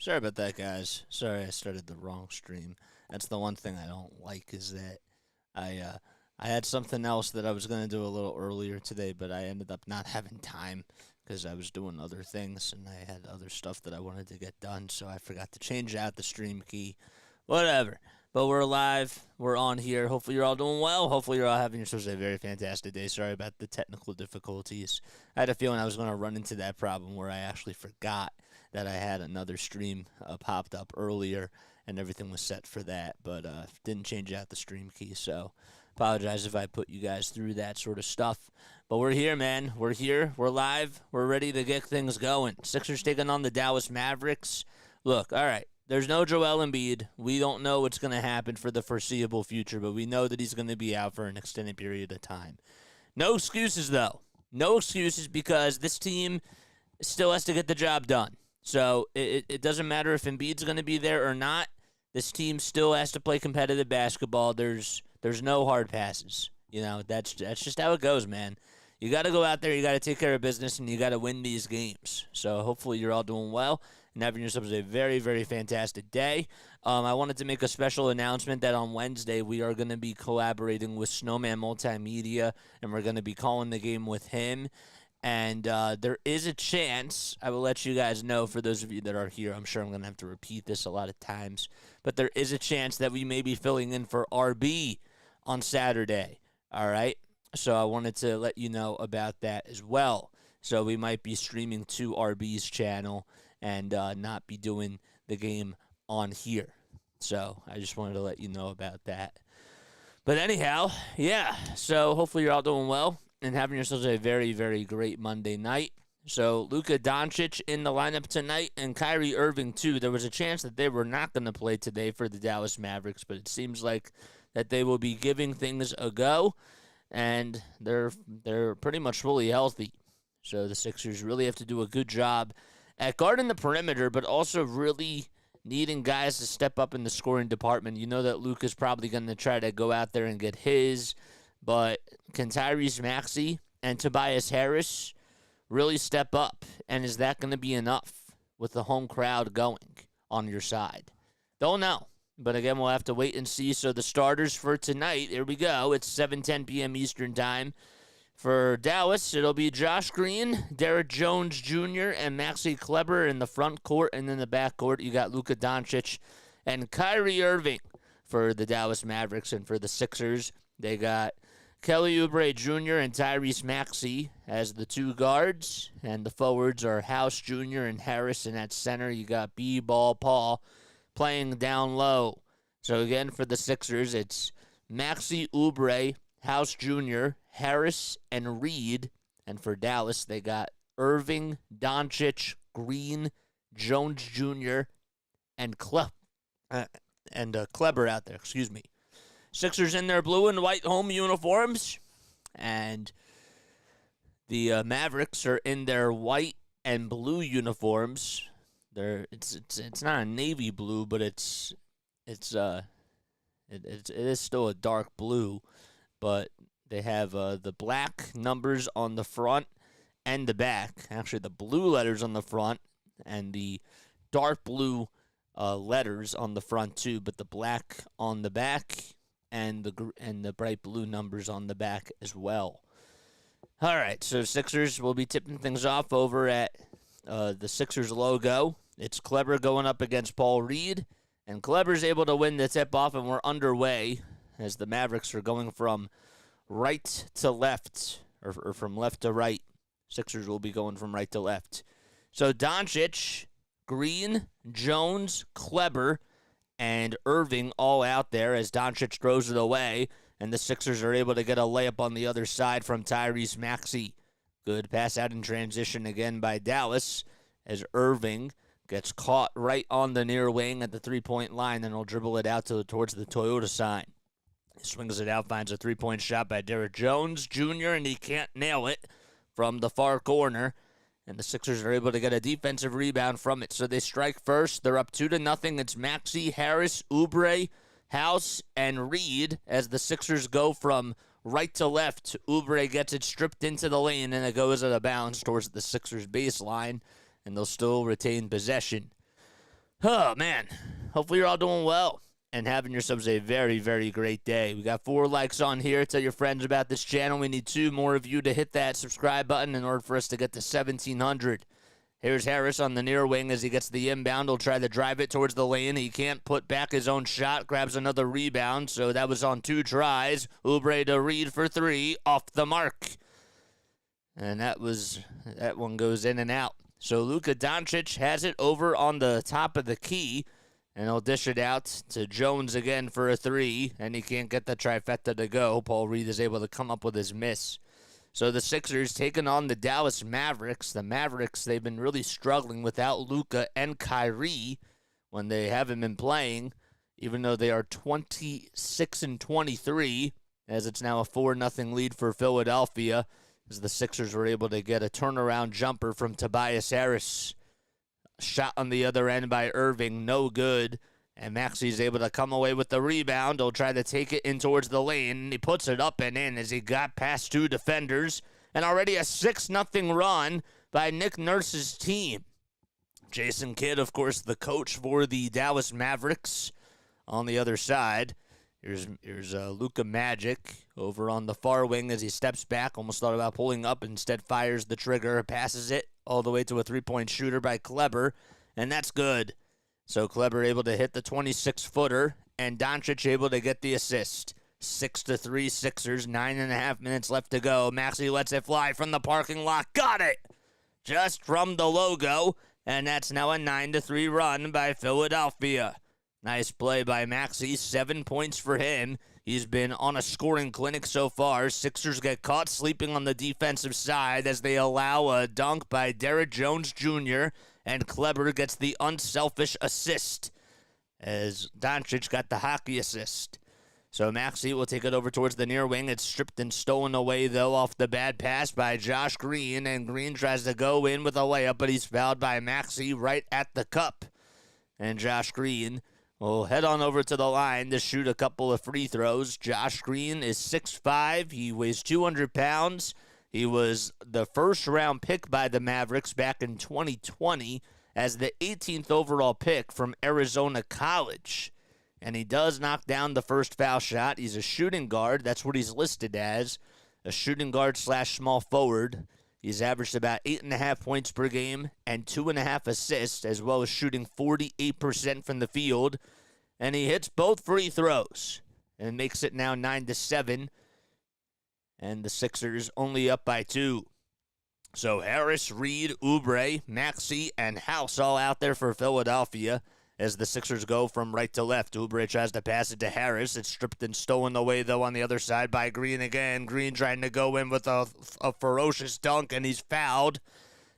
Sorry about that, guys. Sorry I started the wrong stream. That's the one thing I don't like is that I uh, I had something else that I was gonna do a little earlier today, but I ended up not having time because I was doing other things and I had other stuff that I wanted to get done, so I forgot to change out the stream key. Whatever. But we're live. We're on here. Hopefully you're all doing well. Hopefully you're all having yourselves a very fantastic day. Sorry about the technical difficulties. I had a feeling I was going to run into that problem where I actually forgot that I had another stream popped up earlier and everything was set for that, but didn't change out the stream key. So apologize if I put you guys through that sort of stuff. But we're here, man. We're here. We're live. We're ready to get things going. Sixers taking on the Dallas Mavericks. Look, all right. There's no Joel Embiid. We don't know what's going to happen for the foreseeable future, but we know that he's going to be out for an extended period of time. No excuses, though. No excuses because this team still has to get the job done. So it doesn't matter if Embiid's going to be there or not. This team still has to play competitive basketball. There's no hard passes. You know, that's just how it goes, man. You got to go out there, you got to take care of business, and you got to win these games. So hopefully you're all doing well and having yourselves a very, very fantastic day. I wanted to make a special announcement that on Wednesday we are going to be collaborating with Snowman Multimedia, and we're going to be calling the game with him. And there is a chance, I will let you guys know for those of you that are here, I'm sure I'm going to have to repeat this a lot of times, but there is a chance that we may be filling in for RB on Saturday, all right? So I wanted to let you know about that as well. So we might be streaming to RB's channel and not be doing the game on here. So I just wanted to let you know about that. But anyhow, yeah, so hopefully you're all doing well and having yourselves a very, very great Monday night. So Luka Doncic in the lineup tonight and Kyrie Irving too. There was a chance that they were not going to play today for the Dallas Mavericks, but it seems like that they will be giving things a go. And they're pretty much fully healthy. So the Sixers really have to do a good job at guarding the perimeter, but also really needing guys to step up in the scoring department. You know that Luka's probably going to try to go out there and get his, but can Tyrese Maxey and Tobias Harris really step up? And is that going to be enough with the home crowd going on your side? Don't know. But again, we'll have to wait and see. So the starters for tonight, here we go. It's 7:10 p.m. Eastern Time. For Dallas, it'll be Josh Green, Derek Jones Jr., and Maxey Kleber in the front court. And in the back court, you got Luka Doncic and Kyrie Irving for the Dallas Mavericks. And for the Sixers, they got Kelly Oubre Jr. and Tyrese Maxey as the two guards. And the forwards are House Jr. and Harris. And at center, you got B-Ball Paul playing down low. So again, for the Sixers, it's Maxey, Oubre, House Jr., Harris, and Reed. And for Dallas, they got Irving, Doncic, Green, Jones Jr., and Kleber out there. Excuse me. Sixers in their blue and white home uniforms, and the Mavericks are in their white and blue uniforms. It's not a navy blue, but it is still a dark blue, but they have the black numbers on the front and the back. Actually, the blue letters on the front and the dark blue letters on the front too, but the black on the back and the bright blue numbers on the back as well. All right, so Sixers will be tipping things off over at the Sixers logo. It's Kleber going up against Paul Reed, and Kleber's able to win the tip-off, and we're underway as the Mavericks are going from right to left, or from left to right. Sixers will be going from right to left. So Doncic, Green, Jones, Kleber, and Irving all out there as Doncic throws it away, and the Sixers are able to get a layup on the other side from Tyrese Maxey. Good pass out in transition again by Dallas as Irving gets caught right on the near wing at the three-point line, and he'll dribble it out towards the Toyota sign. He swings it out, finds a three-point shot by Derek Jones Jr., and he can't nail it from the far corner. And the Sixers are able to get a defensive rebound from it. So they strike first. They're up 2-0. It's Maxey, Harris, Oubre, House, and Reed as the Sixers go from right to left. Oubre gets it stripped into the lane, and it goes out of bounds towards the Sixers baseline, and they'll still retain possession. Oh, man. Hopefully you're all doing well and having yourselves a very, very great day. We got 4 likes on here. Tell your friends about this channel. We need 2 more of you to hit that subscribe button in order for us to get to 1,700. Here's Harris on the near wing as he gets the inbound. He'll try to drive it towards the lane. He can't put back his own shot. Grabs another rebound, so that was on 2 tries. Oubre to Reed for 3. Off the mark. And that one goes in and out. So Luka Doncic has it over on the top of the key, and he'll dish it out to Jones again for a 3, and he can't get the trifecta to go. Paul Reed is able to come up with his miss. So the Sixers taking on the Dallas Mavericks. The Mavericks, they've been really struggling without Luka and Kyrie when they haven't been playing, even though they are 26-23, as it's now a 4-0 lead for Philadelphia, as the Sixers were able to get a turnaround jumper from Tobias Harris. Shot on the other end by Irving, no good. And Maxey's able to come away with the rebound. He'll try to take it in towards the lane, and he puts it up and in as he got past 2 defenders. And already a 6-0 run by Nick Nurse's team. Jason Kidd, of course, the coach for the Dallas Mavericks on the other side. Here's Luka Magic over on the far wing as he steps back. Almost thought about pulling up. Instead fires the trigger. Passes it all the way to a 3-point shooter by Kleber. And that's good. So Kleber able to hit the 26-footer. And Doncic able to get the assist. 6-3 Sixers. 9.5 minutes left to go. Maxey lets it fly from the parking lot. Got it! Just from the logo. And that's now a 9-3 run by Philadelphia. Nice play by Maxey. 7 points for him. He's been on a scoring clinic so far. Sixers get caught sleeping on the defensive side as they allow a dunk by Derrick Jones Jr. And Kleber gets the unselfish assist as Doncic got the hockey assist. So Maxey will take it over towards the near wing. It's stripped and stolen away, though, off the bad pass by Josh Green. And Green tries to go in with a layup, but he's fouled by Maxey right at the cup. And Josh Green will head on over to the line to shoot a couple of free throws. Josh Green is 6'5". He weighs 200 pounds. He was the first-round pick by the Mavericks back in 2020 as the 18th overall pick from Arizona College. And he does knock down the first foul shot. He's a shooting guard. That's what he's listed as, a shooting guard / small forward. He's averaged about 8.5 points per game and 2.5 assists, as well as shooting 48% from the field. And he hits both free throws and makes it now 9-7. And the Sixers only up by 2. So Harris, Reed, Oubre, Maxey, and House all out there for Philadelphia as the Sixers go from right to left. Oubre tries to pass it to Harris. It's stripped and stolen away, though, on the other side by Green again. Green trying to go in with a ferocious dunk, and he's fouled.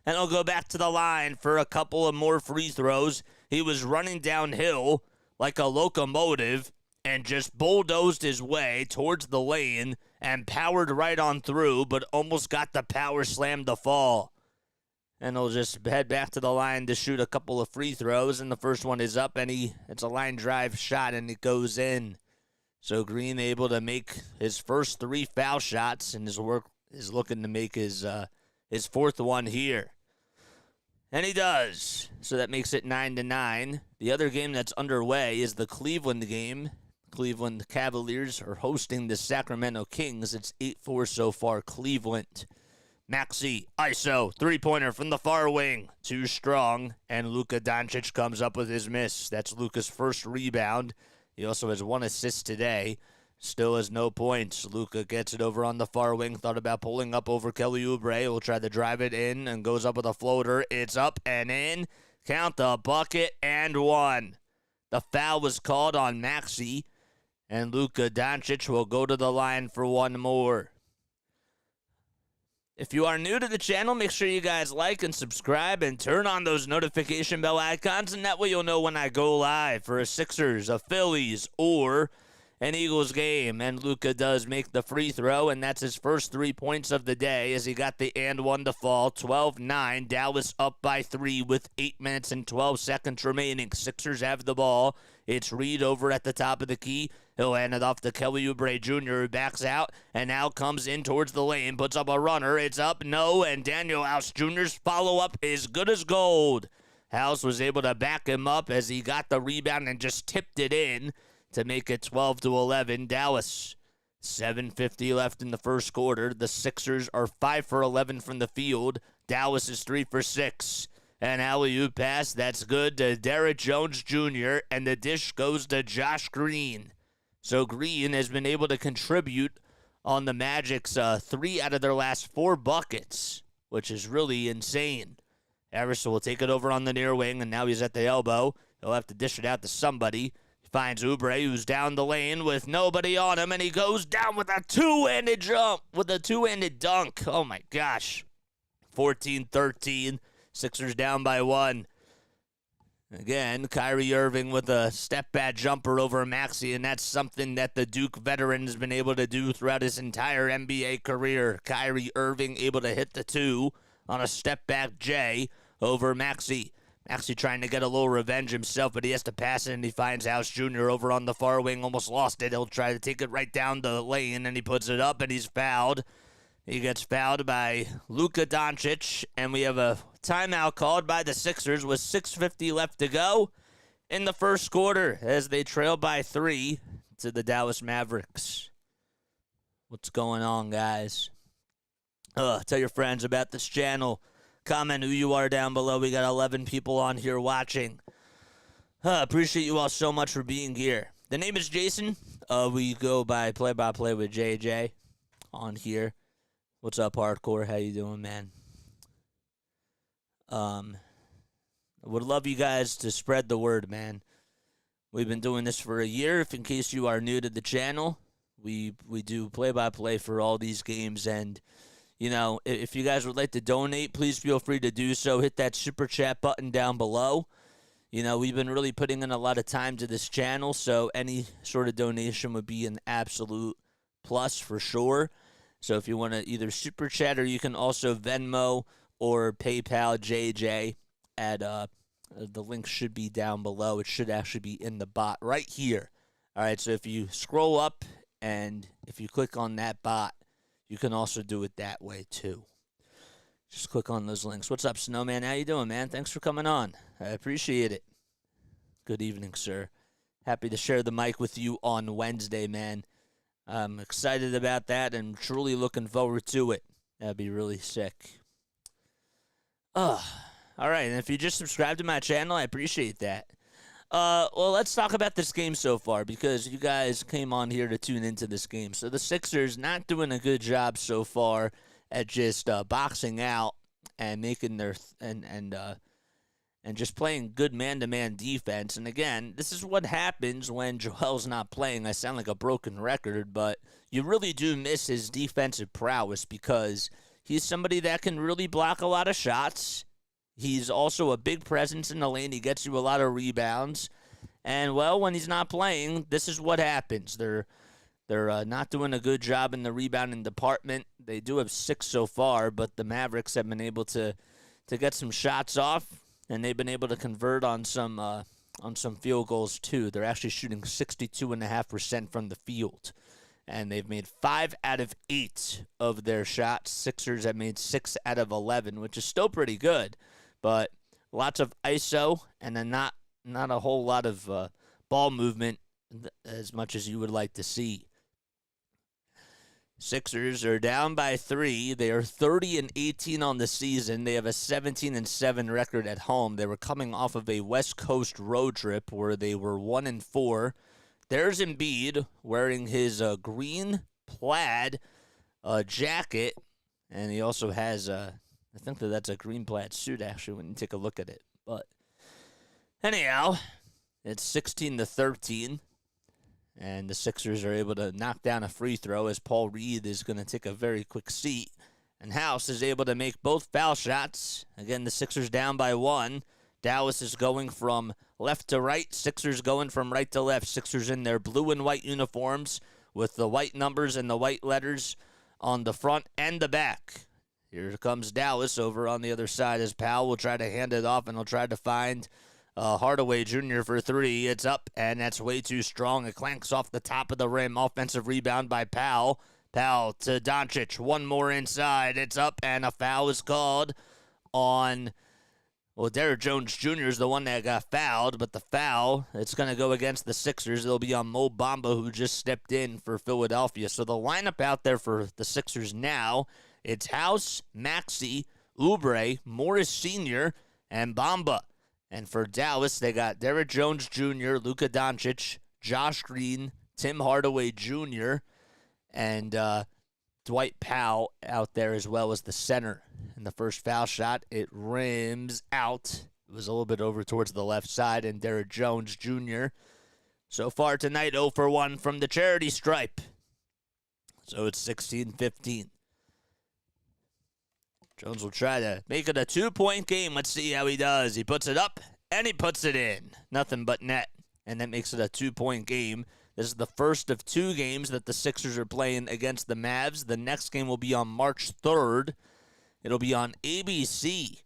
And he'll go back to the line for a couple of more free throws. He was running downhill like a locomotive and just bulldozed his way towards the lane and powered right on through, but almost got the power slam to fall. And he'll just head back to the line to shoot a couple of free throws. And the first one is up, and it's a line drive shot, and it goes in. So Green able to make his first 3 foul shots, and his work is looking to make his 4th one here. And he does. So that makes it 9-9. The other game that's underway is the Cleveland game. Cleveland Cavaliers are hosting the Sacramento Kings. It's 8-4 so far, Cleveland. Maxey, ISO, 3-pointer from the far wing. Too strong, and Luka Doncic comes up with his miss. That's Luka's first rebound. He also has 1 assist today. Still has no points. Luka gets it over on the far wing. Thought about pulling up over Kelly Oubre. Will try to drive it in and goes up with a floater. It's up and in. Count the bucket and 1. The foul was called on Maxey, and Luka Doncic will go to the line for 1 more. If you are new to the channel, make sure you guys like and subscribe and turn on those notification bell icons, and that way you'll know when I go live for a Sixers, a Phillies, or an Eagles game. And Luka does make the free throw, and that's his first 3 points of the day as he got the and 1 to fall. 12-9, Dallas up by 3 with 8 minutes and 12 seconds remaining. Sixers have the ball. It's Reed over at the top of the key. He'll hand it off to Kelly Oubre Jr., who backs out and now comes in towards the lane, puts up a runner. It's up, no, and Daniel House Jr.'s follow-up is good as gold. House was able to back him up as he got the rebound and just tipped it in to make it 12-11. Dallas, 7:50 left in the first quarter. The Sixers are 5 for 11 from the field. Dallas is 3 for 6. An alley-oop pass, that's good to Derrick Jones Jr., and the dish goes to Josh Green. So Green has been able to contribute on the Magic's 3 out of their last 4 buckets, which is really insane. Harrison will take it over on the near wing, and now he's at the elbow. He'll have to dish it out to somebody. He finds Oubre, who's down the lane with nobody on him, and he goes down with a two-handed jump, with a two-handed dunk. Oh, my gosh. 14-13. Sixers down by 1. Again, Kyrie Irving with a step-back jumper over Maxey, and that's something that the Duke veteran has been able to do throughout his entire NBA career. Kyrie Irving able to hit the 2 on a step-back J over Maxey. Maxey trying to get a little revenge himself, but he has to pass it, and he finds House Jr. over on the far wing, almost lost it. He'll try to take it right down the lane, and he puts it up, and he's fouled. He gets fouled by Luka Doncic, and we have a timeout called by the Sixers with 6:50 left to go in the first quarter as they trail by 3 to the Dallas Mavericks. What's going on, guys? Tell your friends about this channel. Comment who you are down below. We got 11 people on here watching. Appreciate you all so much for being here. The name is Jason. We go by play-by-play with JJ on here. What's up, Hardcore? How you doing, man? Would love you guys to spread the word, man. We've been doing this for a year. If in case you are new to the channel, we do play-by-play for all these games. And, you know, if you guys would like to donate, please feel free to do so. Hit that super chat button down below. You know, we've been really putting in a lot of time to this channel, so any sort of donation would be an absolute plus for sure. So if you want to either super chat, or you can also Venmo or PayPal JJ at the link should be down below. It should actually be in the bot right here. All right, so if you scroll up and if you click on that bot, you can also do it that way too. Just click on those links. What's up, Snowman? How you doing, man? Thanks for coming on. I appreciate it. Good evening, sir. Happy to share the mic with you on Wednesday, man. I'm excited about that and truly looking forward to it. That'd be really sick. All right, and if you just subscribed to my channel, I appreciate that. Well, let's talk about this game so far because you guys came on here to tune into this game. So the Sixers not doing a good job so far at just boxing out and making their and just playing good man-to-man defense. And again, this is what happens when Joel's not playing. I sound like a broken record, but you really do miss his defensive prowess because he's somebody that can really block a lot of shots. He's also a big presence in the lane. He gets you a lot of rebounds. And, well, when he's not playing, this is what happens. They're not doing a good job in the rebounding department. They do have 6 so far, but the Mavericks have been able to get some shots off. And they've been able to convert on some field goals, too. They're actually shooting 62.5% from the field. And they've made 5 out of 8 of their shots. Sixers have made 6 out of 11, which is still pretty good. But lots of ISO and then not a whole lot of ball movement as much as you would like to see. Sixers are down by 3. They are 30-18 on the season. They have a 17-7 record at home. They were coming off of a West Coast road trip where they were 1-4. There's Embiid wearing his green plaid jacket, and he also has I think that's a green plaid suit actually when you take a look at it. But anyhow, it's 16-13. And the Sixers are able to knock down a free throw as Paul Reed is going to take a very quick seat. And House is able to make both foul shots. Again, the Sixers down by 1. Dallas is going from left to right. Sixers going from right to left. Sixers in their blue and white uniforms with the white numbers and the white letters on the front and the back. Here comes Dallas over on the other side as Powell will try to hand it off, and he'll try to find Hardaway Jr. for 3. It's up, and that's way too strong. It clanks off the top of the rim. Offensive rebound by Powell. Powell to Doncic. One more inside. It's up, and a foul is called on Well, Derrick Jones Jr. is the one that got fouled, but the foul, it's going to go against the Sixers. It'll be on Mo Bamba, who just stepped in for Philadelphia. So the lineup out there for the Sixers now, it's House, Maxey, Oubre, Morris Sr., and Bamba. And for Dallas, they got Derrick Jones Jr., Luka Doncic, Josh Green, Tim Hardaway Jr., and Dwight Powell out there as well as the center. And the first foul shot, it rims out. It was a little bit over towards the left side, and Derrick Jones Jr. so far tonight, 0 for 1 from the charity stripe. So it's 16-15. Jones will try to make it a 2-point game. Let's see how he does. He puts it up, and he puts it in. Nothing but net, and that makes it a 2-point game. This is the first of 2 games that the Sixers are playing against the Mavs. The next game will be on March 3rd. It'll be on ABC.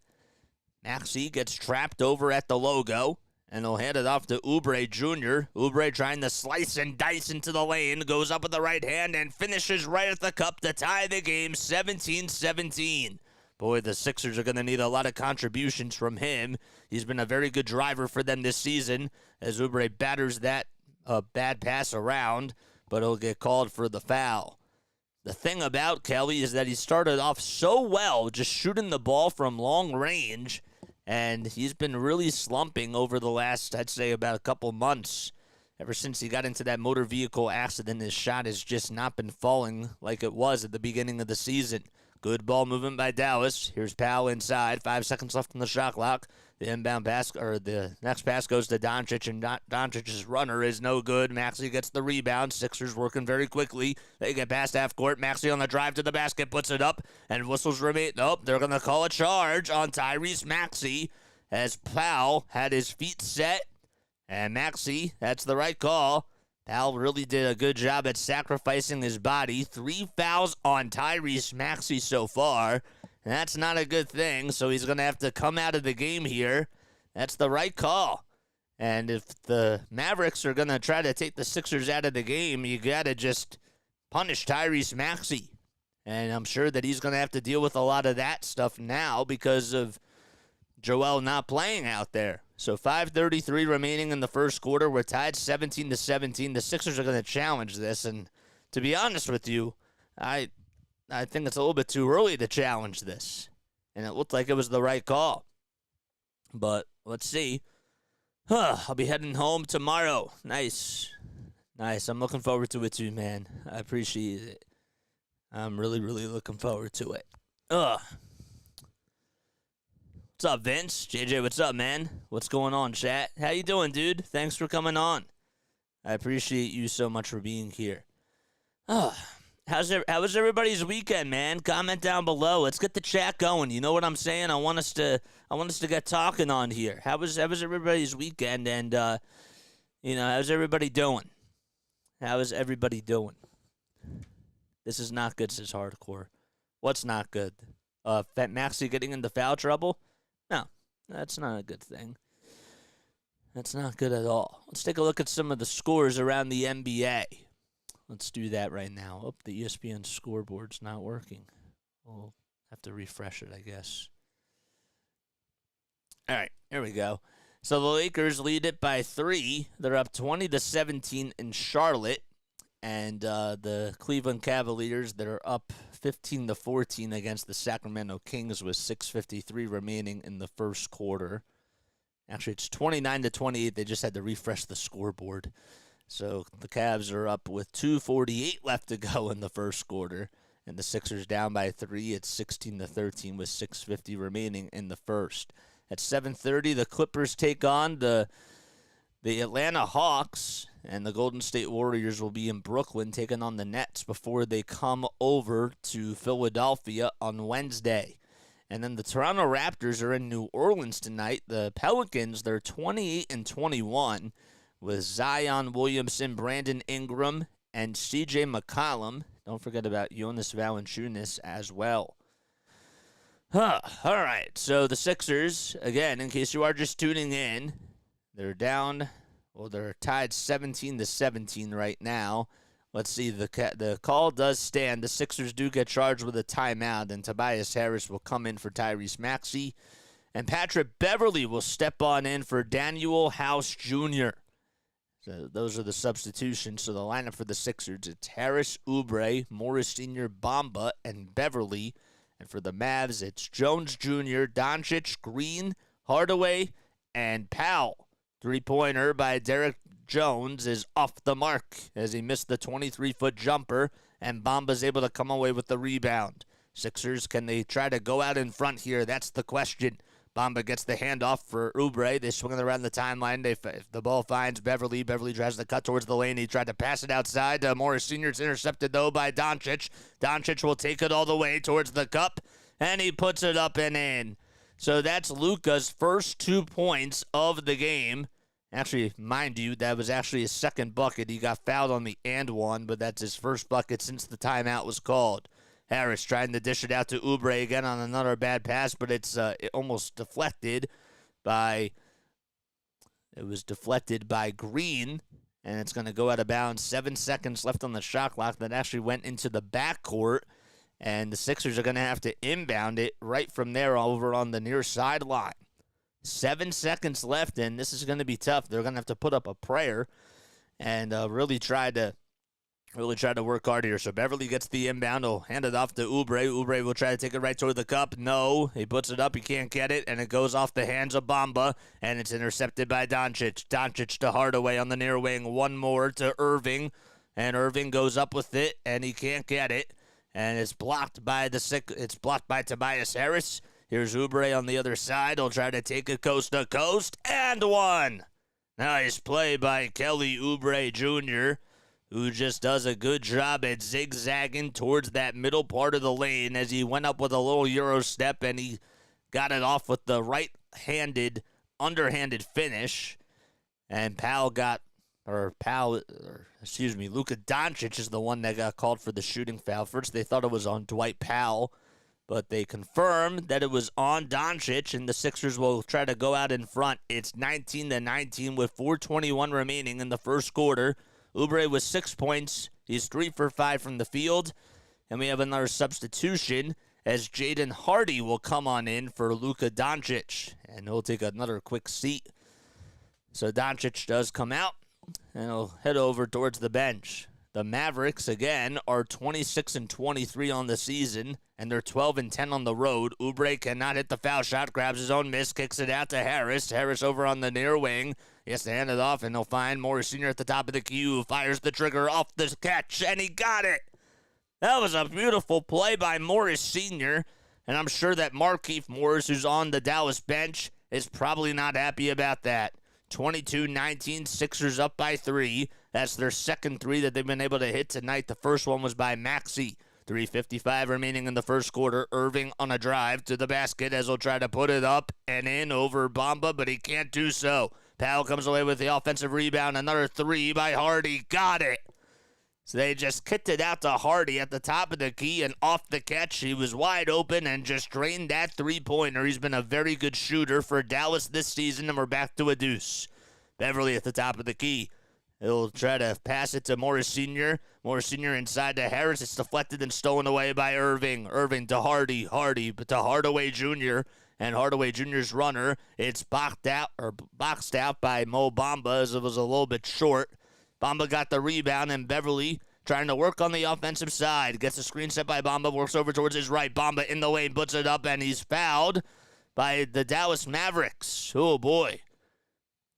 Maxey gets trapped over at the logo, and he'll hand it off to Oubre Jr. Oubre trying to slice and dice into the lane, goes up with the right hand, and finishes right at the cup to tie the game 17-17. Boy, the Sixers are going to need a lot of contributions from him. He's been a very good driver for them this season as Oubre batters that bad pass around, but he'll get called for the foul. The thing about Kelly is that he started off so well just shooting the ball from long range, and he's been really slumping over the last, I'd say, about a couple months. Ever since he got into that motor vehicle accident, his shot has just not been falling like it was at the beginning of the season. Good ball movement by Dallas. Here's Powell inside. 5 seconds left on the shot clock. The inbound pass, or the next pass goes to Doncic, and Doncic's runner is no good. Maxey gets the rebound. Sixers working very quickly. They get past half court. Maxey on the drive to the basket, puts it up, and whistles remain. Nope, they're going to call a charge on Tyrese Maxey as Powell had his feet set. And Maxey, that's the right call. Powell really did a good job at sacrificing his body. 3 fouls on Tyrese Maxey so far. And that's not a good thing, so he's going to have to come out of the game here. That's the right call. And if the Mavericks are going to try to take the Sixers out of the game, you got to just punish Tyrese Maxey. And I'm sure that he's going to have to deal with a lot of that stuff now because of Joel not playing out there. So 5:33 remaining in the first quarter. We're tied 17-17. The Sixers are going to challenge this. And to be honest with you, I think it's a little bit too early to challenge this. And it looked like it was the right call. But let's see. I'll be heading home tomorrow. Nice. I'm looking forward to it too, man. I appreciate it. I'm really, really looking forward to it. What's up, Vince? JJ, what's up, man? What's going on, chat? How you doing, dude? Thanks for coming on. I appreciate you so much for being here. How was everybody's weekend, man? Comment down below. Let's get the chat going. You know what I'm saying? I want us to get talking on here. How was everybody's weekend? And how's everybody doing? How is everybody doing? This is not good, says Hardcore. What's not good? Maxey getting into foul trouble? No, that's not a good thing. That's not good at all. Let's take a look at some of the scores around the NBA. Let's do that right now. Oh, the ESPN scoreboard's not working. We'll have to refresh it, I guess. All right, here we go. So the Lakers lead it by 3. They're up 20-17 in Charlotte. And the Cleveland Cavaliers, they're up 15-14 against the Sacramento Kings with 6:53 remaining in the first quarter. Actually, it's 29-28. They just had to refresh the scoreboard. So the Cavs are up with 2:48 left to go in the first quarter. And the Sixers down by 3. It's 16-13 with 6:50 remaining in the first. At 7:30, the Clippers take on the Atlanta Hawks. And the Golden State Warriors will be in Brooklyn taking on the Nets before they come over to Philadelphia on Wednesday. And then the Toronto Raptors are in New Orleans tonight. The Pelicans, they're 28-21 with Zion Williamson, Brandon Ingram, and C.J. McCollum. Don't forget about Jonas Valanciunas as well. All right, so the Sixers, again, in case you are just tuning in, they're down. Well, they're tied 17-17 right now. Let's see, the call does stand. The Sixers do get charged with a timeout, and Tobias Harris will come in for Tyrese Maxey. And Patrick Beverley will step on in for Daniel House Jr. So those are the substitutions. So the lineup for the Sixers, it's Harris, Oubre, Morris Sr., Bamba, and Beverley. And for the Mavs, it's Jones Jr., Doncic, Green, Hardaway, and Powell. Three-pointer by Derek Jones is off the mark as he missed the 23-foot jumper, and Bamba's able to come away with the rebound. Sixers, can they try to go out in front here? That's the question. Bamba gets the handoff for Oubre. They swing it around the timeline. If the ball finds Beverley, Beverley tries to cut towards the lane. He tried to pass it outside. Morris Sr. It's intercepted, though, by Doncic. Doncic will take it all the way towards the cup, and he puts it up and in. So that's Luka's first 2 points of the game. Actually, mind you, that was actually his second bucket. He got fouled on the and one, but that's his first bucket since the timeout was called. Harris trying to dish it out to Oubre again on another bad pass, but it's almost deflected by Green, and it's going to go out of bounds. 7 seconds left on the shot clock. That actually went into the backcourt, and the Sixers are going to have to inbound it right from there over on the near sideline. 7 seconds left, and this is going to be tough. They're going to have to put up a prayer and really try to work hard here. So Beverley gets the inbound. He'll hand it off to Oubre. Oubre will try to take it right toward the cup. No, he puts it up. He can't get it, and it goes off the hands of Bamba, and it's intercepted by Doncic. Doncic to Hardaway on the near wing. One more to Irving, and Irving goes up with it, and he can't get it, and it's blocked by Tobias Harris. Here's Oubre on the other side. He'll try to take it coast to coast, and one. Nice play by Kelly Oubre Jr., who just does a good job at zigzagging towards that middle part of the lane as he went up with a little Euro step, and he got it off with the underhanded finish. And Luka Doncic is the one that got called for the shooting foul. First, they thought it was on Dwight Powell, but they confirmed that it was on Doncic, and the Sixers will try to go out in front. It's 19-19 with 4:21 remaining in the first quarter. Oubre with 6 points. He's 3 for 5 from the field. And we have another substitution as Jaden Hardy will come on in for Luka Doncic. And he'll take another quick seat. So Doncic does come out, and he'll head over towards the bench. The Mavericks, again, are 26-23 on the season, and they're 12-10 on the road. Oubre cannot hit the foul shot, grabs his own miss, kicks it out to Harris. Harris over on the near wing. He has to hand it off, and he'll find Morris Sr. at the top of the key, fires the trigger off the catch, and he got it. That was a beautiful play by Morris Sr., and I'm sure that Markieff Morris, who's on the Dallas bench, is probably not happy about that. 22-19, Sixers up by 3. That's their second 3 that they've been able to hit tonight. The first one was by Maxey. 3:55 remaining in the first quarter. Irving on a drive to the basket as he'll try to put it up and in over Bamba, but he can't do so. Powell comes away with the offensive rebound. Another 3 by Hardy. Got it. So they just kicked it out to Hardy at the top of the key and off the catch. He was wide open and just drained that three-pointer. He's been a very good shooter for Dallas this season, and we're back to a deuce. Beverley at the top of the key. He'll try to pass it to Morris Sr. Morris Sr. inside to Harris. It's deflected and stolen away by Irving. Irving to Hardy. Hardy to Hardaway Jr. And Hardaway Jr.'s runner. It's boxed out by Mo Bamba as it was a little bit short. Bamba got the rebound, and Beverley trying to work on the offensive side. Gets a screen set by Bamba, works over towards his right. Bamba in the lane, puts it up, and he's fouled by the Dallas Mavericks. Oh, boy.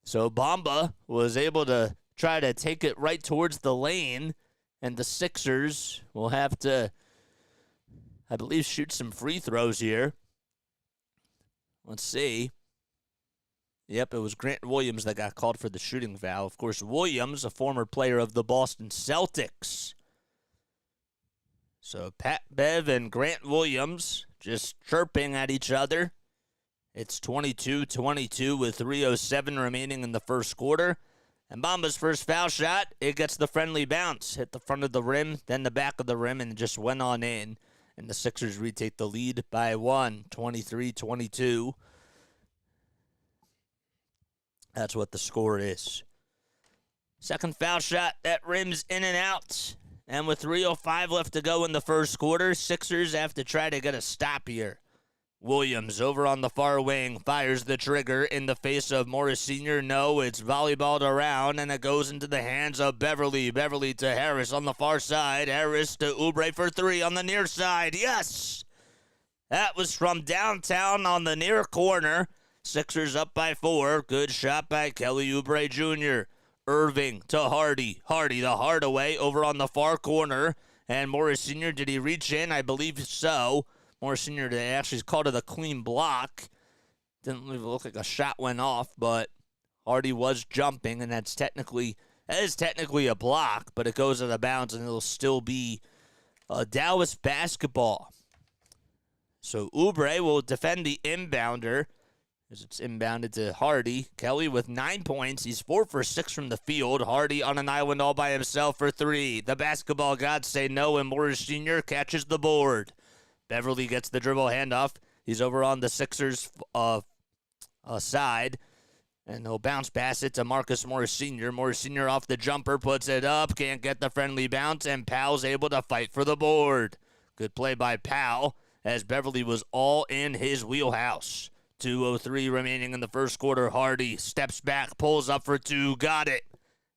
So Bamba was able to try to take it right towards the lane, and the Sixers will have to, I believe, shoot some free throws here. Let's see. Yep, it was Grant Williams that got called for the shooting foul. Of course, Williams, a former player of the Boston Celtics. So Pat Bev and Grant Williams just chirping at each other. It's 22-22 with 3:07 remaining in the first quarter. And Bamba's first foul shot, it gets the friendly bounce. Hit the front of the rim, then the back of the rim, and it just went on in. And the Sixers retake the lead by 1, 23-22. That's what the score is. Second foul shot, that rims in and out. And with 3:05 left to go in the first quarter, Sixers have to try to get a stop here. Williams over on the far wing fires the trigger in the face of Morris Sr. No, it's volleyballed around, and it goes into the hands of Beverly. Beverly to Harris on the far side. Harris to Oubre for three on the near side. Yes! That was from downtown on the near corner. Sixers up by 4. Good shot by Kelly Oubre Jr. Irving to Hardy. Hardy the Hardaway over on the far corner. And Morris Sr., did he reach in? I believe so. Morris Sr. actually called it a clean block. Didn't even look like a shot went off, but Hardy was jumping, and that is technically a block, but it goes out of bounds, and it'll still be Dallas basketball. So Oubre will defend the inbounder as it's inbounded to Hardy. Kelly with 9 points. He's 4 for 6 from the field. Hardy on an island all by himself for 3. The basketball gods say no, and Morris Sr. catches the board. Beverly gets the dribble handoff. He's over on the Sixers side, and he'll bounce pass it to Marcus Morris Sr. Morris Sr. off the jumper, puts it up, can't get the friendly bounce, and Powell's able to fight for the board. Good play by Powell, as Beverly was all in his wheelhouse. 2:03 remaining in the first quarter. Hardy steps back, pulls up for 2, got it.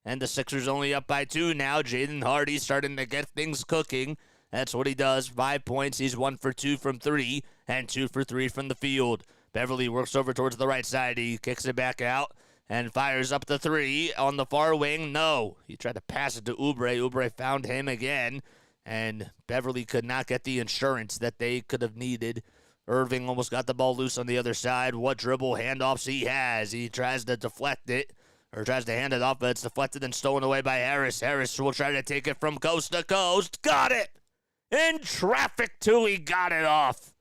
And the Sixers only up by 2 now. Jaden Hardy starting to get things cooking. That's what he does. 5 points. He's 1 for 2 from 3 and 2 for 3 from the field. Beverly works over towards the right side. He kicks it back out and fires up the 3 on the far wing. No. He tried to pass it to Oubre. Oubre found him again, and Beverly could not get the insurance that they could have needed. Irving almost got the ball loose on the other side. What dribble handoffs he has. He tries to deflect it, or tries to hand it off, but it's deflected and stolen away by Harris. Harris will try to take it from coast to coast. Got it! In traffic, too, he got it off.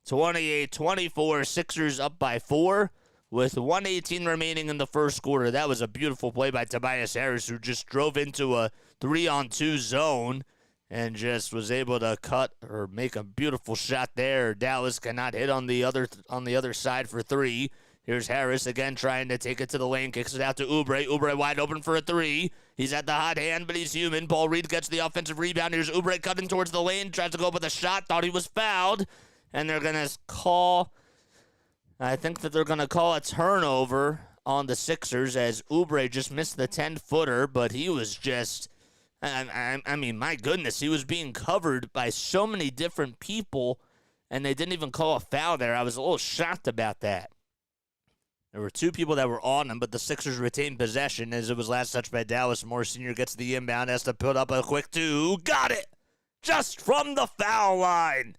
28-24, Sixers up by 4 with 1:18 remaining in the first quarter. That was a beautiful play by Tobias Harris, who just drove into a 3-on-2 zone and just was able to cut or make a beautiful shot there. Dallas cannot hit on the other side for 3. Here's Harris again trying to take it to the lane, kicks it out to Oubre. Oubre wide open for a 3. He's at the hot hand, but he's human. Paul Reed gets the offensive rebound. Here's Oubre cutting towards the lane, tries to go up with a shot, thought he was fouled, and they're going to call, I think that they're going to call a turnover on the Sixers, as Oubre just missed the 10-footer, but he was just, I mean, my goodness, he was being covered by so many different people, and they didn't even call a foul there. I was a little shocked about that. There were 2 people that were on him, but the Sixers retained possession as it was last touched by Dallas. Morris Sr. gets the inbound, has to put up a quick 2. Got it! Just from the foul line.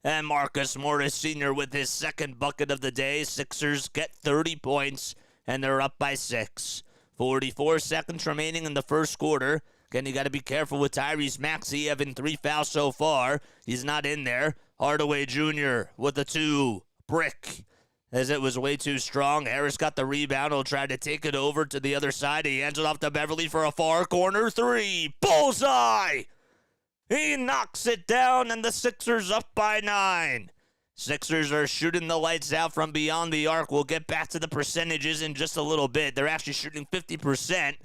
And Marcus Morris Sr. with his second bucket of the day. Sixers get 30 points, and they're up by 6. 44 seconds remaining in the first quarter. Again, you got to be careful with Tyrese Maxey having 3 fouls so far. He's not in there. Hardaway Jr. with a 2. Brick. As it was way too strong. Harris got the rebound. He'll try to take it over to the other side. He hands it off to Beverly for a far corner 3. Bullseye! He knocks it down, and the Sixers up by 9. Sixers are shooting the lights out from beyond the arc. We'll get back to the percentages in just a little bit. They're actually shooting 50%,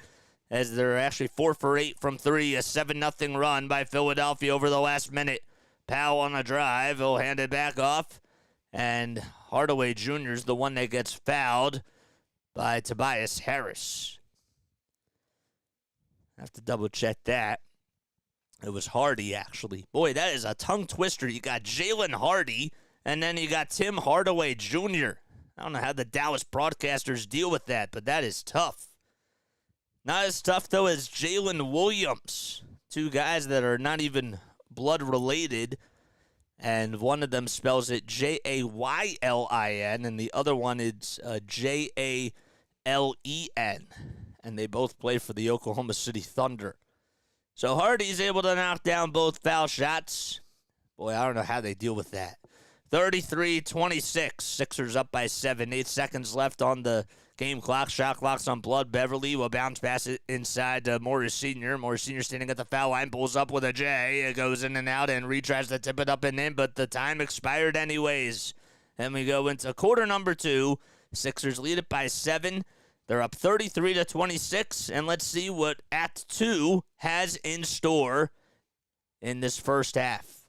as they're actually 4 for 8 from 3. A 7-0 run by Philadelphia over the last minute. Powell on a drive. He'll hand it back off. And Hardaway Jr. is the one that gets fouled by Tobias Harris. I have to double-check that. It was Hardy, actually. Boy, that is a tongue twister. You got Jalen Hardy, and then you got Tim Hardaway Jr. I don't know how the Dallas broadcasters deal with that, but that is tough. Not as tough, though, as Jalen Williams. 2 guys that are not even blood-related. And one of them spells it Jaylin, and the other one is Jalen. And they both play for the Oklahoma City Thunder. So Hardy's able to knock down both foul shots. Boy, I don't know how they deal with that. 33-26. Sixers up by 7. 8 seconds left on the game clock. Shot clock's on Blood. Beverly will bounce pass it inside to Morris Sr. Morris Sr. standing at the foul line, pulls up with a J. It goes in and out, and Reed tries to tip it up and in, but the time expired anyways. And we go into quarter number 2. Sixers lead it by 7. They're up 33-26, and let's see what Act 2 has in store in this first half.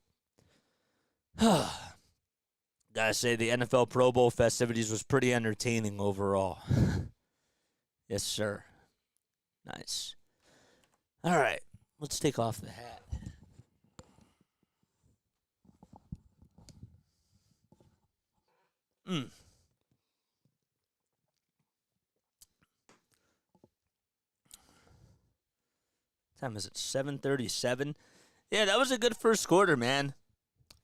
Gotta say, the NFL Pro Bowl festivities was pretty entertaining overall. Yes, sir. Nice. All right, let's take off the hat. Time is it? 7:37. Yeah, that was a good first quarter, man.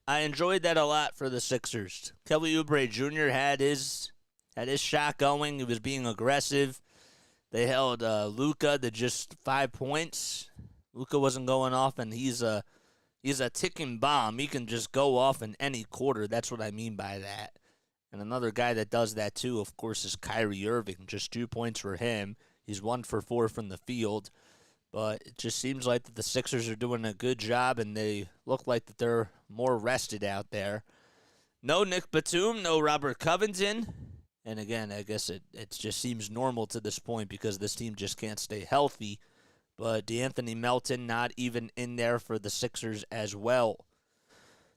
I enjoyed that a lot for the Sixers. Kelly Oubre Jr. had his shot going. He was being aggressive. They held Luka to just 5 points. Luka wasn't going off, and he's a ticking bomb. He can just go off in any quarter. That's what I mean by that. And another guy that does that too, of course, is Kyrie Irving. Just 2 points for him. He's 1 for 4 from the field. But it just seems like that the Sixers are doing a good job, and they look like that they're more rested out there. No Nick Batum, no Robert Covington. And again, I guess it just seems normal to this point because this team just can't stay healthy. But DeAnthony Melton not even in there for the Sixers as well.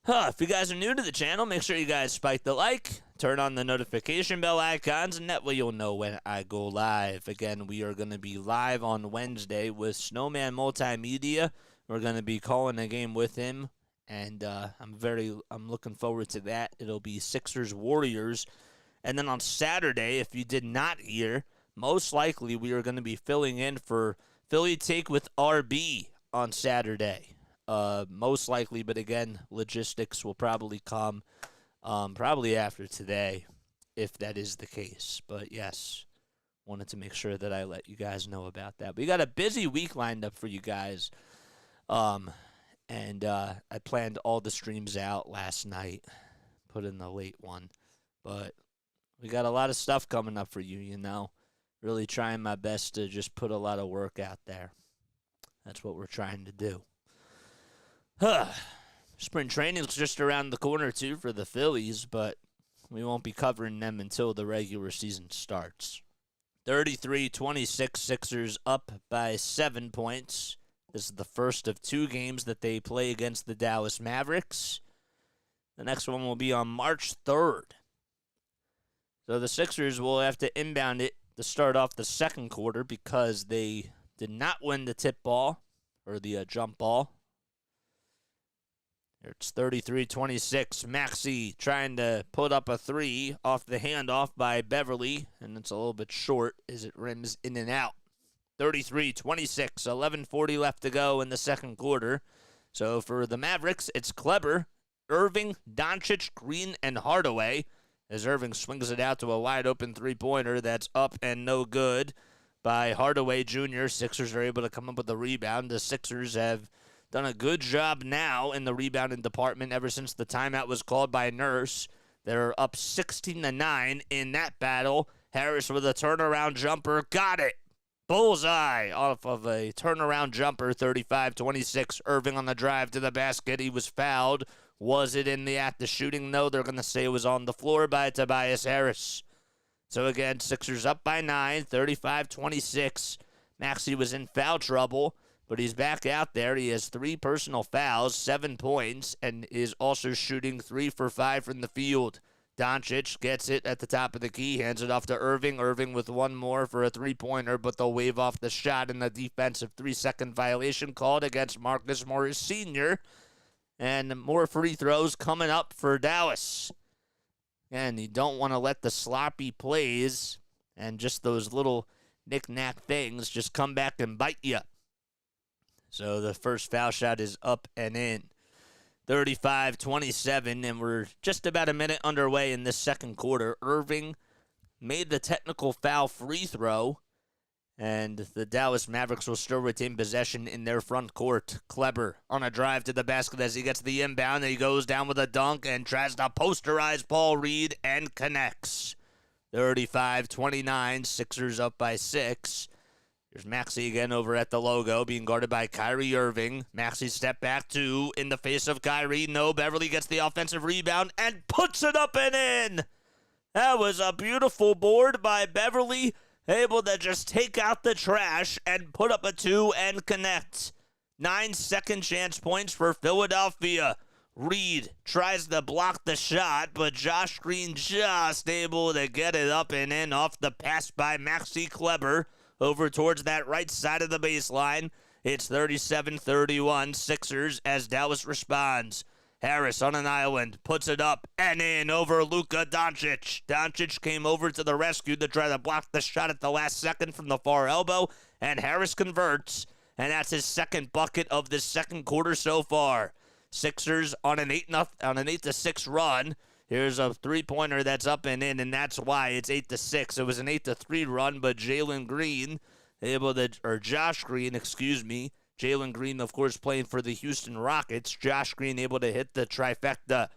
If you guys are new to the channel, make sure you guys spike the like, turn on the notification bell icons, and that way you'll know when I go live. Again, we are going to be live on Wednesday with Snowman Multimedia. We're going to be calling a game with him, and I'm looking forward to that. It'll be Sixers Warriors. And then on Saturday, if you did not hear, most likely we are going to be filling in for Philly Take with RB on Saturday. Most likely, but again, logistics will probably come probably after today, if that is the case. But yes, wanted to make sure that I let you guys know about that. We got a busy week lined up for you guys, and I planned all the streams out last night, put in the late one, but we got a lot of stuff coming up for you, you know. Really trying my best to just put a lot of work out there. That's what we're trying to do. Spring training's just around the corner, too, for the Phillies, but we won't be covering them until the regular season starts. 33-26 Sixers up by 7 points. This is the first of 2 games that they play against the Dallas Mavericks. The next one will be on March 3rd. So the Sixers will have to inbound it to start off the second quarter because they did not win the tip ball or the jump ball. It's 33-26. Maxey trying to put up a 3 off the handoff by Beverly, and it's a little bit short as it rims in and out. 33-26, 11:40 left to go in the second quarter. So for the Mavericks, it's Kleber, Irving, Doncic, Green, and Hardaway, as Irving swings it out to a wide-open three-pointer that's up and no good by Hardaway Jr. Sixers are able to come up with a rebound. The Sixers have done a good job now in the rebounding department ever since the timeout was called by Nurse. They're up 16-9 in that battle. Harris with a turnaround jumper. Got it. Bullseye off of a turnaround jumper. 35-26. Irving on the drive to the basket. He was fouled. Was it in the act of shooting? No, they're going to say it was on the floor by Tobias Harris. So again, Sixers up by 9. 35-26. Maxey was in foul trouble, but he's back out there. He has 3 personal fouls, 7 points, and is also shooting 3 for 5 from the field. Doncic gets it at the top of the key, hands it off to Irving. Irving with 1 more for a 3-pointer, but they'll wave off the shot in the defensive 3-second violation called against Marcus Morris Sr. And more free throws coming up for Dallas. And you don't want to let the sloppy plays and just those little knick-knack things just come back and bite you. So the first foul shot is up and in. 35-27, and we're just about a minute underway in this second quarter. Irving made the technical foul free throw, and the Dallas Mavericks will still retain possession in their front court. Kleber on a drive to the basket as he gets the inbound. He goes down with a dunk and tries to posterize Paul Reed and connects. 35-29, Sixers up by 6. There's Maxey again over at the logo, being guarded by Kyrie Irving. Maxey step back 2 in the face of Kyrie. No, Beverly gets the offensive rebound and puts it up and in. That was a beautiful board by Beverly, able to just take out the trash and put up a 2 and connect. 9 second chance points for Philadelphia. Reed tries to block the shot, but Josh Green just able to get it up and in off the pass by Maxey Kleber over towards that right side of the baseline. It's 37-31 Sixers as Dallas responds. Harris on an island, puts it up and in over Luka Doncic. Doncic came over to the rescue to try to block the shot at the last second from the far elbow, and Harris converts, and that's his second bucket of the second quarter so far. Sixers on an 8-6 run. Here's a three-pointer that's up and in, and that's why it's 8-6. It was an 8-3 run, but Josh Green, Jalen Green, of course, playing for the Houston Rockets. Josh Green able to hit the trifecta.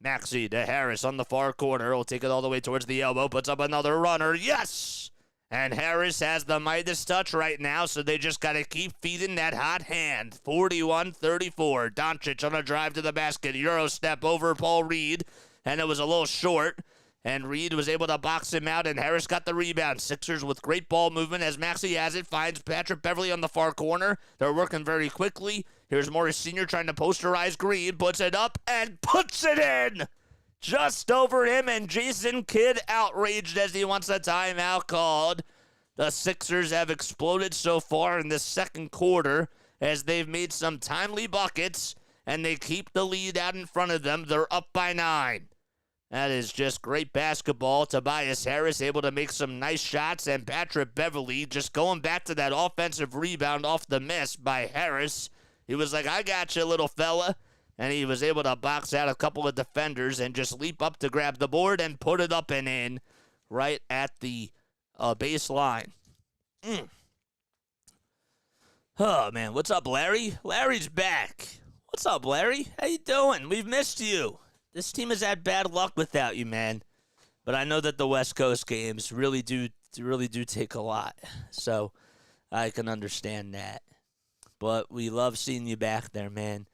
Maxey to Harris on the far corner. Will take it all the way towards the elbow. Puts up another runner. Yes! And Harris has the Midas touch right now, so they just got to keep feeding that hot hand. 41-34. Doncic on a drive to the basket. Euro step over Paul Reed, and it was a little short. And Reed was able to box him out, and Harris got the rebound. Sixers with great ball movement as Maxey has it. Finds Patrick Beverley on the far corner. They're working very quickly. Here's Morris Sr. trying to posterize Green. Puts it up and puts it in. Just over him, and Jason Kidd outraged as he wants a timeout called. The Sixers have exploded so far in the second quarter as they've made some timely buckets, and they keep the lead out in front of them. They're up by 9. That is just great basketball. Tobias Harris able to make some nice shots, and Patrick Beverley just going back to that offensive rebound off the miss by Harris. He was like, I got you, little fella. And he was able to box out a couple of defenders and just leap up to grab the board and put it up and in right at the baseline. Oh, man. What's up, Larry? Larry's back. What's up, Larry? How you doing? We've missed you. This team has had bad luck without you, man. But I know that the West Coast games really do take a lot. So I can understand that. But we love seeing you back there, man.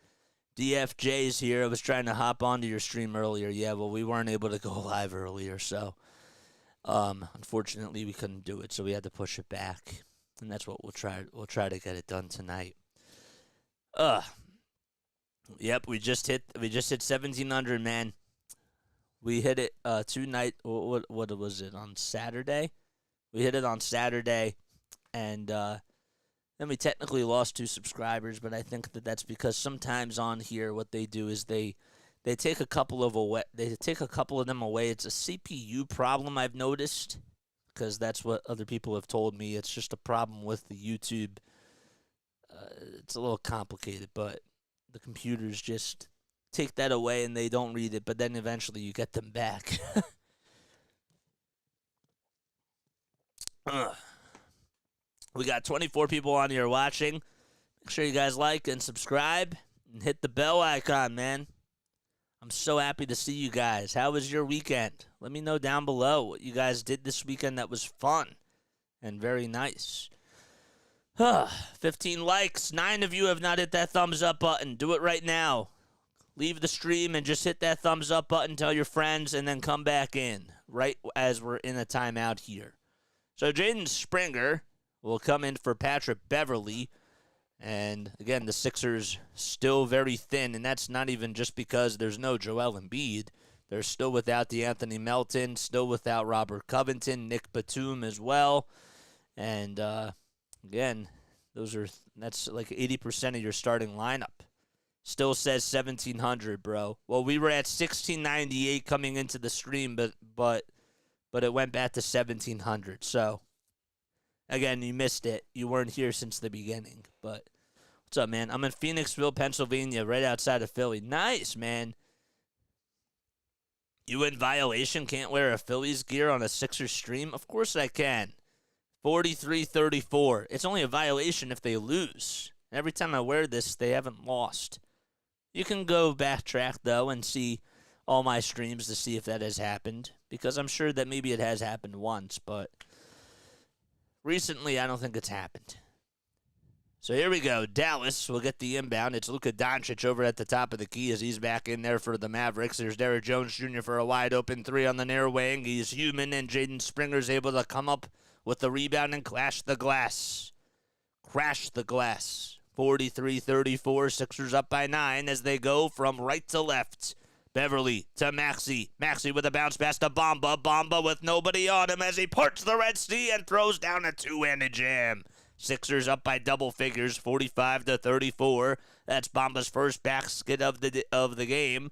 DFJ's here. I was trying to hop onto your stream earlier. Yeah, well, we weren't able to go live earlier, so unfortunately we couldn't do it, so we had to push it back. And that's what we'll try to get it done tonight. Yep, we just hit 1700, man. We hit it tonight. What was it, on Saturday? We hit it on Saturday, and then we technically lost 2 subscribers, but I think that that's because sometimes on here what they do is they take a couple of them away. It's a CPU problem, I've noticed, because that's what other people have told me. It's just a problem with the YouTube. It's a little complicated, but the computers just take that away and they don't read it, but then eventually you get them back. We got 24 people on here watching. Make sure you guys like and subscribe and hit the bell icon, man. I'm so happy to see you guys. How was your weekend? Let me know down below what you guys did this weekend that was fun and very nice. 15 likes. 9 of you have not hit that thumbs up button. Do it right now. Leave the stream and just hit that thumbs up button. Tell your friends and then come back in right as we're in a timeout here. So Jaden Springer will come in for Patrick Beverley. And, again, the Sixers still very thin, and that's not even just because there's no Joel Embiid. They're still without DeAnthony Melton, still without Robert Covington, Nick Batum as well. And, again, that's like 80% of your starting lineup. Still says 1,700, bro. Well, we were at 1,698 coming into the stream, but it went back to 1,700, so... Again, you missed it. You weren't here since the beginning. But what's up, man? I'm in Phoenixville, Pennsylvania, right outside of Philly. Nice, man. You in violation can't wear a Phillies gear on a Sixers stream? Of course I can. 43-34. It's only a violation if they lose. Every time I wear this, they haven't lost. You can go backtrack, though, and see all my streams to see if that has happened. Because I'm sure that maybe it has happened once, but... recently, I don't think it's happened. So here we go. Dallas will get the inbound. It's Luka Doncic over at the top of the key as he's back in there for the Mavericks. There's Derrick Jones Jr. for a wide-open 3 on the near wing. He's human, and Jaden Springer's able to come up with the rebound and crash the glass. Crash the glass. 43-34. Sixers up by 9 as they go from right to left. Beverly to Maxey. Maxey with a bounce pass to Bamba. Bamba with nobody on him as he parts the Red Sea and throws down a two-handed jam. Sixers up by double figures, 45-34. That's Bamba's first basket of the game.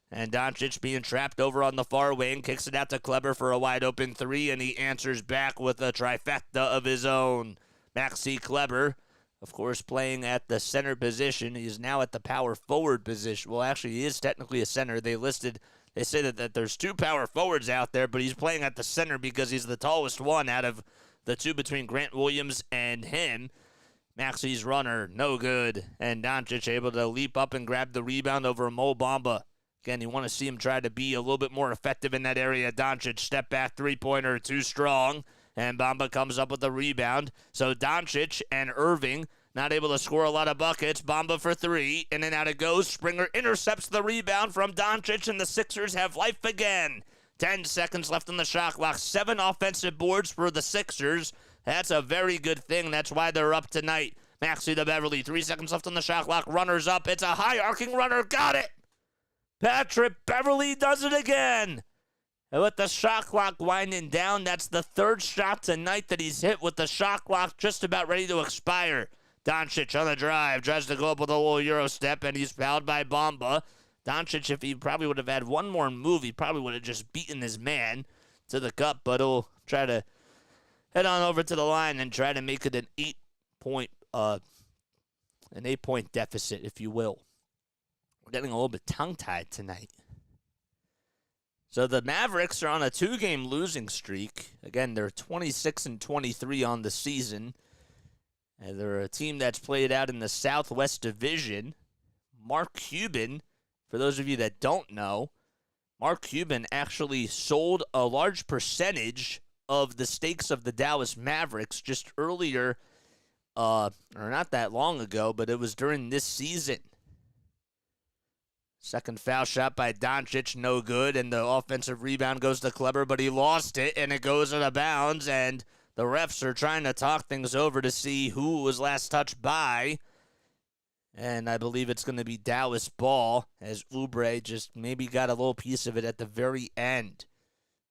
And Doncic being trapped over on the far wing, kicks it out to Kleber for a wide-open three, and he answers back with a trifecta of his own. Maxey Kleber, of course, playing at the center position. He is now at the power forward position. Well, actually, he is technically a center. They say that there's two power forwards out there, but he's playing at the center because he's the tallest one out of the two between Grant Williams and him. Maxey's runner, no good. And Doncic able to leap up and grab the rebound over Mo Bamba. Again, you want to see him try to be a little bit more effective in that area. Doncic, step back three-pointer, too strong. And Bamba comes up with the rebound. So Doncic and Irving not able to score a lot of buckets. Bamba for three. In and out it goes. Springer intercepts the rebound from Doncic, and the Sixers have life again. 10 seconds left on the shot clock. 7 offensive boards for the Sixers. That's a very good thing. That's why they're up tonight. Maxey to Beverly. 3 seconds left on the shot clock. Runner's up. It's a high arcing runner. Got it. Patrick Beverly does it again. And with the shot clock winding down, that's the third shot tonight that he's hit with the shot clock just about ready to expire. Doncic on the drive, tries to go up with a little Euro step, and he's fouled by Bamba. Doncic, if he probably would have had one more move, he probably would have just beaten his man to the cup, but he'll try to head on over to the line and try to make it an 8-point deficit, if you will. We're getting a little bit tongue-tied tonight. So the Mavericks are on a 2-game losing streak. Again, they're 26-23 on the season. And they're a team that's played out in the Southwest Division. Mark Cuban, for those of you that don't know, Mark Cuban actually sold a large percentage of the stakes of the Dallas Mavericks just earlier, or not that long ago, but it was during this season. Second foul shot by Doncic, no good, and the offensive rebound goes to Kleber, but he lost it, and it goes out of bounds, and the refs are trying to talk things over to see who was last touched by, and I believe it's going to be Dallas ball, as Oubre just maybe got a little piece of it at the very end.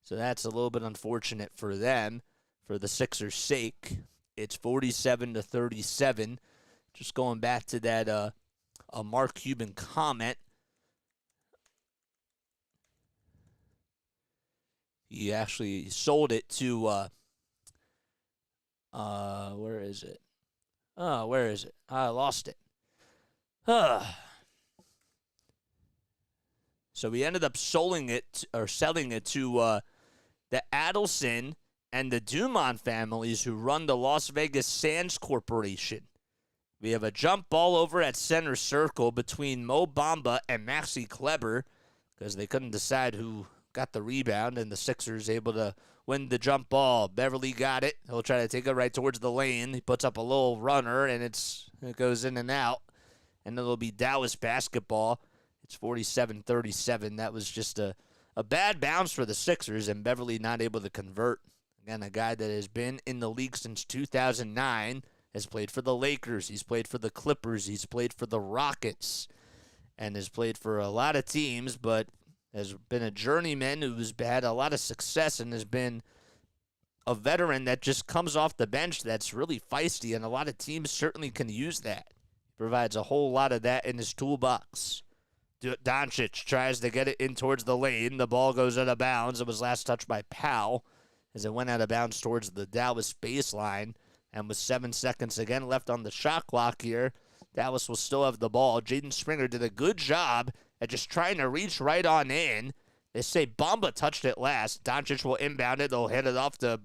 So that's a little bit unfortunate for them, for the Sixers' sake. It's 47-37. Just going back to that a Mark Cuban comment. He actually sold it to, where is it? Oh, where is it? I lost it. So we ended up selling it to the Adelson and the Dumont families who run the Las Vegas Sands Corporation. We have a jump ball over at center circle between Mo Bamba and Maxey Kleber because they couldn't decide who got the rebound, and the Sixers able to win the jump ball. Beverly got it. He'll try to take it right towards the lane. He puts up a little runner, and it goes in and out. And it'll be Dallas basketball. It's 47-37. That was just a bad bounce for the Sixers, and Beverly not able to convert. Again, a guy that has been in the league since 2009, has played for the Lakers, he's played for the Clippers, he's played for the Rockets, and has played for a lot of teams, but has been a journeyman who's had a lot of success and has been a veteran that just comes off the bench that's really feisty, and a lot of teams certainly can use that. He provides a whole lot of that in his toolbox. Doncic tries to get it in towards the lane. The ball goes out of bounds. It was last touched by Powell as it went out of bounds towards the Dallas baseline. And with 7 seconds again left on the shot clock here, Dallas will still have the ball. Jaden Springer did a good job at just trying to reach right on in. They say Bamba touched it last. Doncic will inbound it. They'll hand it off to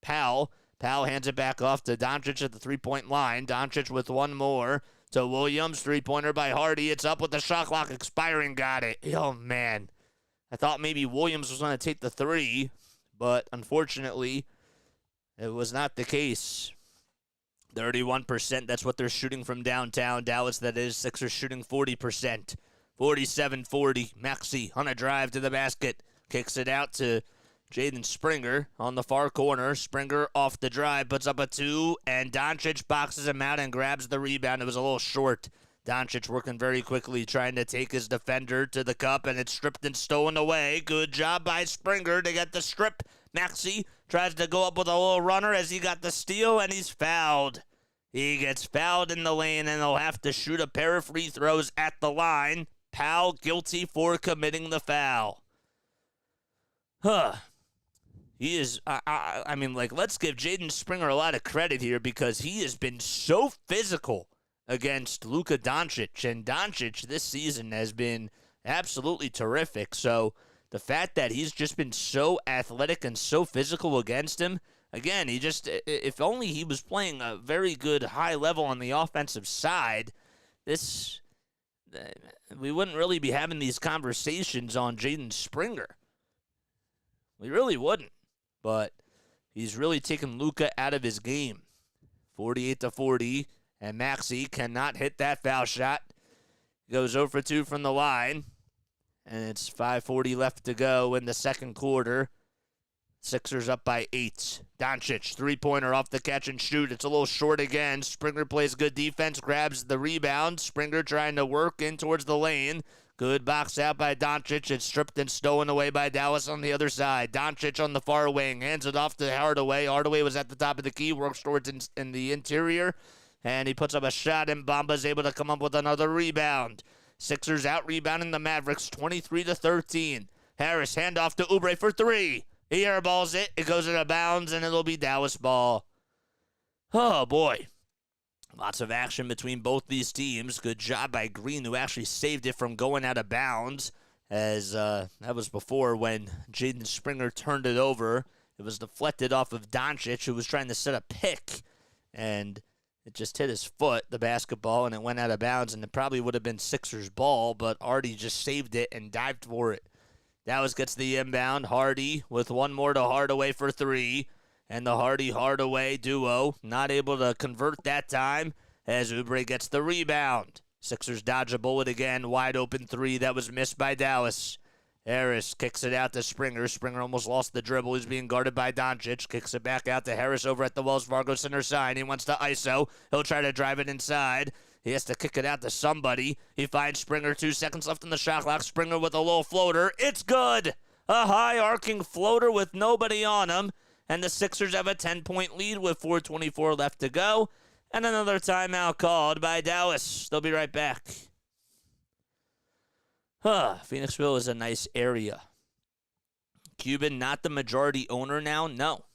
Powell. Powell hands it back off to Doncic at the three-point line. Doncic with one more to Williams. Three-pointer by Hardy. It's up with the shot clock expiring. Got it. Oh, man. I thought maybe Williams was going to take the three, but unfortunately, it was not the case. 31%, that's what they're shooting from downtown. Dallas, that is. Sixers shooting 40%. 47-40. Maxey on a drive to the basket. Kicks it out to Jaden Springer on the far corner. Springer off the drive, puts up a 2, and Doncic boxes him out and grabs the rebound. It was a little short. Doncic working very quickly, trying to take his defender to the cup, and it's stripped and stolen away. Good job by Springer to get the strip. Maxey tries to go up with a little runner as he got the steal, and he's fouled. He gets fouled in the lane, and he'll have to shoot a pair of free throws at the line. Powell guilty for committing the foul. He is, let's give Jaden Springer a lot of credit here because he has been so physical against Luka Doncic, and Doncic this season has been absolutely terrific. So the fact that he's just been so athletic and so physical against him, again, if only he was playing a very good high level on the offensive side, we wouldn't really be having these conversations on Jaden Springer. We really wouldn't. But he's really taken Luka out of his game. 48-40, and Maxey cannot hit that foul shot. Goes 0 for 2 from the line, and it's 5:40 left to go in the second quarter. Sixers up by 8. Doncic, three-pointer off the catch and shoot. It's a little short again. Springer plays good defense, grabs the rebound. Springer trying to work in towards the lane. Good box out by Doncic. It's stripped and stolen away by Dallas on the other side. Doncic on the far wing. Hands it off to Hardaway. Hardaway was at the top of the key. Works towards in the interior. And he puts up a shot, and Bamba's able to come up with another rebound. Sixers out-rebounding the Mavericks 23-13. Harris, handoff to Oubre for 3. He airballs it. It goes out of bounds, and it'll be Dallas ball. Oh, boy. Lots of action between both these teams. Good job by Green, who actually saved it from going out of bounds, as that was before when Jaden Springer turned it over. It was deflected off of Doncic, who was trying to set a pick, and it just hit his foot, the basketball, and it went out of bounds, and it probably would have been Sixers ball, but Hardy just saved it and dived for it. Dallas gets the inbound. Hardy with one more to Hardaway for 3. And the Hardy-Hardaway duo not able to convert that time as Oubre gets the rebound. Sixers dodge a bullet again. Wide open 3 that was missed by Dallas. Harris kicks it out to Springer. Springer almost lost the dribble. He's being guarded by Doncic. Kicks it back out to Harris over at the Wells Fargo Center side. He wants to ISO. He'll try to drive it inside. He has to kick it out to somebody. He finds Springer. 2 seconds left in the shot clock. Springer with a low floater. It's good. A high arcing floater with nobody on him. And the Sixers have a 10-point lead with 4:24 left to go. And another timeout called by Dallas. They'll be right back. Phoenixville is a nice area. Cuban, not the majority owner now? No.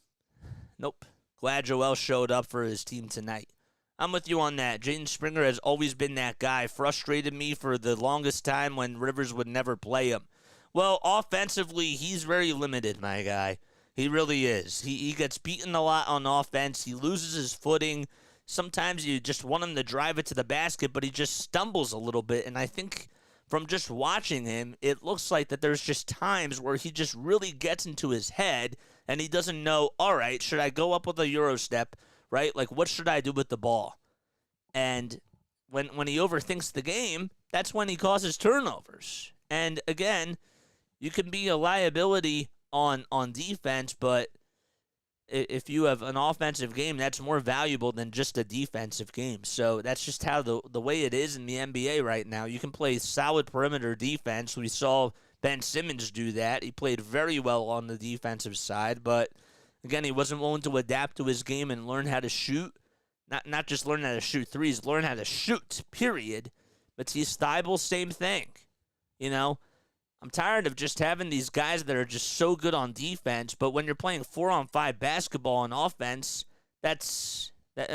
Nope. Glad Joel showed up for his team tonight. I'm with you on that. Jaden Springer has always been that guy. Frustrated me for the longest time when Rivers would never play him. Well, offensively, he's very limited, my guy. He really is. He gets beaten a lot on offense. He loses his footing. Sometimes you just want him to drive it to the basket, but he just stumbles a little bit. And I think from just watching him, it looks like that there's just times where he just really gets into his head and he doesn't know, all right, should I go up with a Euro step, right? Like, what should I do with the ball? And when he overthinks the game, that's when he causes turnovers. And again, you can be a liability on defense, but if you have an offensive game, that's more valuable than just a defensive game. So that's just how the way it is in the NBA right now. You can play solid perimeter defense. We saw Ben Simmons do that. He played very well on the defensive side, but again, he wasn't willing to adapt to his game and learn how to shoot. Not just learn how to shoot threes, learn how to shoot, period. Matisse Thybulle, same thing. You know, I'm tired of just having these guys that are just so good on defense, but when you're playing 4-on-5 basketball on offense, that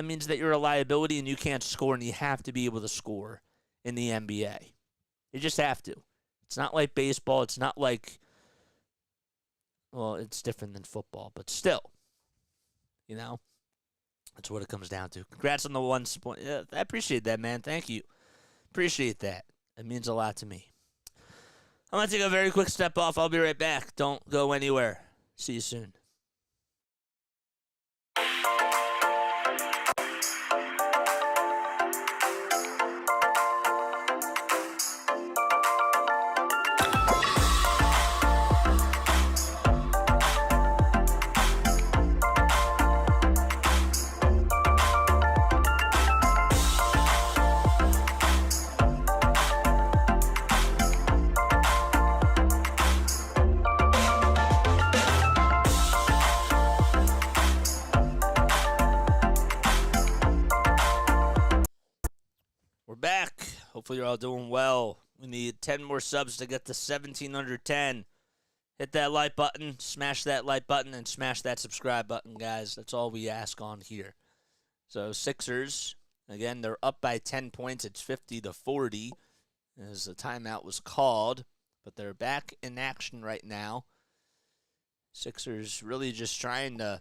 means that you're a liability and you can't score, and you have to be able to score in the NBA. You just have to. It's not like baseball. It's not like, well, it's different than football, but still, you know, that's what it comes down to. Congrats on the 1 point. Yeah, I appreciate that, man. Thank you. Appreciate that. It means a lot to me. I'm going to take a very quick step off. I'll be right back. Don't go anywhere. See you soon. back. Hopefully you're all doing well. We need 10 more subs to get to 17 under 10. Hit that like button, smash that like button, and smash that subscribe button, guys. That's all we ask on here. So Sixers, again, they're up by 10 points. It's 50-40 as the timeout was called. But they're back in action right now. Sixers really just trying to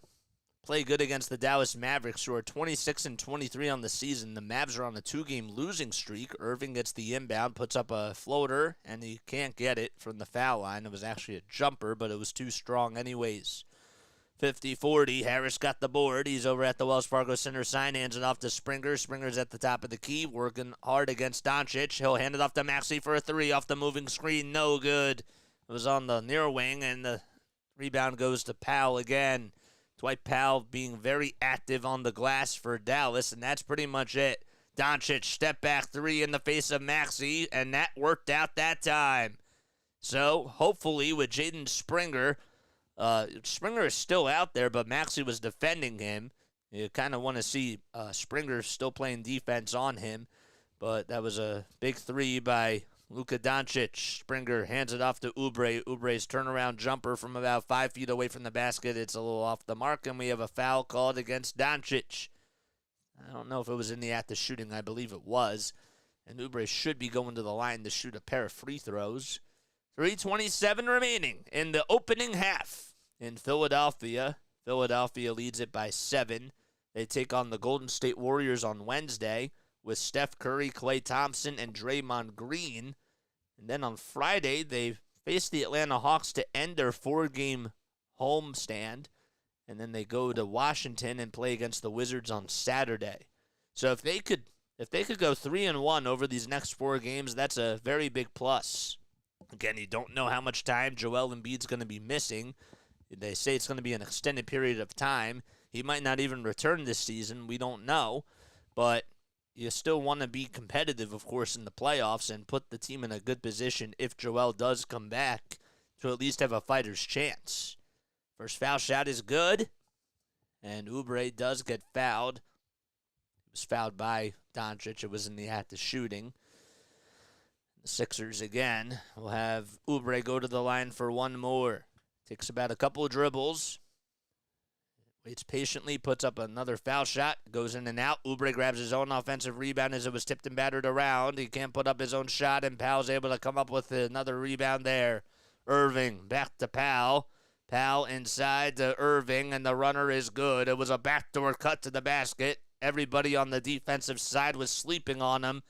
play good against the Dallas Mavericks, who are 26-23 on the season. The Mavs are on a 2-game losing streak. Irving gets the inbound, puts up a floater, and he can't get it from the foul line. It was actually a jumper, but it was too strong anyways. 50-40, Harris got the board. He's over at the Wells Fargo Center sign, hands it off to Springer. Springer's at the top of the key, working hard against Doncic. He'll hand it off to Maxey for a three off the moving screen. No good. It was on the near wing, and the rebound goes to Powell again. Dwight Powell being very active on the glass for Dallas, and that's pretty much it. Doncic step back three in the face of Maxey, and that worked out that time. So hopefully with Jaden Springer, Springer is still out there, but Maxey was defending him. You kind of want to see Springer still playing defense on him, but that was a big three by Luka Doncic. Springer hands it off to Oubre. Oubre's turnaround jumper from about 5 feet away from the basket. It's a little off the mark, and we have a foul called against Doncic. I don't know if it was in the act of shooting. I believe it was. And Oubre should be going to the line to shoot a pair of free throws. 3:27 remaining in the opening half in Philadelphia. Philadelphia leads it by 7. They take on the Golden State Warriors on Wednesday with Steph Curry, Klay Thompson, and Draymond Green. And then on Friday, they face the Atlanta Hawks to end their 4-game homestand. And then they go to Washington and play against the Wizards on Saturday. So if they could go 3-1 over these next 4 games, that's a very big plus. Again, you don't know how much time Joel Embiid's going to be missing. They say it's going to be an extended period of time. He might not even return this season. We don't know. But you still want to be competitive, of course, in the playoffs and put the team in a good position if Joel does come back to at least have a fighter's chance. First foul shot is good, and Oubre does get fouled. He was fouled by Doncic. It was in the act of shooting. The Sixers, again, will have Oubre go to the line for one more. Takes about a couple of dribbles. Waits patiently, puts up another foul shot, goes in and out. Oubre grabs his own offensive rebound as it was tipped and battered around. He can't put up his own shot, and Powell's able to come up with another rebound there. Irving back to Powell. Powell inside to Irving, and the runner is good. It was a backdoor cut to the basket. Everybody on the defensive side was sleeping on him,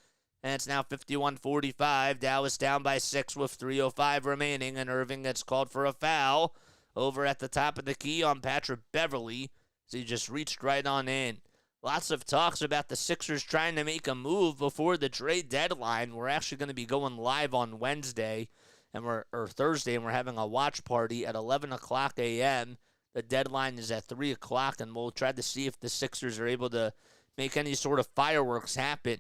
and it's now 51-45. Dallas down by 6 with 3:05 remaining, and Irving gets called for a foul over at the top of the key on Patrick Beverley, as he just reached right on in. Lots of talks about the Sixers trying to make a move before the trade deadline. We're actually going to be going live on Wednesday or Thursday, and we're having a watch party at 11 o'clock a.m. The deadline is at 3 o'clock, and we'll try to see if the Sixers are able to make any sort of fireworks happen.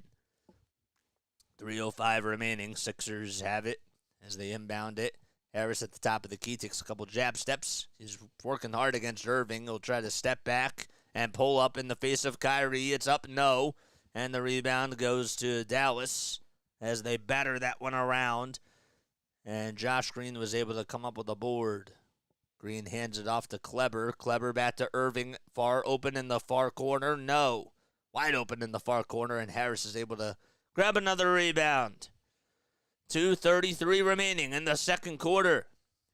3:05 remaining. Sixers have it as they inbound it. Harris at the top of the key takes a couple jab steps. He's working hard against Irving. He'll try to step back and pull up in the face of Kyrie. It's up, no. And the rebound goes to Dallas as they batter that one around. And Josh Green was able to come up with a board. Green hands it off to Kleber. Kleber back to Irving. Far open in the far corner. No. Wide open in the far corner, and Harris is able to grab another rebound. 2:33 remaining in the second quarter.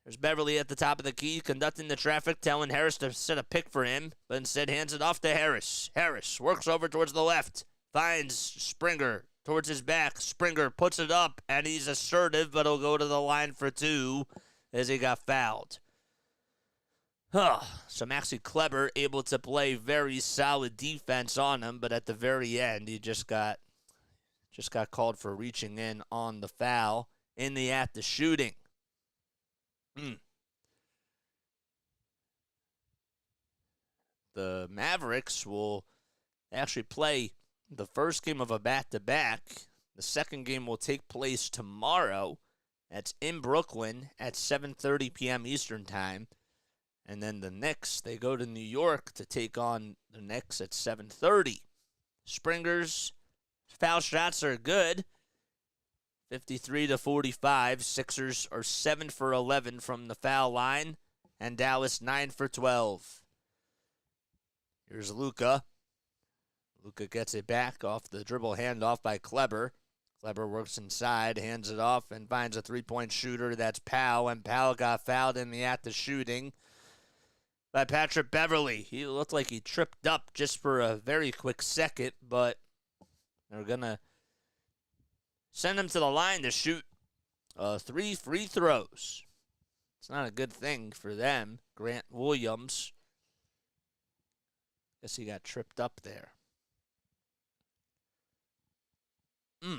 There's Beverley at the top of the key, conducting the traffic, telling Harris to set a pick for him, but instead hands it off to Harris. Harris works over towards the left, finds Springer towards his back. Springer puts it up, and he's assertive, but he'll go to the line for 2 as he got fouled. So Maxey Kleber able to play very solid defense on him, but at the very end, he just got called for reaching in on the foul in the act of shooting. The Mavericks will actually play the first game of a back-to-back. The second game will take place tomorrow. That's in Brooklyn at 7:30 p.m. Eastern Time. And then the Knicks, they go to New York to take on the Knicks at 7:30. Springer's Foul shots are good. 53-45. Sixers are 7 for 11 from the foul line, and Dallas 9 for 12. Here's Luka. Luka gets it back off the dribble handoff by Kleber. Kleber works inside, hands it off, and finds a three-point shooter. That's Powell, and Powell got fouled in the act of shooting by Patrick Beverley. He looked like he tripped up just for a very quick second, but they're going to send him to the line to shoot 3 free throws. It's not a good thing for them. Grant Williams, guess he got tripped up there. So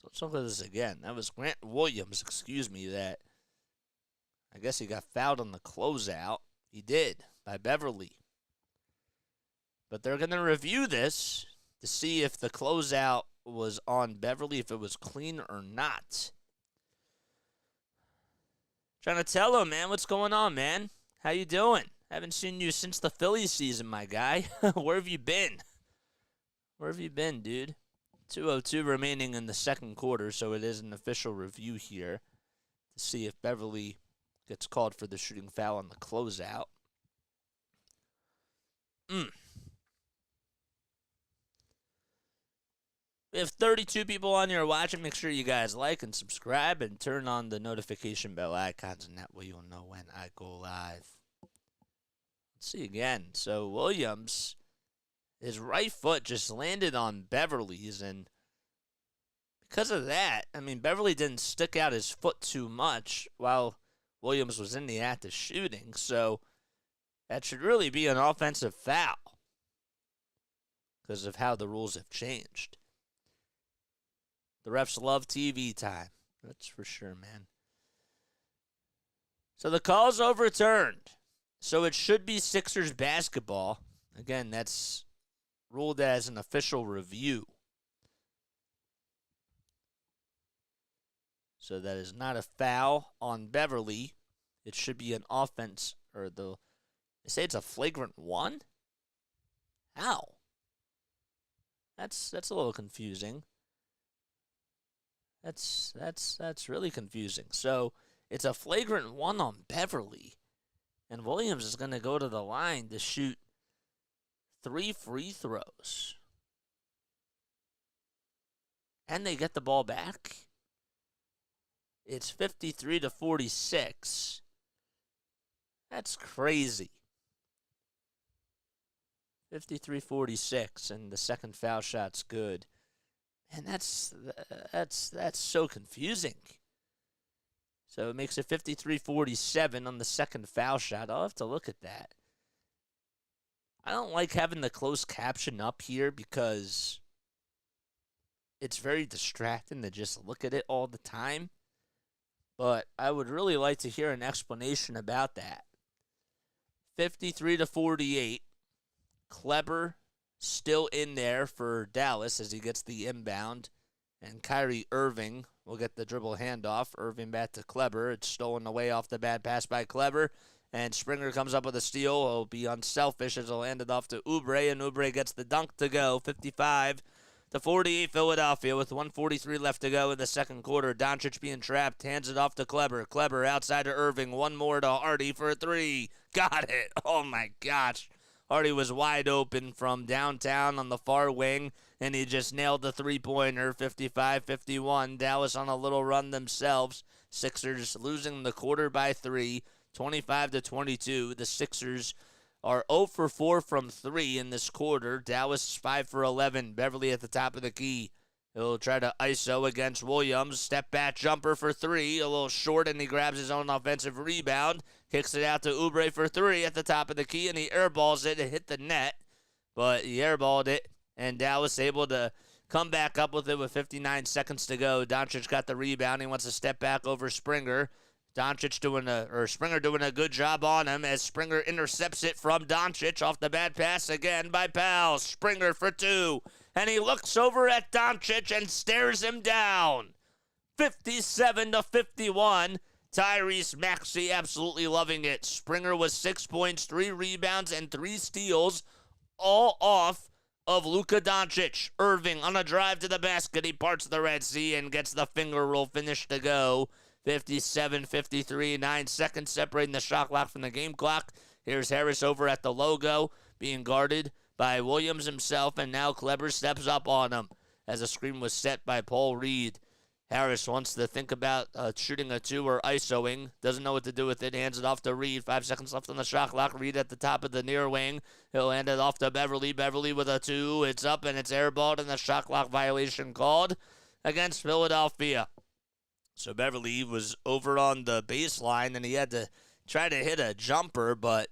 let's look at this again. That was Grant Williams, that I guess he got fouled on the closeout. He did, by Beverley. But they're going to review this to see if the closeout was on Beverley, if it was clean or not. Trying to tell him, man, what's going on, man? How you doing? Haven't seen you since the Phillies season, my guy. Where have you been? Where have you been, dude? 2:02 remaining in the second quarter, so it is an official review here to see if Beverley gets called for the shooting foul on the closeout. We have 32 people on here watching. Make sure you guys like and subscribe and turn on the notification bell icons, and that way you'll know when I go live. Let's see again. So Williams, his right foot just landed on Beverly's, and because of that, I mean, Beverley didn't stick out his foot too much while Williams was in the act of shooting, so that should really be an offensive foul because of how the rules have changed. The refs love TV time. That's for sure, man. So the call's overturned. So it should be Sixers basketball. Again, that's ruled as an official review. So that is not a foul on Beverley. It should be an offense, or they say it's a flagrant one? How? That's a little confusing. That's really confusing. So it's a flagrant one on Beverley, and Williams is going to go to the line to shoot 3 free throws. And they get the ball back. It's 53-46. That's crazy. 53-46, and the second foul shot's good. And that's so confusing. So it makes it 53-47 on the second foul shot. I'll have to look at that. I don't like having the closed caption up here because it's very distracting to just look at it all the time. But I would really like to hear an explanation about that. 53-48. Kleber still in there for Dallas as he gets the inbound. And Kyrie Irving will get the dribble handoff. Irving back to Kleber. It's stolen away off the bad pass by Kleber. And Springer comes up with a steal. He'll be unselfish as he'll hand it off to Oubre. And Oubre gets the dunk to go. 55-48 Philadelphia with 1:43 left to go in the second quarter. Doncic being trapped. Hands it off to Kleber. Kleber outside to Irving. One more to Hardy for a three. Got it. Oh, my gosh. Hardy was wide open from downtown on the far wing, and he just nailed the three-pointer, 55-51. Dallas on a little run themselves. Sixers losing the quarter by 3, 25-22. The Sixers are 0 for 4 from 3 in this quarter. Dallas 5 for 11. Beverley at the top of the key. He'll try to ISO against Williams. Step back jumper for 3. A little short, and he grabs his own offensive rebound. Kicks it out to Oubre for 3 at the top of the key, and he airballs it to hit the net. But he airballed it, and Dallas able to come back up with it with 59 seconds to go. Doncic got the rebound. He wants to step back over Springer. Springer doing a good job on him as Springer intercepts it from Doncic off the bad pass again by Powell. Springer for 2. And he looks over at Doncic and stares him down. 57-51. Tyrese Maxey absolutely loving it. Springer was 6 points, 3 rebounds, and 3 steals, all off of Luka Doncic. Irving on a drive to the basket. He parts the Red Sea and gets the finger roll finish to go. 57-53, 9 seconds separating the shot clock from the game clock. Here's Harris over at the logo, being guarded by Williams himself, and now Kleber steps up on him as a screen was set by Paul Reed. Harris wants to think about shooting a 2 or ISOing. Doesn't know what to do with it. Hands it off to Reed. 5 seconds left on the shot clock. Reed at the top of the near wing. He'll hand it off to Beverly. Beverly with a 2. It's up and it's airballed, and the shot clock violation called against Philadelphia. So Beverly was over on the baseline, and he had to try to hit a jumper, but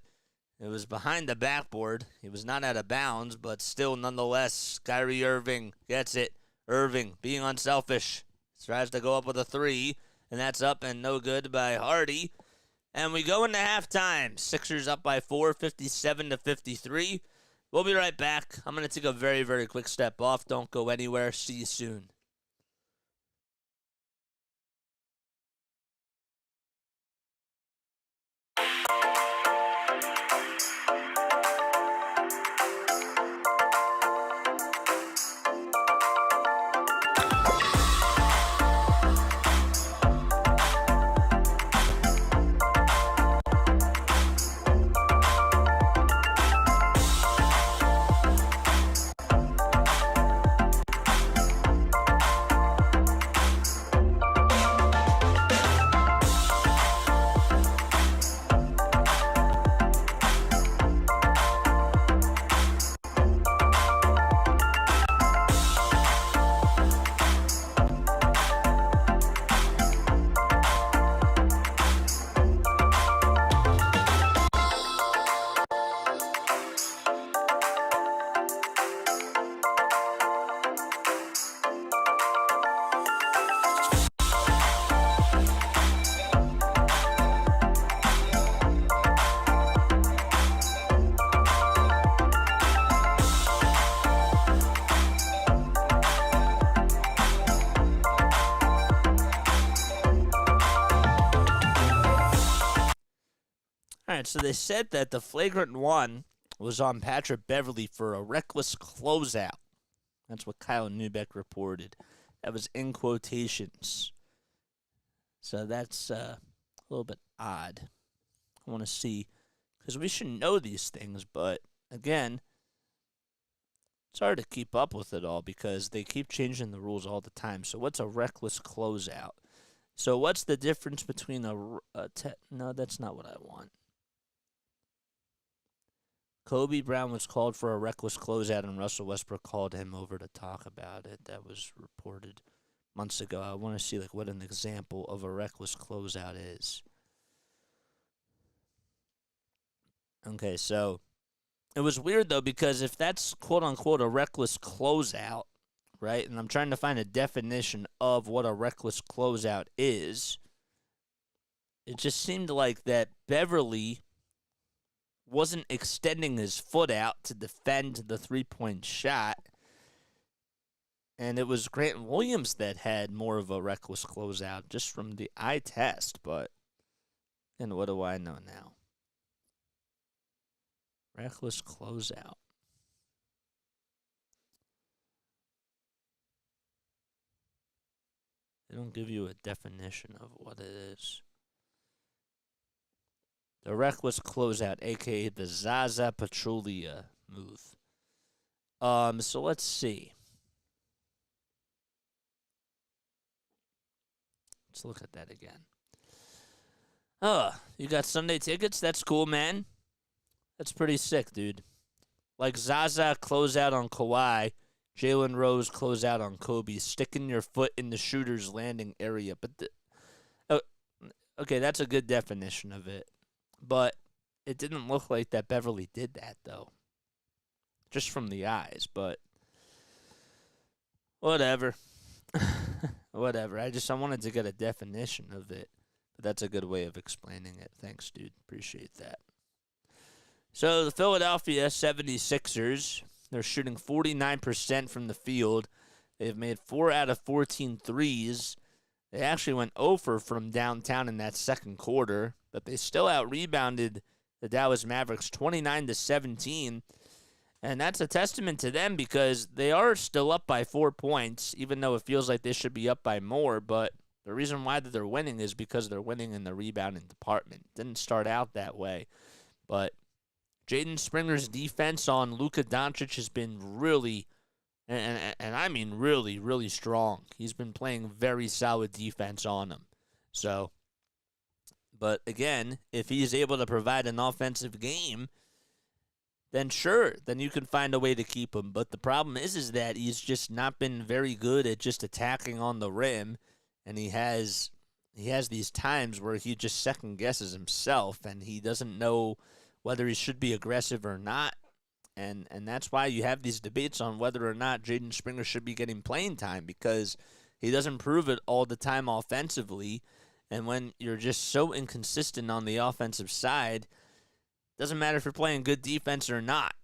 it was behind the backboard. He was not out of bounds, but still, nonetheless, Kyrie Irving gets it. Irving being unselfish. Tries to go up with a 3, and that's up and no good by Hardy. And we go into halftime. Sixers up by 4, 57-53. We'll be right back. I'm going to take a very, very quick step off. Don't go anywhere. See you soon. All right, so they said that the flagrant one was on Patrick Beverly for a reckless closeout. That's what Kyle Neubeck reported. That was in quotations. So that's a little bit odd. I want to see, because we should know these things, but again, it's hard to keep up with it all because they keep changing the rules all the time. So what's a reckless closeout? So what's the difference between no, that's not what I want. Kobe Brown was called for a reckless closeout, and Russell Westbrook called him over to talk about it. That was reported months ago. I want to see what an example of a reckless closeout is. Okay, so it was weird, though, because if that's quote-unquote a reckless closeout, right, and I'm trying to find a definition of what a reckless closeout is, it just seemed like that Beverly wasn't extending his foot out to defend the three-point shot, and it was Grant Williams that had more of a reckless closeout just from the eye test, but and what do I know now? Reckless closeout. They don't give you a definition of what it is. The reckless closeout, a.k.a. the Zaza Pachulia move. So let's see. Let's look at that again. Oh, you got Sunday tickets? That's cool, man. That's pretty sick, dude. Like Zaza closeout on Kawhi, Jalen Rose closeout on Kobe, sticking your foot in the shooter's landing area. But okay, that's a good definition of it. But it didn't look like that Beverly did that, though. Just from the eyes, but whatever. Whatever. I wanted to get a definition of it. But that's a good way of explaining it. Thanks, dude. Appreciate that. So the Philadelphia 76ers, they're shooting 49% from the field. They've made 4 out of 14 threes. They actually went 0 from downtown in that second quarter, but they still out-rebounded the Dallas Mavericks 29-17. And that's a testament to them because they are still up by 4 points, even though it feels like they should be up by more. But the reason why that they're winning is because they're winning in the rebounding department. Didn't start out that way. But Jaden Springer's defense on Luka Doncic has been really, and I mean really, really strong. He's been playing very solid defense on him. So, but again, if he's able to provide an offensive game, then sure, then you can find a way to keep him. But the problem is that he's just not been very good at just attacking on the rim, and he has these times where he just second guesses himself, and he doesn't know whether he should be aggressive or not. And that's why you have these debates on whether or not Jaden Springer should be getting playing time, because he doesn't prove it all the time offensively. And when you're just so inconsistent on the offensive side, doesn't matter if you're playing good defense or not.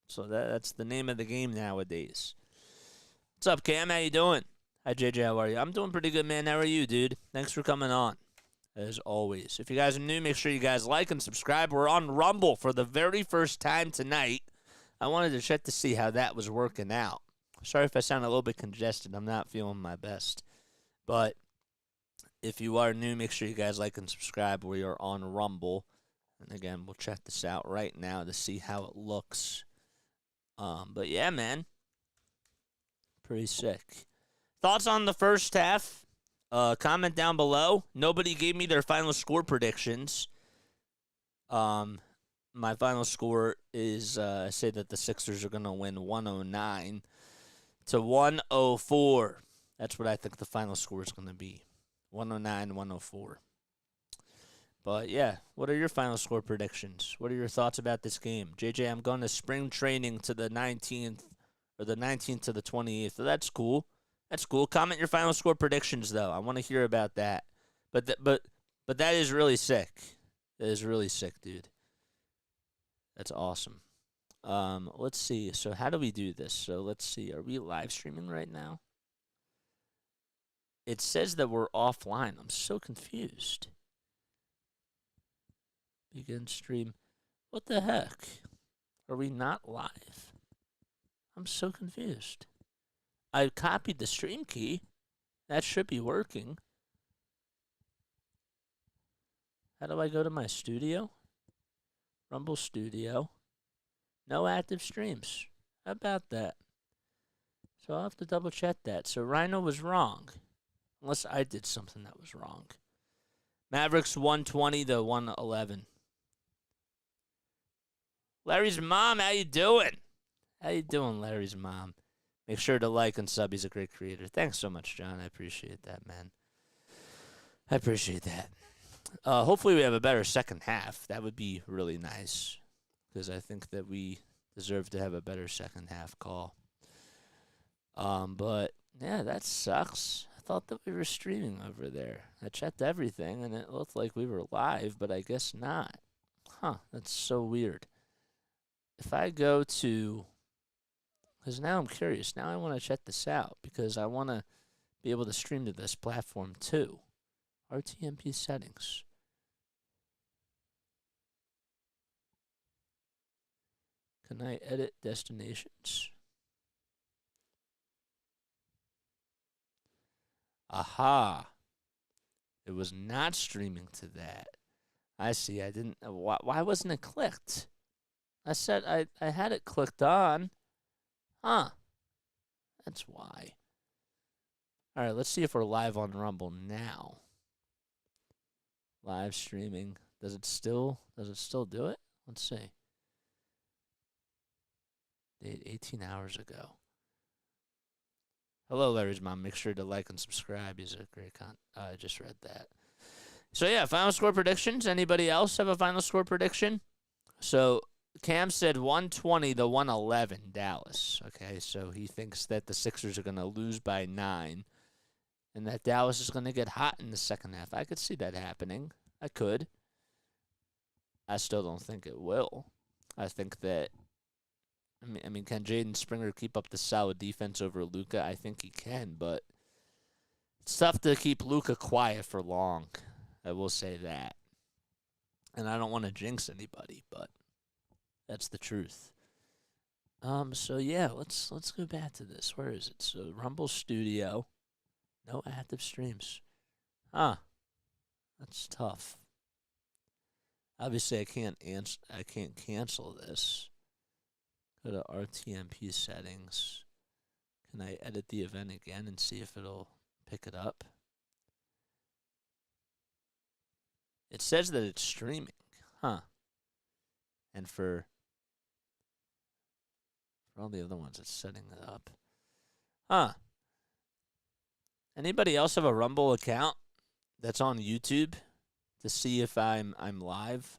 So that's the name of the game nowadays. What's up, Cam? How you doing? Hi, JJ. How are you? I'm doing pretty good, man. How are you, dude? Thanks for coming on, as always. If you guys are new, make sure you guys like and subscribe. We're on Rumble for the very first time tonight. I wanted to check to see how that was working out. Sorry if I sound a little bit congested. I'm not feeling my best. But if you are new, make sure you guys like and subscribe. We are on Rumble. And again, we'll check this out right now to see how it looks. But yeah, man. Pretty sick. Thoughts on the first half? Comment down below. Nobody gave me their final score predictions. My final score is, I say that the Sixers are going to win 109 to 104. That's what I think the final score is going to be. 109-104. But, yeah, what are your final score predictions? What are your thoughts about this game? JJ, I'm going to spring training to the 19th, or the 19th to the 28th. So that's cool. That's cool. Comment your final score predictions, though. I want to hear about that. But that is really sick. That is really sick, dude. That's awesome. Let's see. So how do we do this? So let's see. Are we live streaming right now? It says that we're offline. I'm so confused. Begin stream. What the heck? Are we not live? I'm so confused. I copied the stream key. That should be working. How do I go to my studio? Rumble Studio. No active streams. How about that? So I'll have to double check that. So Rhino was wrong. Unless I did something that was wrong. Mavericks 120 to 111. Larry's mom, how you doing? How you doing, Larry's mom? Make sure to like and sub. He's a great creator. Thanks so much, John. I appreciate that, man. I appreciate that. Hopefully we have a better second half. That would be really nice, because I think that we deserve to have a better second half call. But, yeah, that sucks. I thought that we were streaming over there. I checked everything, and it looked like we were live, but I guess not. Huh, that's so weird. If I go to... Because now I'm curious. Now I want to check this out, because I want to be able to stream to this platform too. RTMP settings. Can I edit destinations? Aha. It was not streaming to that. I see. I didn't... Why wasn't it clicked? I said I had it clicked on. Huh. That's why. All right, let's see if we're live on Rumble now. Live streaming. Does it still do it? Let's see. Date 18 hours ago. Hello, Larry's mom. Make sure to like and subscribe. He's a great I just read that. So yeah, final score predictions. Anybody else have a final score prediction? So Cam said 120 to 111 Dallas. Okay, so he thinks that the Sixers are going to lose by 9 and that Dallas is going to get hot in the second half. I could see that happening. I could. I still don't think it will. I think that, I mean, can Jaden Springer keep up the solid defense over Luka? I think he can, but it's tough to keep Luka quiet for long. I will say that. And I don't want to jinx anybody, but that's the truth. So yeah, let's go back to this. Where is it? So Rumble Studio, no active streams. Huh. That's tough. Obviously, I can't cancel this. Go to RTMP settings. Can I edit the event again and see if it'll pick it up? It says that it's streaming. Huh. And for all the other ones, it's setting it up. Huh. Anybody else have a Rumble account that's on YouTube to see if I'm live?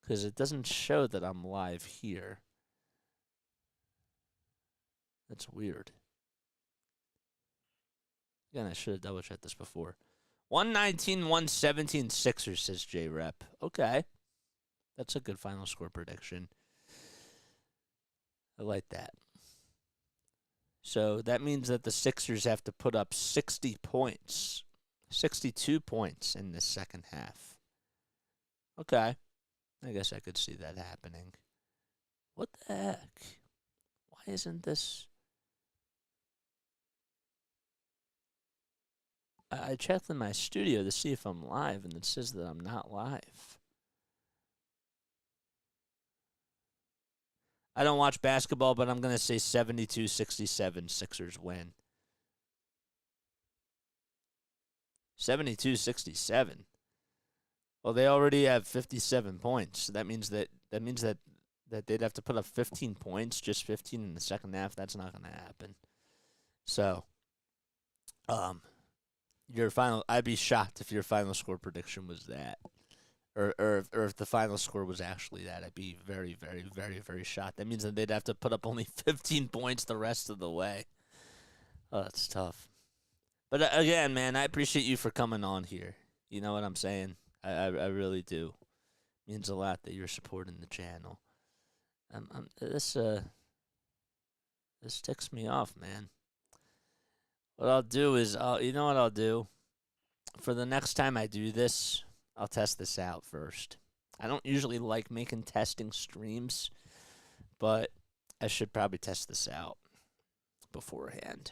Because it doesn't show that I'm live here. That's weird. Again, I should have double checked this before. 119, 117 Sixers, says J-Rep. Okay. That's a good final score prediction. I like that. So that means that the Sixers have to put up 60 points. 62 points in the second half. Okay. I guess I could see that happening. What the heck? Why isn't this... I checked in my studio to see if I'm live, and it says that I'm not live. I don't watch basketball, but I'm going to say 72-67 Sixers win. 72-67. Well, they already have 57 points. So that means that they'd have to put up 15 points, just 15 in the second half. That's not going to happen. So, I'd be shocked if your final score prediction was that. Or if the final score was actually that. I'd be very, very, very, very shocked. That means that they'd have to put up only 15 points the rest of the way. Oh, that's tough. But again, man, I appreciate you for coming on here. You know what I'm saying? I really do. It means a lot that you're supporting the channel. This ticks me off, man. What I'll do is, you know what I'll do? For the next time I do this, I'll test this out first. I don't usually like making testing streams, but I should probably test this out beforehand.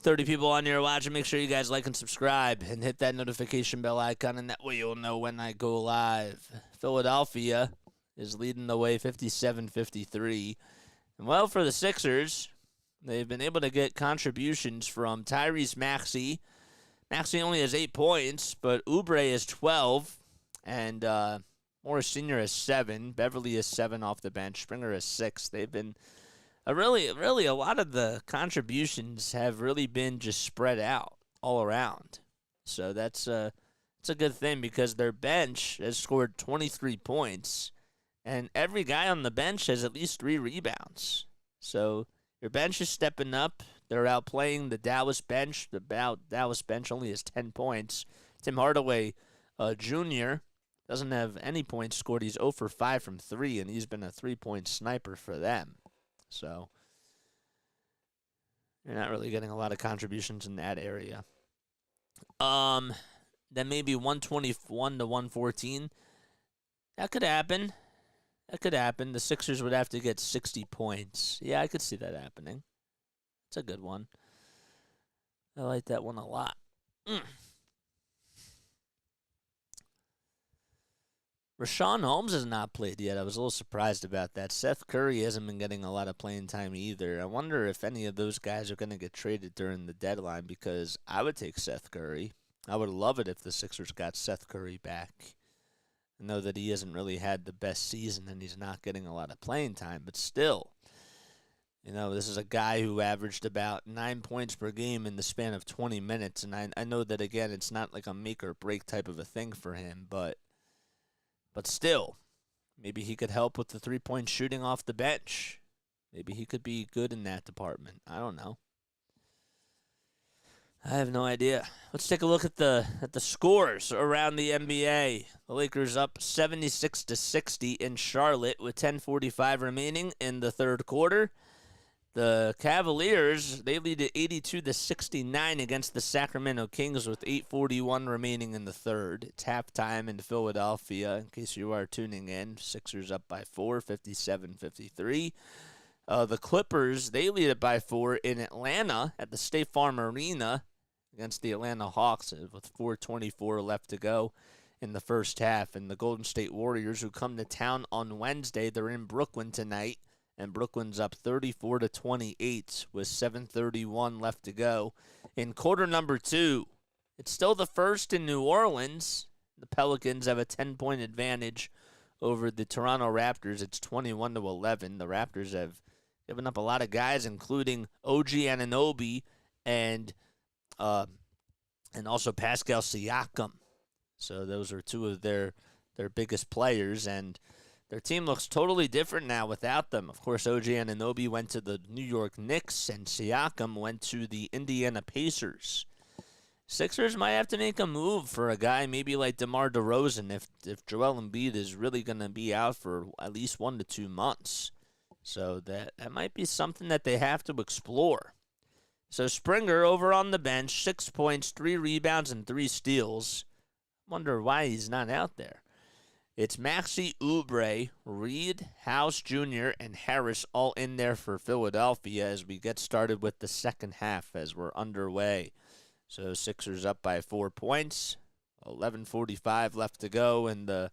30 people on here watching. Make sure you guys like and subscribe and hit that notification bell icon, and that way you'll know when I go live. Philadelphia is leading the way 57-53. And well, for the Sixers, they've been able to get contributions from Tyrese Maxey. Maxey only has 8 points, but Oubre has 12, and Morris Sr. has 7. Beverly has 7 off the bench. Springer has 6. They've been really a lot of the contributions have really been just spread out all around. So it's a good thing because their bench has scored 23 points, and every guy on the bench has at least 3 rebounds. So your bench is stepping up. They're outplaying the Dallas bench. The Dallas bench only has 10 points. Tim Hardaway Jr. doesn't have any points scored. He's 0 for 5 from 3, and he's been a 3-point sniper for them. So you're not really getting a lot of contributions in that area. Then maybe 121 to 114. That could happen. The Sixers would have to get 60 points. Yeah, I could see that happening. It's a good one. I like that one a lot. Rashawn Holmes has not played yet. I was a little surprised about that. Seth Curry hasn't been getting a lot of playing time either. I wonder if any of those guys are going to get traded during the deadline, because I would take Seth Curry. I would love it if the Sixers got Seth Curry back. I know that he hasn't really had the best season and he's not getting a lot of playing time, but still, you know, this is a guy who averaged about 9 points per game in the span of 20 minutes, and I know that, again, it's not like a make-or-break type of a thing for him, but still, maybe he could help with the three-point shooting off the bench. Maybe he could be good in that department. I don't know. I have no idea. Let's take a look at the scores around the NBA. The Lakers up 76-60 in Charlotte with 10:45 remaining in the third quarter. The Cavaliers, they lead at 82-69 against the Sacramento Kings with 8:41 remaining in the third. It's halftime in Philadelphia, in case you are tuning in. Sixers up by 4, 57-53. The Clippers, they lead it by 4 in Atlanta at the State Farm Arena against the Atlanta Hawks with 4:24 left to go in the first half. And the Golden State Warriors, who come to town on Wednesday, they're in Brooklyn tonight. And Brooklyn's up 34-28 with 7:31 left to go. In quarter number 2, it's still the first in New Orleans. The Pelicans have a 10-point advantage over the Toronto Raptors. It's 21-11. The Raptors have given up a lot of guys, including OG Anunoby and also Pascal Siakam. So those are two of their biggest players, and their team looks totally different now without them. Of course, OG Anunoby went to the New York Knicks, and Siakam went to the Indiana Pacers. Sixers might have to make a move for a guy maybe like DeMar DeRozan if Joel Embiid is really going to be out for at least 1 to 2 months. So that might be something that they have to explore. So Springer over on the bench, 6 points, 3 rebounds, and 3 steals. Wonder why he's not out there. It's Maxey, Oubre, Reed, House Jr., and Harris all in there for Philadelphia as we get started with the second half as we're underway. So Sixers up by 4 points. 11:45 left to go in the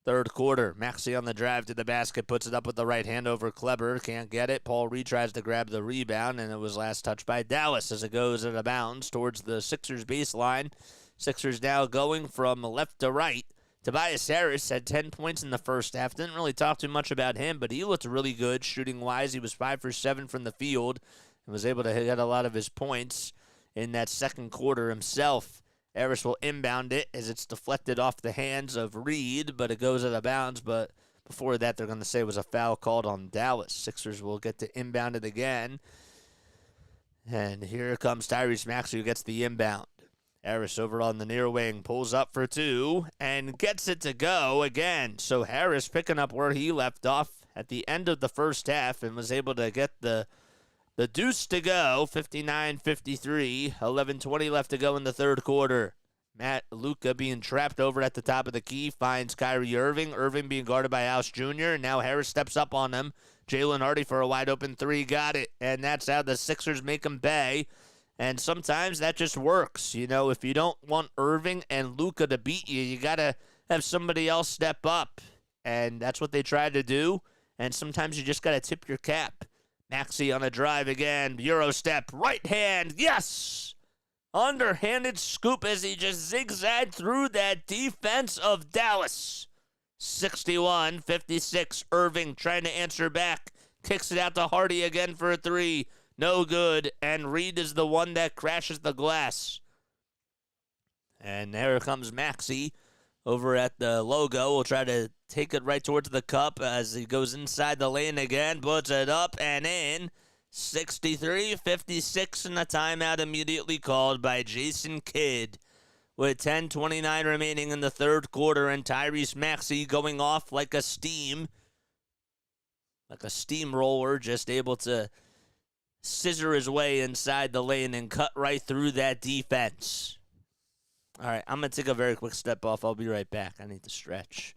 third quarter. Maxey on the drive to the basket, puts it up with the right hand over Kleber. Can't get it. Paul Reed tries to grab the rebound, and it was last touched by Dallas as it goes out of bounds towards the Sixers baseline. Sixers now going from left to right. Tobias Harris had 10 points in the first half. Didn't really talk too much about him, but he looked really good shooting-wise. He was 5 for 7 from the field and was able to hit a lot of his points in that second quarter himself. Harris will inbound it as it's deflected off the hands of Reed, but it goes out of bounds. But before that, they're going to say it was a foul called on Dallas. Sixers will get to inbound it again. And here comes Tyrese Maxey, who gets the inbound. Harris over on the near wing, pulls up for 2, and gets it to go again. So Harris picking up where he left off at the end of the first half and was able to get the deuce to go, 59-53, 11:20 left to go in the third quarter. Luka being trapped over at the top of the key, finds Kyrie Irving. Irving being guarded by House Jr., and now Harris steps up on him. Jalen Hardy for a wide-open 3, got it, and that's how the Sixers make him pay. And sometimes that just works. You know, if you don't want Irving and Luka to beat you, you got to have somebody else step up. And that's what they tried to do. And sometimes you just got to tip your cap. Maxey on a drive again. Euro step. Right hand. Yes! Underhanded scoop as he just zigzagged through that defense of Dallas. 61-56. Irving trying to answer back. Kicks it out to Hardy again for a 3. No good, and Reed is the one that crashes the glass. And there comes Maxey over at the logo. We'll try to take it right towards the cup as he goes inside the lane again, puts it up and in. 63-56, and a timeout immediately called by Jason Kidd with 10:29 remaining in the third quarter, and Tyrese Maxey going off like a steamroller, just able to scissor his way inside the lane and cut right through that defense. All right, I'm going to take a very quick step off. I'll be right back. I need to stretch.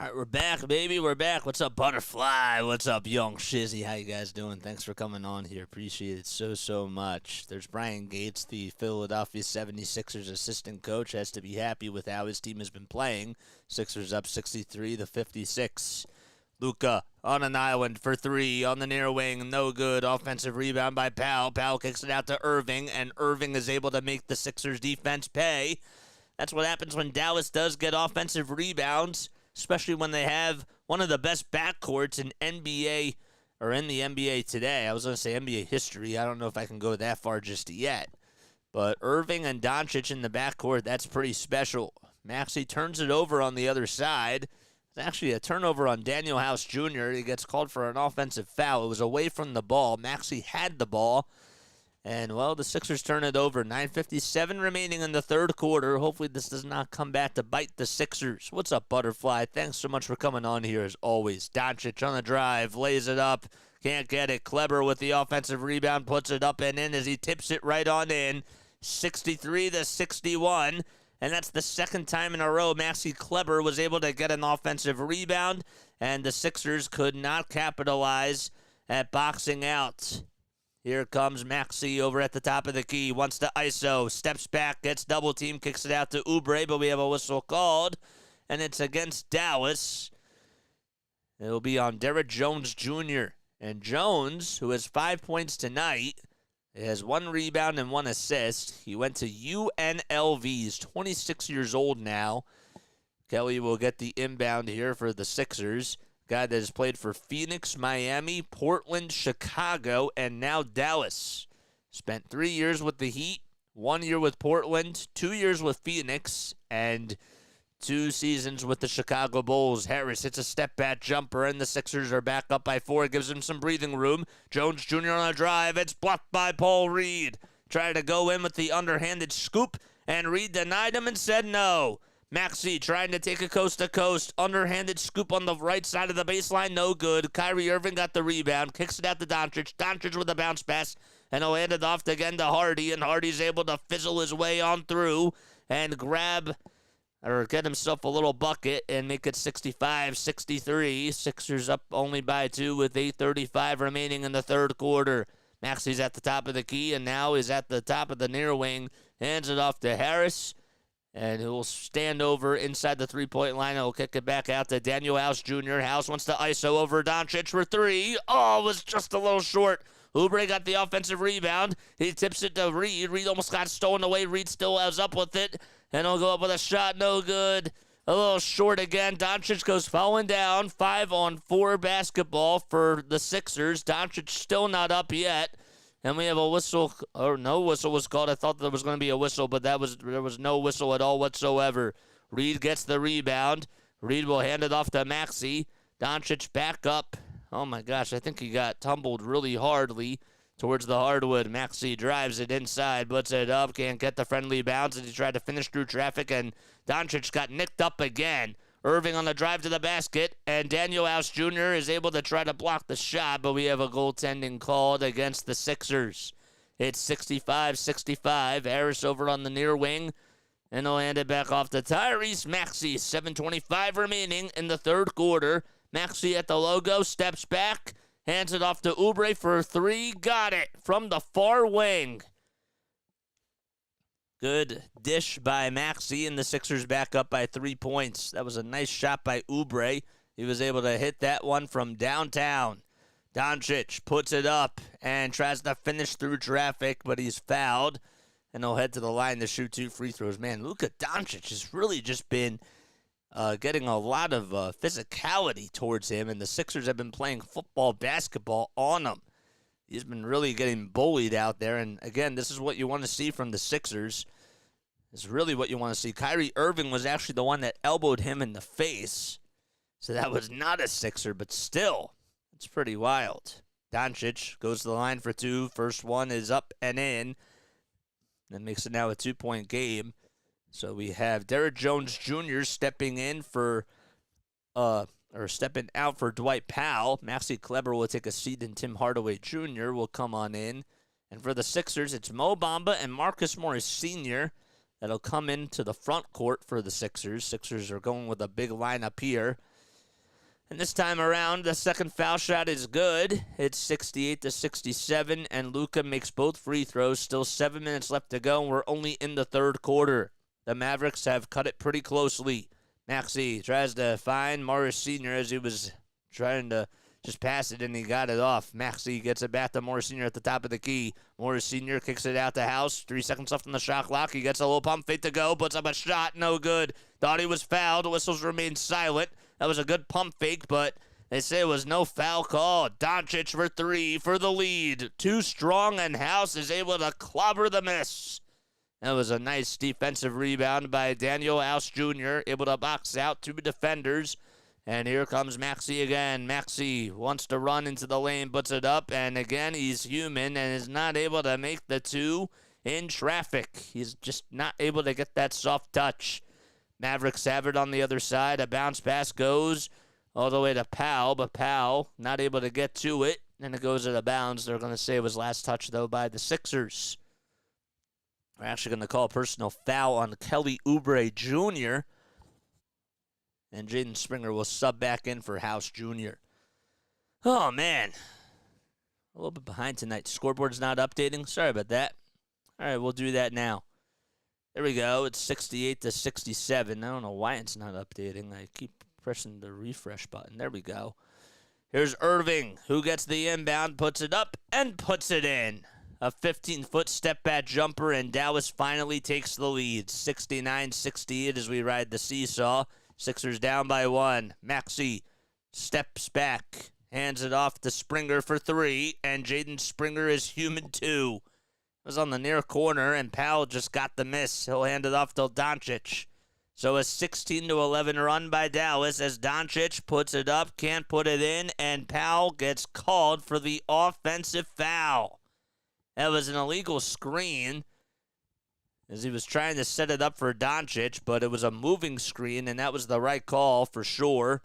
All right, we're back, baby. We're back. What's up, Butterfly? What's up, Young Shizzy? How you guys doing? Thanks for coming on here. Appreciate it so much. There's Brian Gates, the Philadelphia 76ers assistant coach. Has to be happy with how his team has been playing. Sixers up 63-56. Luka on an island for three on the near wing. No good. Offensive rebound by Powell. Powell kicks it out to Irving, and Irving is able to make the Sixers defense pay. That's what happens when Dallas does get offensive rebounds, especially when they have one of the best backcourts in NBA, or in the NBA today. I was going to say NBA history. I don't know if I can go that far just yet. But Irving and Doncic in the backcourt, that's pretty special. Maxey turns it over on the other side. It's actually a turnover on Daniel House Jr. He gets called for an offensive foul. It was away from the ball. Maxey had the ball. And, well, the Sixers turn it over. 9:57 remaining in the third quarter. Hopefully this does not come back to bite the Sixers. What's up, Butterfly? Thanks so much for coming on here, as always. Doncic on the drive, lays it up. Can't get it. Kleber with the offensive rebound, puts it up and in as he tips it right on in. 63-61. And that's the second time in a row Maxey Kleber was able to get an offensive rebound, and the Sixers could not capitalize at boxing out. Here comes Maxey over at the top of the key. Wants to ISO. Steps back. Gets double team. Kicks it out to Oubre. But we have a whistle called. And it's against Dallas. It'll be on Derrick Jones Jr. And Jones, who has 5 points tonight, has 1 rebound and 1 assist. He went to UNLV. He's 26 years old now. Kelly will get the inbound here for the Sixers. Guy that has played for Phoenix, Miami, Portland, Chicago, and now Dallas. Spent 3 years with the Heat, 1 year with Portland, 2 years with Phoenix, and 2 seasons with the Chicago Bulls. Harris hits a step-back jumper, and the Sixers are back up by 4. Gives him some breathing room. Jones Jr. on a drive. It's blocked by Paul Reed. Tried to go in with the underhanded scoop, and Reed denied him and said no. Maxey trying to take a coast-to-coast. Underhanded scoop on the right side of the baseline. No good. Kyrie Irving got the rebound. Kicks it out to Doncic. Doncic with a bounce pass. And he'll hand it off again to Hardy. And Hardy's able to fizzle his way on through and grab or get himself a little bucket and make it 65-63. Sixers up only by 2 with 8:35 remaining in the third quarter. Maxey's at the top of the key and now is at the top of the near wing. Hands it off to Harris. And he'll stand over inside the three-point line. He'll kick it back out to Daniel House Jr. House wants to ISO over Doncic for 3. Oh, it was just a little short. Oubre got the offensive rebound. He tips it to Reed. Reed almost got stolen away. Reed still was up with it. And he'll go up with a shot. No good. A little short again. Doncic goes falling down. 5-on-4 basketball for the Sixers. Doncic still not up yet. And we have a whistle, or no whistle was called. I thought there was going to be a whistle, but there was no whistle at all whatsoever. Reed gets the rebound. Reed will hand it off to Maxey. Doncic back up. Oh, my gosh, I think he got tumbled really hardly towards the hardwood. Maxey drives it inside, puts it up, can't get the friendly bounce, and he tried to finish through traffic, and Doncic got nicked up again. Irving on the drive to the basket, and Daniel House Jr. is able to try to block the shot, but we have a goaltending called against the Sixers. It's 65-65. Harris over on the near wing, and he'll hand it back off to Tyrese Maxey. 7:25 remaining in the third quarter. Maxey at the logo, steps back, hands it off to Oubre for 3. Got it from the far wing. Good dish by Maxey, and the Sixers back up by 3 points. That was a nice shot by Oubre. He was able to hit that one from downtown. Doncic puts it up and tries to finish through traffic, but he's fouled. And he'll head to the line to shoot 2 free throws. Man, Luka Doncic has really just been getting a lot of physicality towards him, and the Sixers have been playing football, basketball on him. He's been really getting bullied out there, and again, this is what you want to see from the Sixers. It's really what you want to see. Kyrie Irving was actually the one that elbowed him in the face, so that was not a Sixer, but still, it's pretty wild. Doncic goes to the line for 2. First one is up and in. That makes it now a 2-point game. So we have Derrick Jones Jr. stepping in for stepping out for Dwight Powell. Maxey Kleber will take a seat, and Tim Hardaway Jr. will come on in. And for the Sixers, it's Mo Bamba and Marcus Morris Sr. that'll come into the front court for the Sixers. Sixers are going with a big lineup here. And this time around, the second foul shot is good. It's 68-67, and Luka makes both free throws. Still 7 minutes left to go, and we're only in the third quarter. The Mavericks have cut it pretty closely. Maxey tries to find Morris Sr. as he was trying to just pass it, and he got it off. Maxey gets it back to Morris Sr. at the top of the key. Morris Sr. kicks it out to House. 3 seconds left on the shot clock. He gets a little pump fake to go, puts up a shot, no good. Thought he was fouled. Whistles remain silent. That was a good pump fake, but they say it was no foul call. Doncic for 3 for the lead. Too strong, and House is able to clobber the miss. That was a nice defensive rebound by Daniel House Jr., able to box out 2 defenders. And here comes Maxey again. Maxey wants to run into the lane, puts it up, and again, he's human and is not able to make the 2 in traffic. He's just not able to get that soft touch. Mavericks have it on the other side. A bounce pass goes all the way to Powell, but Powell not able to get to it, and it goes out of bounds. They're going to say it was last touch, though, by the Sixers. We're actually going to call a personal foul on Kelly Oubre Jr., and Jaden Springer will sub back in for House Jr. Oh, man. A little bit behind tonight. Scoreboard's not updating. Sorry about that. All right, we'll do that now. There we go. It's 68-67. I don't know why it's not updating. I keep pressing the refresh button. There we go. Here's Irving, who gets the inbound, puts it up, and puts it in. A 15-foot step-back jumper, and Dallas finally takes the lead. 69-68 as we ride the seesaw. Sixers down by 1. Maxey steps back, hands it off to Springer for 3, and Jaden Springer is human too. It was on the near corner, and Powell just got the miss. He'll hand it off to Doncic. So a 16-11 run by Dallas as Doncic puts it up, can't put it in, and Powell gets called for the offensive foul. That was an illegal screen as he was trying to set it up for Doncic, but it was a moving screen, and that was the right call for sure.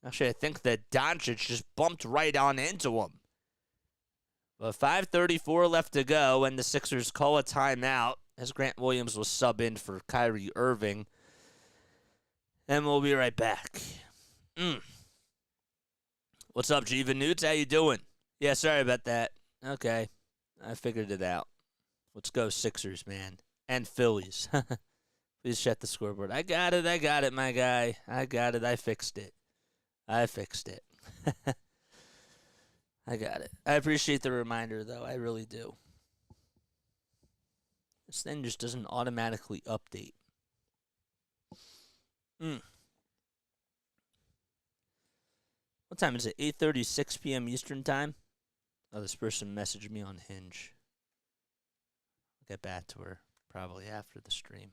Actually, I think that Doncic just bumped right on into him. But 5:34 left to go, and the Sixers call a timeout as Grant Williams will sub in for Kyrie Irving. And we'll be right back. What's up, Jiva Newts? How you doing? Yeah, sorry about that. Okay, I figured it out. Let's go Sixers, man. And Phillies. Please check the scoreboard. I got it, my guy. I got it. I fixed it. I got it. I appreciate the reminder, though. I really do. This thing just doesn't automatically update. What time is it? 8:36 p.m. Eastern Time? Oh, this person messaged me on Hinge. I'll get back to her probably after the stream.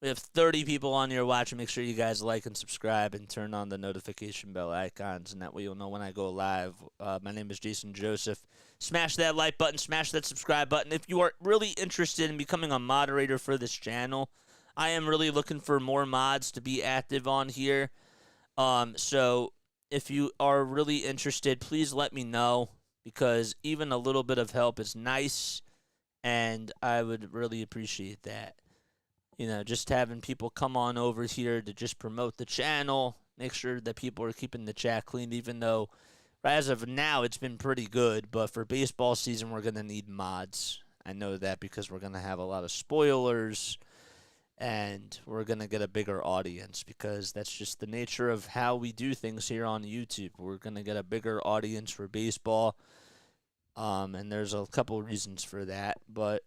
We have 30 people on here watching. Make sure you guys like and subscribe and turn on the notification bell icons, and that way you'll know when I go live. My name is Jason Joseph. Smash that like button. Smash that subscribe button. If you are really interested in becoming a moderator for this channel, I am really looking for more mods to be active on here. So if you are really interested, please let me know, because even a little bit of help is nice, and I would really appreciate that. You know, just having people come on over here to just promote the channel, make sure that people are keeping the chat clean, even though as of now it's been pretty good. But for baseball season, we're going to need mods. I know that because we're going to have a lot of spoilers, and we're going to get a bigger audience because that's just the nature of how we do things here on YouTube. We're going to get a bigger audience for baseball, and there's a couple reasons for that, but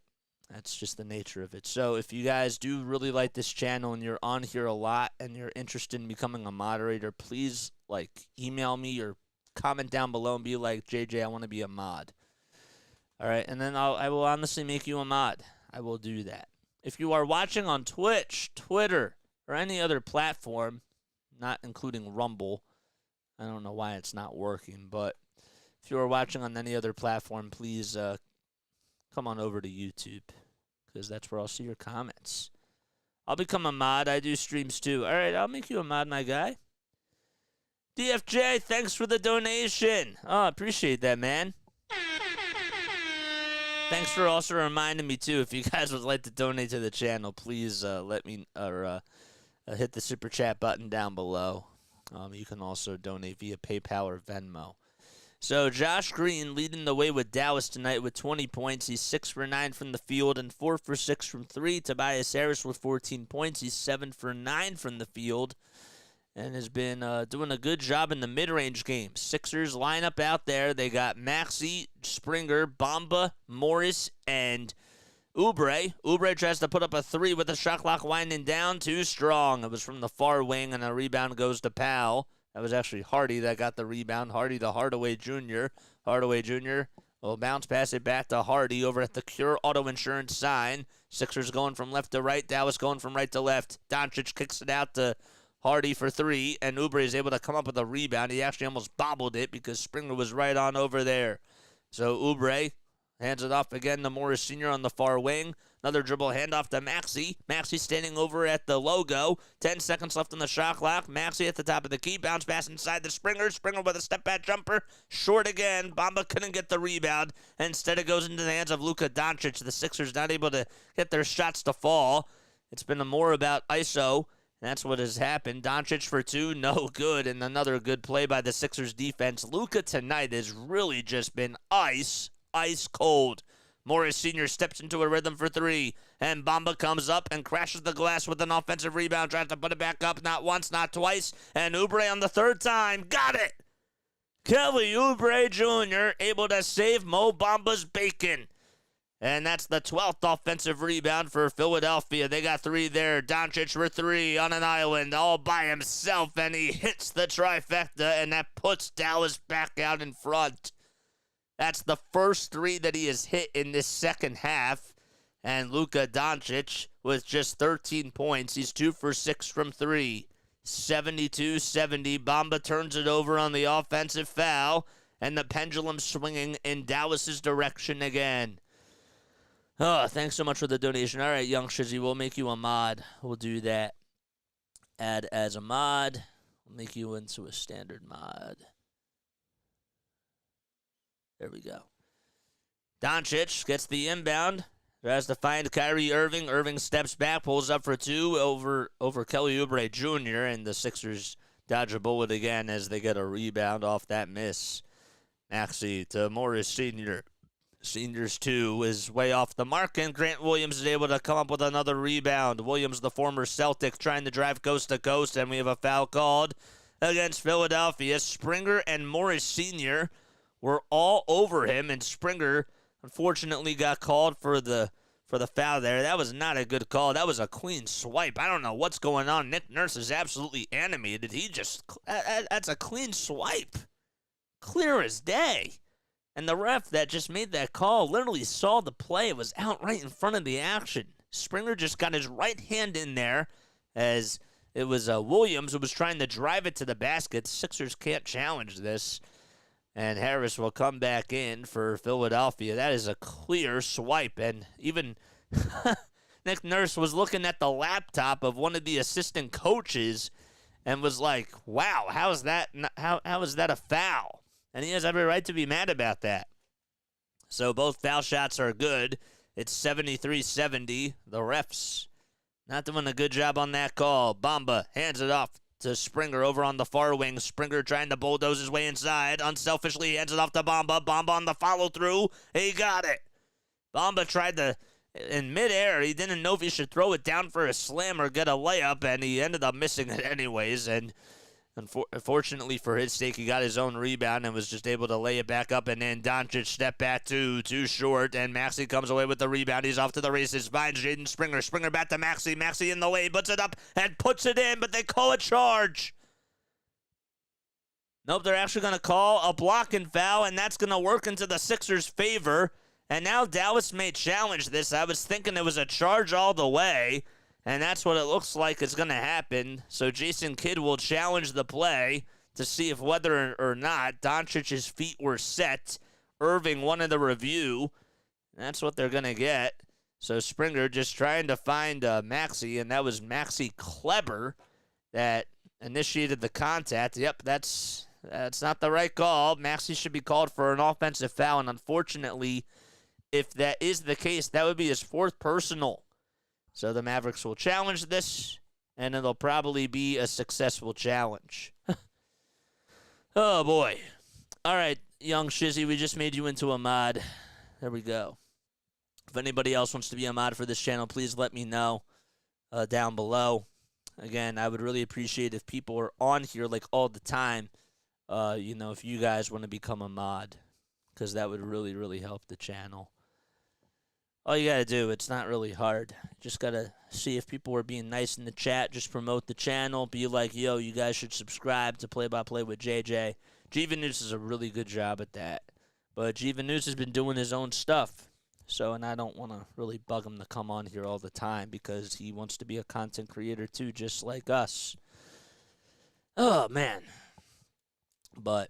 that's just the nature of it. So if you guys do really like this channel and you're on here a lot and you're interested in becoming a moderator, please email me or comment down below and be like, JJ, I want to be a mod. All right, and then I will honestly make you a mod. I will do that. If you are watching on Twitch, Twitter, or any other platform, not including Rumble, I don't know why it's not working, but if you are watching on any other platform, please come on over to YouTube, because that's where I'll see your comments. I'll become a mod. I do streams too. All right, I'll make you a mod, my guy. DFJ, thanks for the donation. Oh, appreciate that, man. Thanks for also reminding me too. If you guys would like to donate to the channel, please let me hit the super chat button down below. You can also donate via PayPal or Venmo. So Josh Green leading the way with Dallas tonight with 20 points. He's 6 for 9 from the field and 4 for 6 from 3. Tobias Harris with 14 points. He's 7 for 9 from the field and has been doing a good job in the mid-range game. Sixers lineup out there. They got Maxey, Springer, Bamba, Morris, and Oubre. Oubre tries to put up a 3 with the shot clock winding down. Too strong. It was from the far wing, and a rebound goes to Powell. That was actually Hardy that got the rebound. Hardy to Hardaway Jr. Hardaway Jr. will bounce pass it back to Hardy over at the Cure Auto Insurance sign. Sixers going from left to right. Dallas going from right to left. Doncic kicks it out to Hardy for 3, and Oubre is able to come up with a rebound. He actually almost bobbled it because Springer was right on over there. So Oubre hands it off again to Morris Sr. on the far wing. Another dribble handoff to Maxey. Maxey standing over at the logo. 10 seconds left on the shot clock. Maxey at the top of the key. Bounce pass inside the Springer. Springer with a step-back jumper. Short again. Bamba couldn't get the rebound. Instead, it goes into the hands of Luka Doncic. The Sixers not able to get their shots to fall. It's been more about ISO. That's what has happened. Doncic for 2, no good. And another good play by the Sixers defense. Luka tonight has really just been ice cold. Morris Sr. steps into a rhythm for 3, and Bamba comes up and crashes the glass with an offensive rebound, tries to put it back up, not once, not twice, and Oubre on the 3rd time, got it! Kelly Oubre Jr. able to save Mo Bamba's bacon. And that's the 12th offensive rebound for Philadelphia. They got 3 there. Doncic for 3 on an island all by himself, and he hits the trifecta, and that puts Dallas back out in front. That's the first 3 that he has hit in this second half. And Luka Doncic with just 13 points. He's 2 for 6 from 3. 72-70. Bamba turns it over on the offensive foul. And the pendulum swinging in Dallas's direction again. Oh, thanks so much for the donation. All right, Young Shizzy, we'll make you a mod. We'll do that. Add as a mod. We'll make you into a standard mod. There we go. Doncic gets the inbound. Tries to find Kyrie Irving. Irving steps back, pulls up for 2 over Kelly Oubre Jr., and the Sixers dodge a bullet again as they get a rebound off that miss. Maxey to Morris Sr. Senior's 2 is way off the mark, and Grant Williams is able to come up with another rebound. Williams, the former Celtic, trying to drive coast to coast, and we have a foul called against Philadelphia. Springer and Morris Sr. were all over him, and Springer unfortunately got called for the foul there. That was not a good call. That was a clean swipe. I don't know what's going on. Nick Nurse is absolutely animated. That's a clean swipe. Clear as day. And the ref that just made that call literally saw the play. It was out right in front of the action. Springer just got his right hand in there as it was Williams who was trying to drive it to the basket. Sixers can't challenge this. And Harris will come back in for Philadelphia. That is a clear swipe. And even Nick Nurse was looking at the laptop of one of the assistant coaches and was like, wow, how is that a foul? And he has every right to be mad about that. So both foul shots are good. It's 73-70. The refs not doing a good job on that call. Bamba hands it off to Springer over on the far wing. Springer trying to bulldoze his way inside. Unselfishly hands it off to Bamba. Bamba on the follow-through. He got it. Bamba tried to, in midair, he didn't know if he should throw it down for a slam or get a layup, and he ended up missing it anyways. And unfortunately for his sake, he got his own rebound and was just able to lay it back up. And then Doncic stepped back too short, and Maxey comes away with the rebound. He's off to the races. Finds Jaden Springer. Springer back to Maxey. Maxey in the lane, puts it up and puts it in, but they call a charge. Nope, they're actually going to call a blocking foul, and that's going to work into the Sixers' favor. And now Dallas may challenge this. I was thinking it was a charge all the way. And that's what it looks like is going to happen. So Jason Kidd will challenge the play to see if whether or not Doncic's feet were set. Irving wanted the review. That's what they're going to get. So Springer just trying to find Maxey, and that was Maxey Kleber that initiated the contact. Yep, that's not the right call. Maxey should be called for an offensive foul, and unfortunately if that is the case, that would be his 4th personal. So the Mavericks will challenge this, and it'll probably be a successful challenge. Oh, boy. All right, young Shizzy, we just made you into a mod. There we go. If anybody else wants to be a mod for this channel, please let me know down below. Again, I would really appreciate if people are on here like all the time. If you guys want to become a mod, because that would really, really help the channel. All you got to do, it's not really hard. Just got to see if people are being nice in the chat. Just promote the channel. Be like, yo, you guys should subscribe to Play by Play with JJ. News does a really good job at that. But News has been doing his own stuff. And I don't want to really bug him to come on here all the time because he wants to be a content creator too, just like us. Oh, man. But,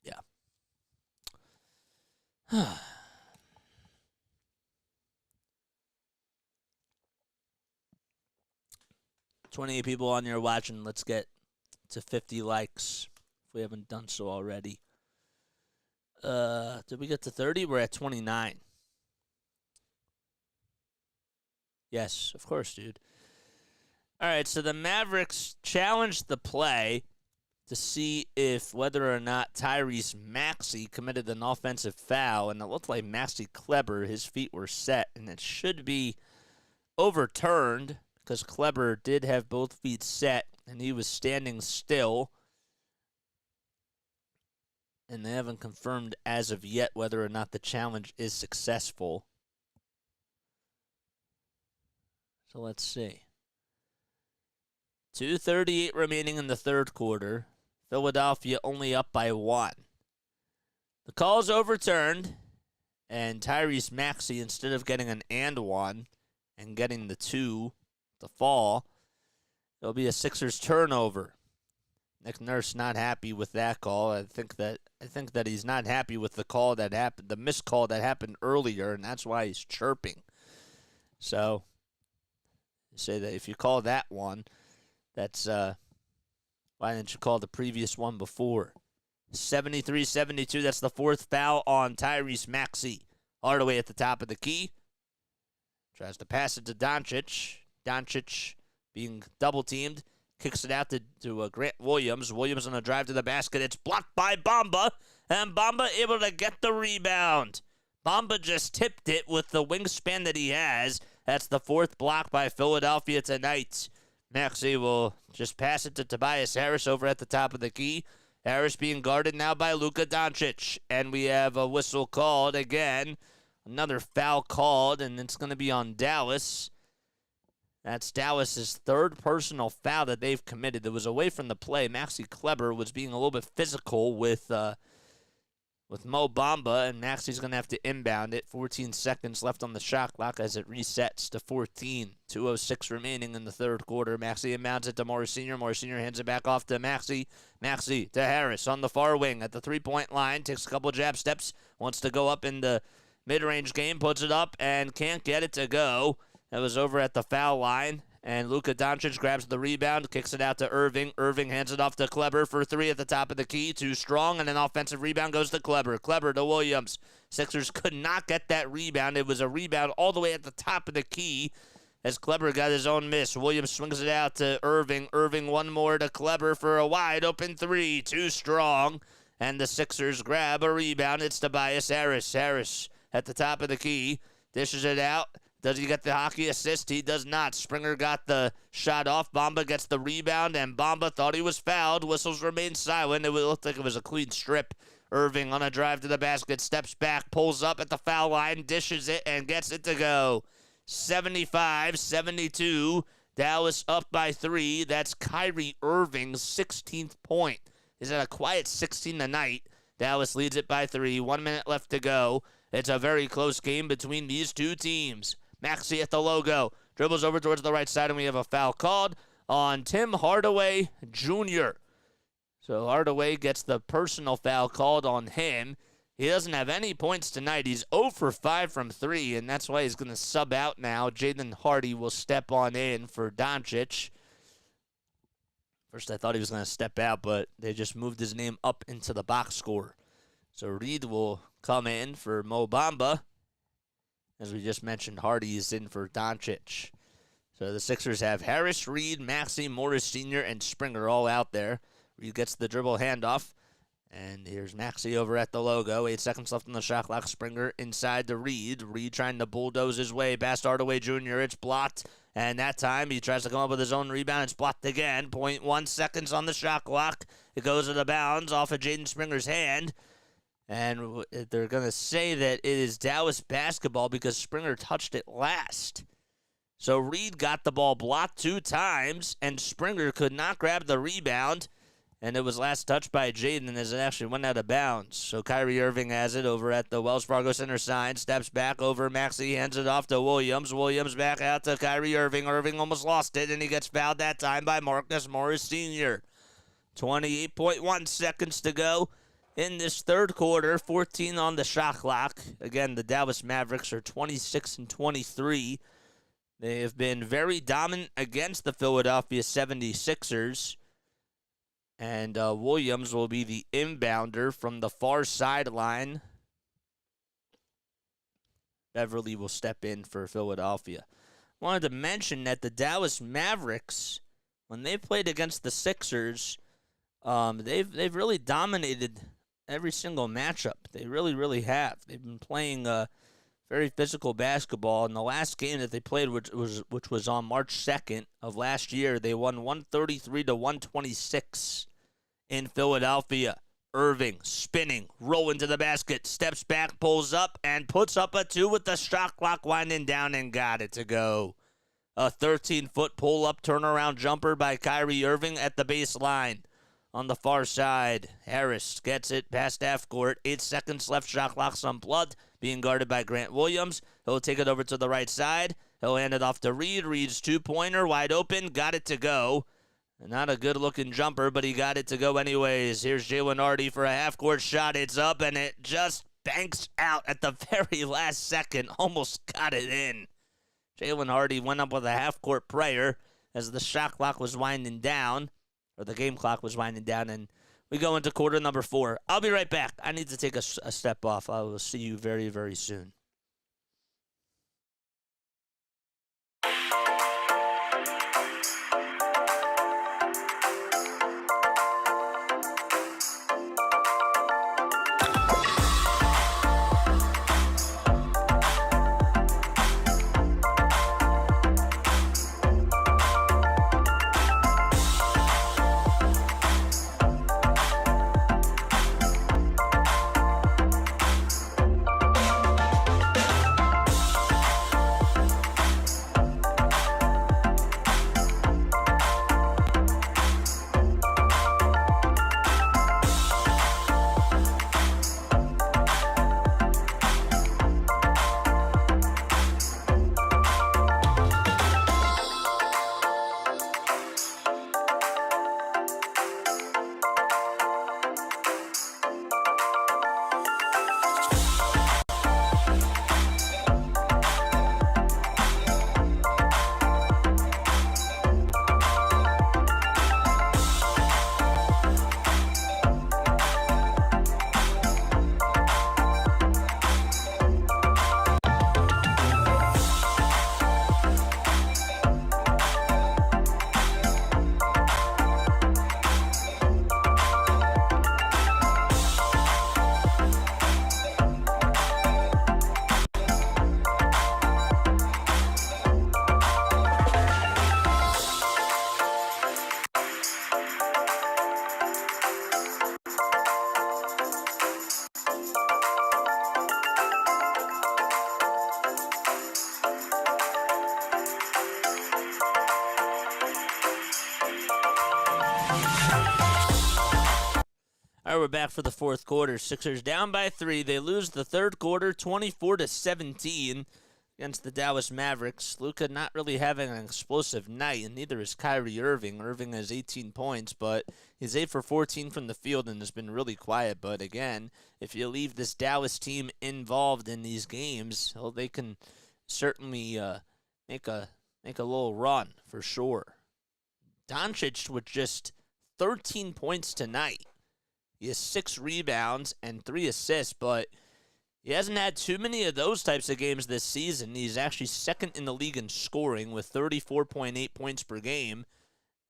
yeah. 28 people on here watching. Let's get to 50 likes if we haven't done so already. Did we get to 30? We're at 29. Yes, of course, dude. All right, so the Mavericks challenged the play to see if whether or not Tyrese Maxey committed an offensive foul, and it looked like Maxey Kleber, his feet were set, and it should be overturned because Kleber did have both feet set, and he was standing still. And they haven't confirmed as of yet whether or not the challenge is successful. So let's see. 2:38 remaining in the third quarter. Philadelphia only up by 1. The call is overturned, and Tyrese Maxey, instead of getting an and 1 and getting the 2 to fall, it'll be a Sixers turnover. Nick Nurse not happy with that call. I think that he's not happy with the call that happened, the missed call that happened earlier, and that's why he's chirping. So, say that if you call that one, that's why didn't you call the previous one before? 73-72. That's the 4th foul on Tyrese Maxey. Hardaway at the top of the key. Tries to pass it to Doncic. Doncic being double-teamed. Kicks it out to Grant Williams. Williams on a drive to the basket. It's blocked by Bamba. And Bamba able to get the rebound. Bamba just tipped it with the wingspan that he has. That's the 4th block by Philadelphia tonight. Maxey will just pass it to Tobias Harris over at the top of the key. Harris being guarded now by Luka Doncic. And we have a whistle called again. Another foul called, and it's going to be on Dallas. That's Dallas's 3rd personal foul that they've committed. That was away from the play. Maxey Kleber was being a little bit physical with Mo Bamba, and Maxey's going to have to inbound it. 14 seconds left on the shot clock as it resets to 14. 2:06 remaining in the third quarter. Maxey inbounds it to Morris Sr. Morris Sr. hands it back off to Maxey. Maxey to Harris on the far wing at the three-point line. Takes a couple jab steps. Wants to go up in the mid-range game. Puts it up and can't get it to go. That was over at the foul line. And Luka Doncic grabs the rebound, kicks it out to Irving. Irving hands it off to Kleber for 3 at the top of the key. Too strong, and an offensive rebound goes to Kleber. Kleber to Williams. Sixers could not get that rebound. It was a rebound all the way at the top of the key as Kleber got his own miss. Williams swings it out to Irving. Irving one more to Kleber for a wide-open 3. Too strong, and the Sixers grab a rebound. It's Tobias Harris. Harris at the top of the key. Dishes it out. Does he get the hockey assist? He does not. Springer got the shot off. Bamba gets the rebound, and Bamba thought he was fouled. Whistles remain silent. It looked like it was a clean strip. Irving on a drive to the basket, steps back, pulls up at the foul line, dishes it, and gets it to go. 75-72. Dallas up by 3. That's Kyrie Irving's 16th point. He's at a quiet 16 tonight. Dallas leads it by 3. 1 minute left to go. It's a very close game between these two teams. Maxey at the logo. Dribbles over towards the right side, and we have a foul called on Tim Hardaway Jr. So Hardaway gets the personal foul called on him. He doesn't have any points tonight. He's 0 for 5 from 3, and that's why he's going to sub out now. Jaden Hardy will step on in for Doncic. First, I thought he was going to step out, but they just moved his name up into the box score. So Reed will come in for Mo Bamba. As we just mentioned, Hardy is in for Doncic. So the Sixers have Harris, Reed, Maxey, Morris Sr., and Springer all out there. Reed gets the dribble handoff. And here's Maxey over at the logo. 8 seconds left on the shot clock. Springer inside to Reed. Reed trying to bulldoze his way past Hardaway Jr. It's blocked. And that time he tries to come up with his own rebound. It's blocked again. 0.1 seconds on the shot clock. It goes to the bounds off of Jaden Springer's hand. And they're going to say that it is Dallas basketball because Springer touched it last. So Reed got the ball blocked 2 times, and Springer could not grab the rebound. And it was last touched by Jaden as it actually went out of bounds. So Kyrie Irving has it over at the Wells Fargo Center sign. Steps back over Maxey, hands it off to Williams. Williams back out to Kyrie Irving. Irving almost lost it, and he gets fouled that time by Marcus Morris Sr. 28.1 seconds to go in this third quarter. 14 on the shot clock. Again, the Dallas Mavericks are 26-23. They have been very dominant against the Philadelphia 76ers. And Williams will be the inbounder from the far sideline. Beverly will step in for Philadelphia. Wanted to mention that the Dallas Mavericks, when they played against the Sixers, they've really dominated every single matchup. They really, really have. They've been playing very physical basketball. In the last game that they played, which was on March 2nd of last year, they won 133-126 in Philadelphia. Irving spinning, rolling to the basket, steps back, pulls up, and puts up a 2 with the shot clock winding down and got it to go. A 13-foot pull-up turnaround jumper by Kyrie Irving at the baseline. On the far side, Harris gets it past half court. 8 seconds left, shot clock's unplugged, being guarded by Grant Williams. He'll take it over to the right side. He'll hand it off to Reed. Reed's two-pointer, wide open, got it to go. Not a good-looking jumper, but he got it to go anyways. Here's Jalen Hardy for a half-court shot. It's up, and it just banks out at the very last second. Almost got it in. Jalen Hardy went up with a half-court prayer as the shot clock was winding down, or the game clock was winding down, and we go into quarter number 4. I'll be right back. I need to take a step off. I will see you very, very soon. All right, we're back for the fourth quarter. Sixers down by 3. They lose the third quarter 24-17 against the Dallas Mavericks. Luka not really having an explosive night, and neither is Kyrie Irving. Irving has 18 points, but he's 8 for 14 from the field and has been really quiet. But again, if you leave this Dallas team involved in these games, well, they can certainly make a little run for sure. Doncic with just 13 points tonight. He has 6 rebounds and 3 assists, but he hasn't had too many of those types of games this season. He's actually second in the league in scoring with 34.8 points per game,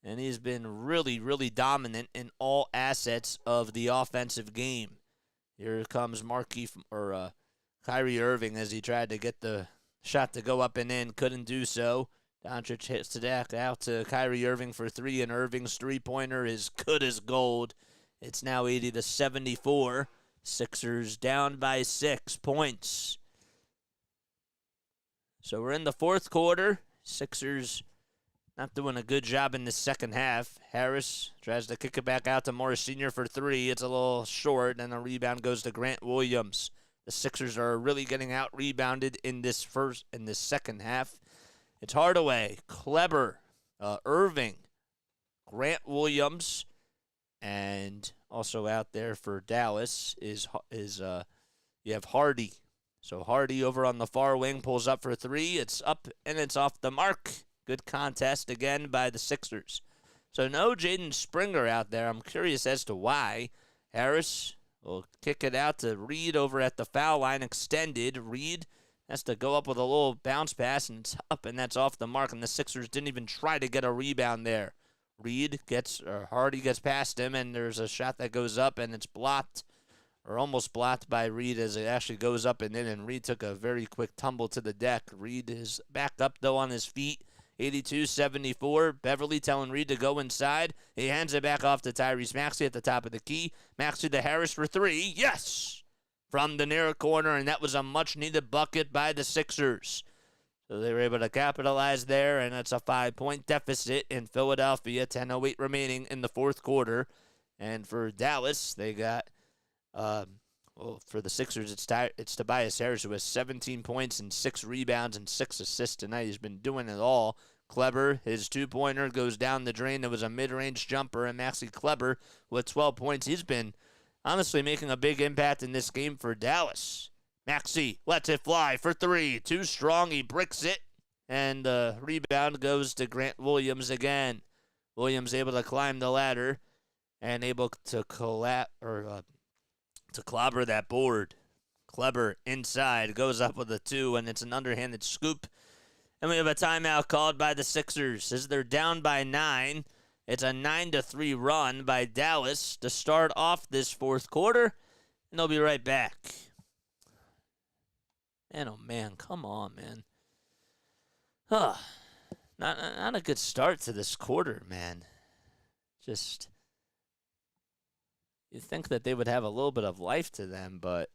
and he's been really, really dominant in all assets of the offensive game. Here comes Kyrie Irving as he tried to get the shot to go up and in, couldn't do so. Doncic hits it out to Kyrie Irving for 3, and Irving's three-pointer is good as gold. It's now 80-74. Sixers down by 6 points. So we're in the fourth quarter. Sixers not doing a good job in the second half. Harris tries to kick it back out to Morris Sr. for 3. It's a little short, and the rebound goes to Grant Williams. The Sixers are really getting out-rebounded in this second half. It's Hardaway, Kleber, Irving, Grant Williams, and also out there for Dallas is you have Hardy. So Hardy over on the far wing pulls up for 3. It's up and it's off the mark. Good contest again by the Sixers. So no Jaden Springer out there. I'm curious as to why. Harris will kick it out to Reed over at the foul line extended. Reed has to go up with a little bounce pass, and it's up, and that's off the mark, and the Sixers didn't even try to get a rebound there. Hardy gets past him, and there's a shot that goes up, and it's blocked, or almost blocked by Reed as it actually goes up and in, and Reed took a very quick tumble to the deck. Reed is back up, though, on his feet. 82-74. Beverly telling Reed to go inside. He hands it back off to Tyrese Maxey at the top of the key. Maxey to Harris for 3. Yes! From the near corner, and that was a much-needed bucket by the Sixers. So they were able to capitalize there, and it's a 5-point deficit in Philadelphia. 10:08 remaining in the fourth quarter. And for Dallas, they got, for the Sixers, it's Tobias Harris, who has 17 points and 6 rebounds and 6 assists tonight. He's been doing it all. Kleber, his two-pointer goes down the drain. It was a mid-range jumper, and Maxey Kleber with 12 points. He's been honestly making a big impact in this game for Dallas. Maxey lets it fly for 3. Too strong. He bricks it. And the rebound goes to Grant Williams again. Williams able to climb the ladder and able to clobber that board. Kleber inside goes up with a 2, and it's an underhanded scoop. And we have a timeout called by the Sixers as they're down by 9. It's a 9-3 run by Dallas to start off this fourth quarter, and they'll be right back. Man, oh man, come on, man. Not a good start to this quarter, man. Just, you think that they would have a little bit of life to them, but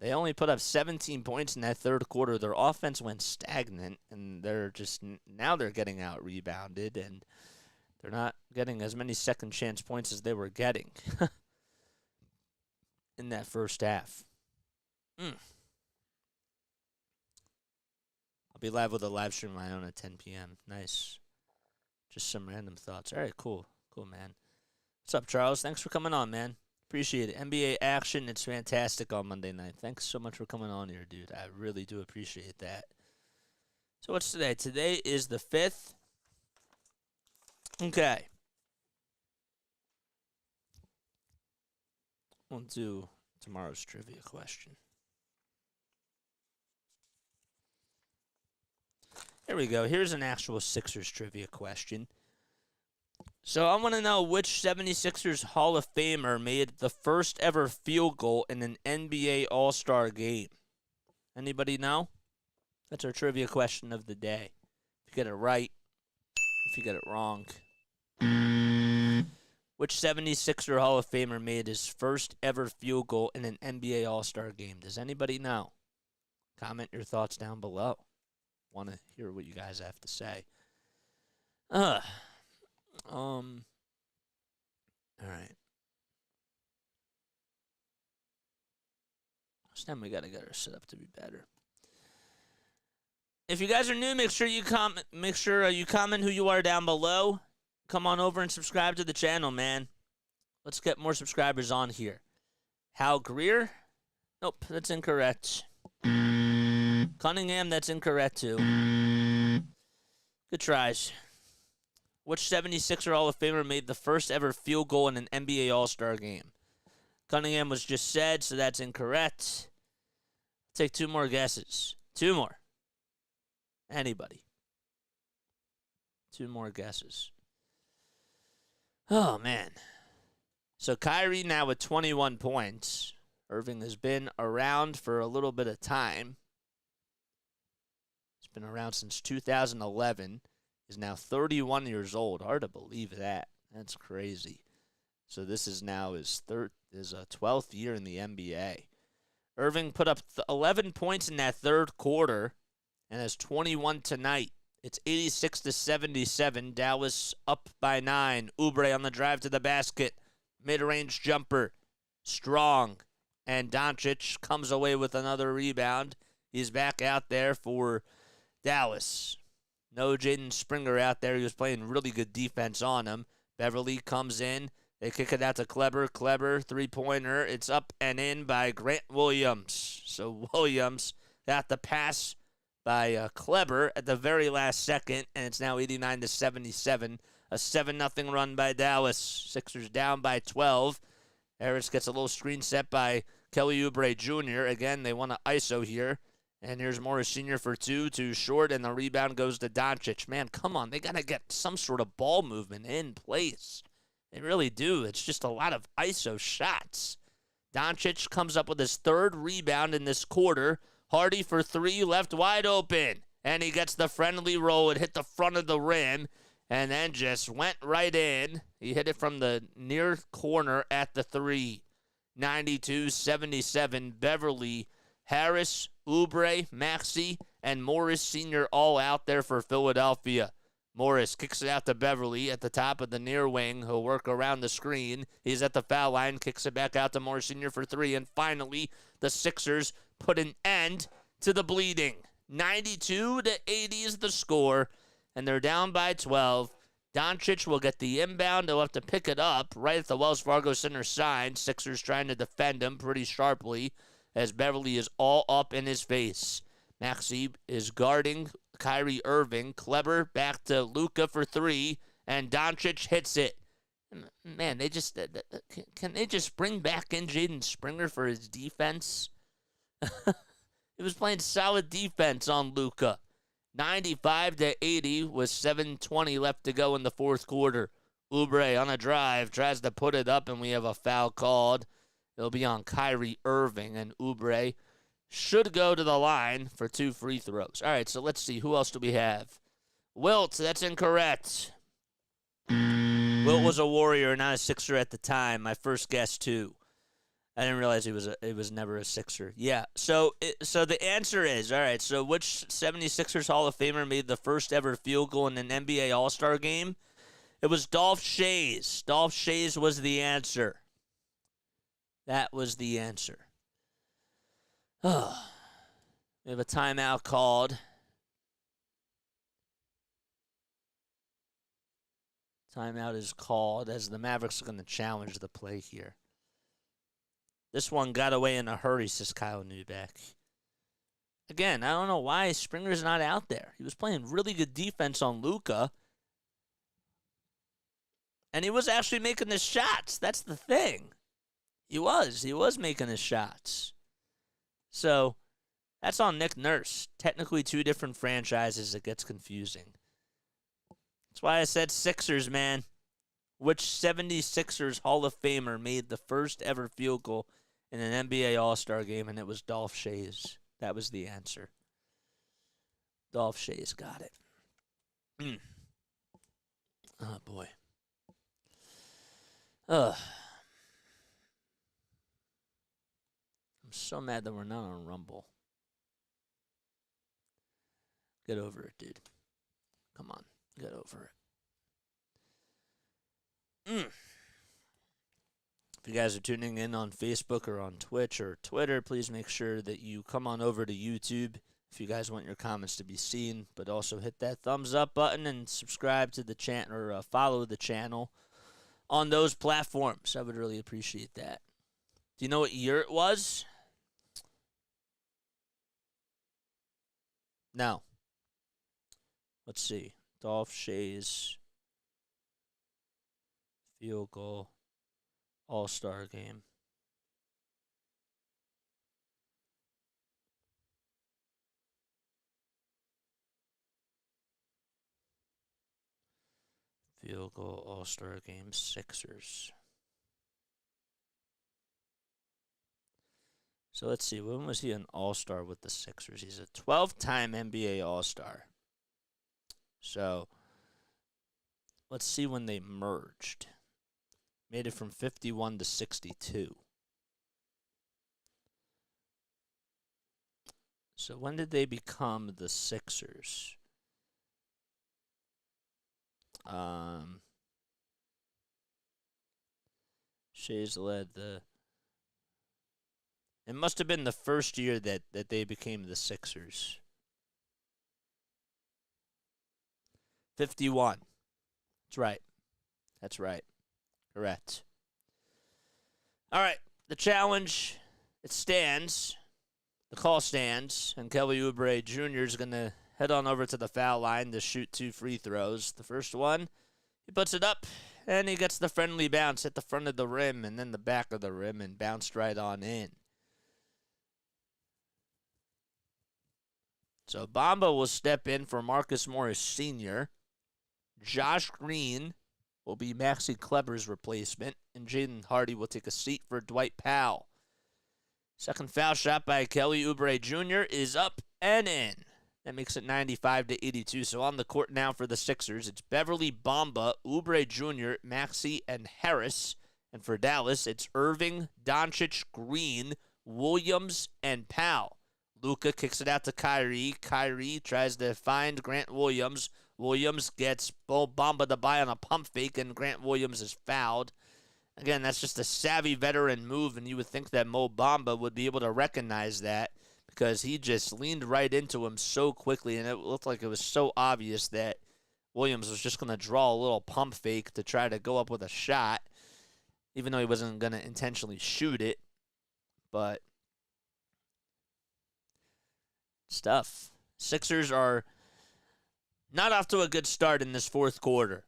they only put up 17 points in that third quarter. Their offense went stagnant, and they're getting out-rebounded, and they're not getting as many second-chance points as they were getting in that first half. I'll be live with a live stream of my own at 10 p.m. Nice. Just some random thoughts. All right, cool. Cool, man. What's up, Charles? Thanks for coming on, man. Appreciate it. NBA action, it's fantastic on Monday night. Thanks so much for coming on here, dude. I really do appreciate that. So what's today? Today is the 5th. Okay. We'll do tomorrow's trivia question. Here we go. Here's an actual Sixers trivia question. So I want to know which 76ers Hall of Famer made the first ever field goal in an NBA All-Star game. Anybody know? That's our trivia question of the day. If you get it right, if you get it wrong. Which 76er Hall of Famer made his first ever field goal in an NBA All-Star game? Does anybody know? Comment your thoughts down below. Want to hear what you guys have to say. All right. This time we got to get our setup to be better. If you guys are new, make sure you comment. Make sure you comment who you are down below. Come on over and subscribe to the channel, man. Let's get more subscribers on here. Hal Greer? Nope, that's incorrect. Cunningham, that's incorrect too. Good tries. Which 76er Hall of Famer made the first ever field goal in an NBA All-Star game? Cunningham was just said, so that's incorrect. Take two more guesses. Two more. Anybody. Two more guesses. Oh, man. So Kyrie now with 21 points. Irving has been around for a little bit of time. He's been around since 2011. He's now 31 years old. Hard to believe that. That's crazy. So this is now his 12th year in the NBA. Irving put up 11 points in that third quarter and has 21 tonight. It's 86-77. Dallas up by 9. Oubre on the drive to the basket. Mid-range jumper. Strong. And Doncic comes away with another rebound. He's back out there for Dallas. No Jaden Springer out there. He was playing really good defense on him. Beverly comes in. They kick it out to Kleber. Kleber, three-pointer. It's up and in by Grant Williams. So Williams got the pass by Kleber at the very last second, and it's now 89-77. A 7-0 run by Dallas. Sixers down by 12. Harris gets a little screen set by Kelly Oubre Jr. Again, they want to ISO here. And here's Morris Sr. for two. Too short, and the rebound goes to Doncic. Man, come on. They got to get some sort of ball movement in place. They really do. It's just a lot of ISO shots. Doncic comes up with his third rebound in this quarter. Hardy for three, left wide open. And he gets the friendly roll. It hit the front of the rim and then just went right in. He hit it from the near corner at the three. 92-77. Beverly, Harris, Oubre, Maxey, and Morris Sr. all out there for Philadelphia. Morris kicks it out to Beverly at the top of the near wing. He'll work around the screen. He's at the foul line, kicks it back out to Morris Sr. for three. And finally, the Sixers put an end to the bleeding. 92-80 is the score, and they're down by 12. Doncic will get the inbound. He'll have to pick it up right at the Wells Fargo Center sign. Sixers trying to defend him pretty sharply as Beverly is all up in his face. Maxey is guarding Kyrie Irving. Kleber back to Luka for three, and Doncic hits it. Man, they just can they just bring back in Jaden Springer for his defense? He was playing solid defense on Luka. 95-80 with 7:20 left to go in the fourth quarter. Oubre on a drive tries to put it up, and we have a foul called. It'll be on Kyrie Irving, and Oubre should go to the line for two free throws. All right, so let's see. Who else do we have? Wilt, that's incorrect. Wilt was a Warrior, not a Sixer at the time. My first guess, too. I didn't realize he was never a Sixer. Yeah, so the answer is, all right, so which 76ers Hall of Famer made the first ever field goal in an NBA All-Star game? It was Dolph Schayes. Dolph Schayes was the answer. That was the answer. Oh, we have a timeout called. Timeout is called as the Mavericks are going to challenge the play here. This one got away in a hurry, says Kyle Newbeck. Again, I don't know why Springer's not out there. He was playing really good defense on Luka. And he was actually making his shots. That's the thing. He was making his shots. So, that's on Nick Nurse. Technically two different franchises. It gets confusing. That's why I said Sixers, man. Which 76ers Hall of Famer made the first ever field goal in an NBA All-Star game, and it was Dolph Schayes. That was the answer. Dolph Schayes got it. Oh, boy. Ugh. I'm so mad that we're not on Rumble. Get over it, dude. Come on. Get over it. If you guys are tuning in on Facebook or on Twitch or Twitter, please make sure that you come on over to YouTube if you guys want your comments to be seen. But also hit that thumbs up button and subscribe to the channel or follow the channel on those platforms. I would really appreciate that. Do you know what year it was? No. Let's see. Dolph Schayes field goal All-Star game. Field goal All-Star Game Sixers. So let's see. When was he an All-Star with the Sixers? He's a 12-time NBA All-Star. So let's see when they merged. Made it from 51 to 62. So when did they become the Sixers? Shays led the... It must have been the first year that they became the Sixers. 51. That's right. That's right. Correct. All right. The challenge, it stands. The call stands. And Kelly Oubre Jr. is going to head on over to the foul line to shoot 2 free throws. The first one, he puts it up, and he gets the friendly bounce at the front of the rim and then the back of the rim and bounced right on in. So Bamba will step in for Marcus Morris Sr. Josh Green will be Maxey Kleber's replacement, and Jaden Hardy will take a seat for Dwight Powell. Second foul shot by Kelly Oubre Jr. is up and in. That makes it 95 to 82. So on the court now for the Sixers, it's Beverly, Bamba, Oubre Jr., Maxey, and Harris. And for Dallas, it's Irving, Doncic, Green, Williams, and Powell. Luka kicks it out to Kyrie. Kyrie tries to find Grant Williams. Williams gets Bamba to buy on a pump fake, and Grant Williams is fouled. Again, that's just a savvy veteran move, and you would think that Mo Bamba would be able to recognize that because he just leaned right into him so quickly, and it looked like it was so obvious that Williams was just going to draw a little pump fake to try to go up with a shot, even though he wasn't going to intentionally shoot it. But stuff. Sixers are not off to a good start in this fourth quarter.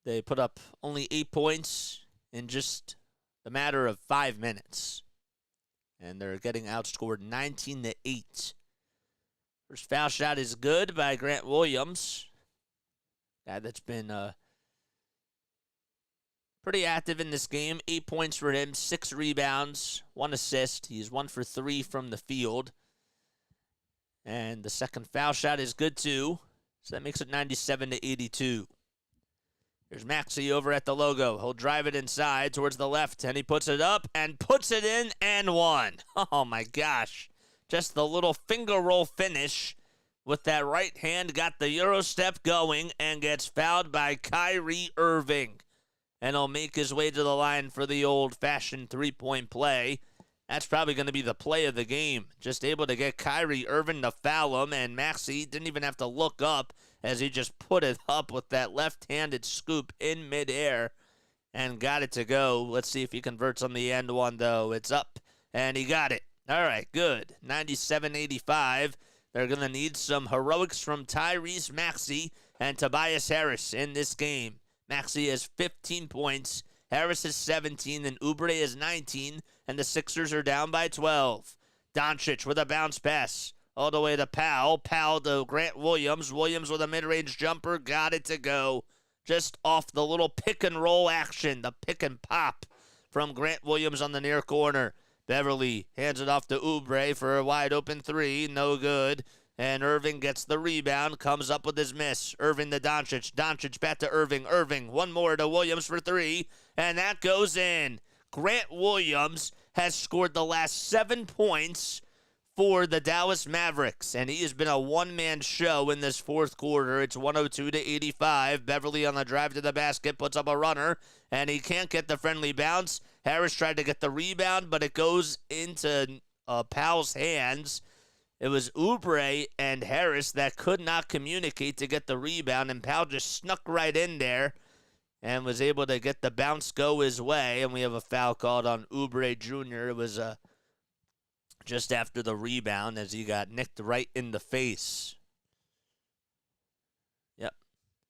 They put up only 8 points in just a matter of 5 minutes. And they're getting outscored 19 to 8. First foul shot is good by Grant Williams. Guy that's been pretty active in this game. 8 points for him, 6 rebounds, 1 assist. He's 1 for 3 from the field. And the second foul shot is good too. So that makes it 97 to 82. Here's Maxey over at the logo. He'll drive it inside towards the left, and he puts it up and puts it in and one. Oh, my gosh. Just the little finger roll finish with that right hand. Got the Euro step going and gets fouled by Kyrie Irving. And he'll make his way to the line for the old-fashioned three-point play. That's probably going to be the play of the game. Just able to get Kyrie Irving to foul him, and Maxey didn't even have to look up as he just put it up with that left-handed scoop in midair and got it to go. Let's see if he converts on the end one, though. It's up, and he got it. All right, good. 97-85. They're going to need some heroics from Tyrese Maxey and Tobias Harris in this game. Maxey has 15 points. Harris is 17, and Oubre is 19, and the Sixers are down by 12. Doncic with a bounce pass all the way to Powell. Powell to Grant Williams. Williams with a mid-range jumper. Got it to go. Just off the little pick-and-roll action, the pick and pop from Grant Williams on the near corner. Beverly hands it off to Oubre for a wide-open three. No good. And Irving gets the rebound, comes up with his miss. Irving to Doncic. Doncic back to Irving. Irving, one more to Williams for three. And that goes in. Grant Williams has scored the last 7 points for the Dallas Mavericks. And he has been a one-man show in this fourth quarter. It's 102 to 85. Beverly on the drive to the basket puts up a runner. And he can't get the friendly bounce. Harris tried to get the rebound, but it goes into Powell's hands. It was Oubre and Harris that could not communicate to get the rebound, and Powell just snuck right in there and was able to get the bounce go his way, and we have a foul called on Oubre Jr. It was just after the rebound as he got nicked right in the face.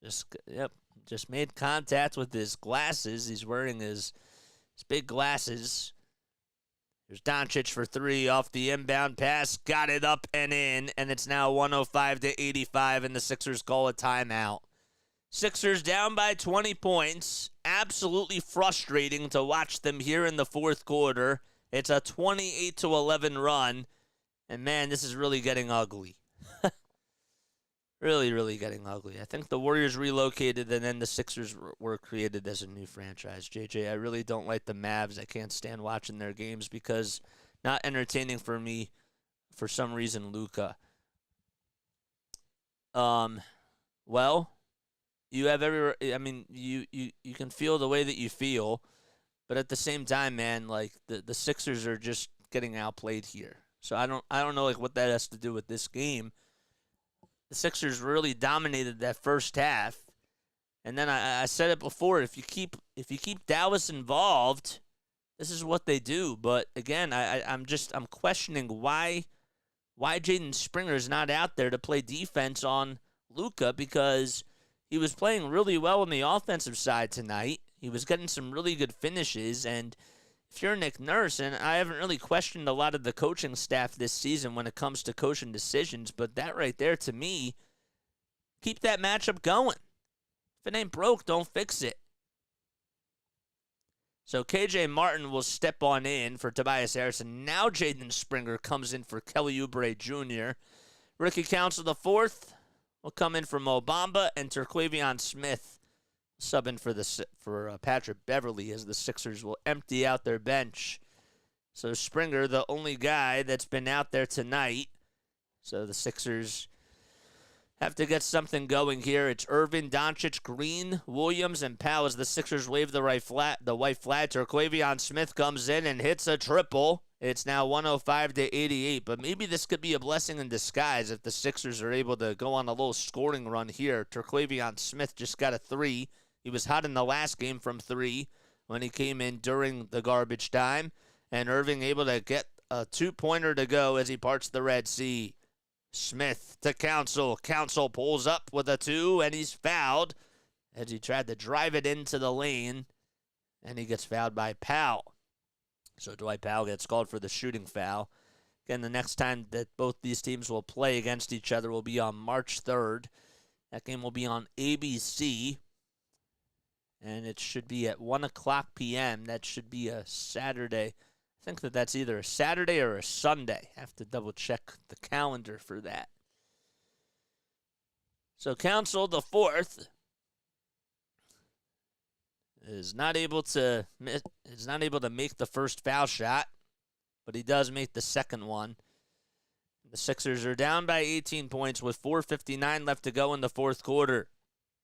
Just made contact with his glasses. He's wearing his big glasses. There's Doncic for three off the inbound pass. Got it up and in, and it's now 105 to 85, and the Sixers call a timeout. Sixers down by 20 points. Absolutely frustrating to watch them here in the fourth quarter. It's a 28-11 run. And, man, this is really getting ugly. Really, really getting ugly. I think the Warriors relocated and then the Sixers were created as a new franchise. JJ, I really don't like the Mavs. I can't stand watching their games because not entertaining for me for some reason, Luka. Well, you have you can feel the way that you feel, but at the same time, man, like the Sixers are just getting outplayed here. So I don't know like what that has to do with this game. The Sixers really dominated that first half, and then I said it before. If you keep Dallas involved, this is what they do. But again, I'm questioning why Jaden Springer is not out there to play defense on Luka, because he was playing really well on the offensive side tonight. He was getting some really good finishes, and if you're Nick Nurse, and I haven't really questioned a lot of the coaching staff this season when it comes to coaching decisions, but that right there, to me, keep that matchup going. If it ain't broke, don't fix it. So KJ Martin will step on in for Tobias Harrison. Now Jaden Springer comes in for Kelly Oubre Jr. Ricky Council IV will come in for Mo Bamba, and Terquavion Smith subbing for Patrick Beverley as the Sixers will empty out their bench. So Springer, the only guy that's been out there tonight. So the Sixers have to get something going here. It's Irvin, Doncic, Green, Williams, and Powell as the Sixers wave the white flag. Terquavion Smith comes in and hits a triple. It's now 105-88, but maybe this could be a blessing in disguise if the Sixers are able to go on a little scoring run here. Terquavion Smith just got a 3. He was hot in the last game from 3 when he came in during the garbage time. And Irving able to get a 2-pointer to go as he parts the Red Sea. Smith to Council. Council pulls up with a 2, and he's fouled as he tried to drive it into the lane. And he gets fouled by Powell. So Dwight Powell gets called for the shooting foul. Again, the next time that both these teams will play against each other will be on March 3rd. That game will be on ABC. And it should be at 1 o'clock p.m. That should be a Saturday. I think that's either a Saturday or a Sunday. I have to double-check the calendar for that. So Council IV is not able to make the first foul shot, but he does make the second one. The Sixers are down by 18 points with 4:59 left to go in the fourth quarter.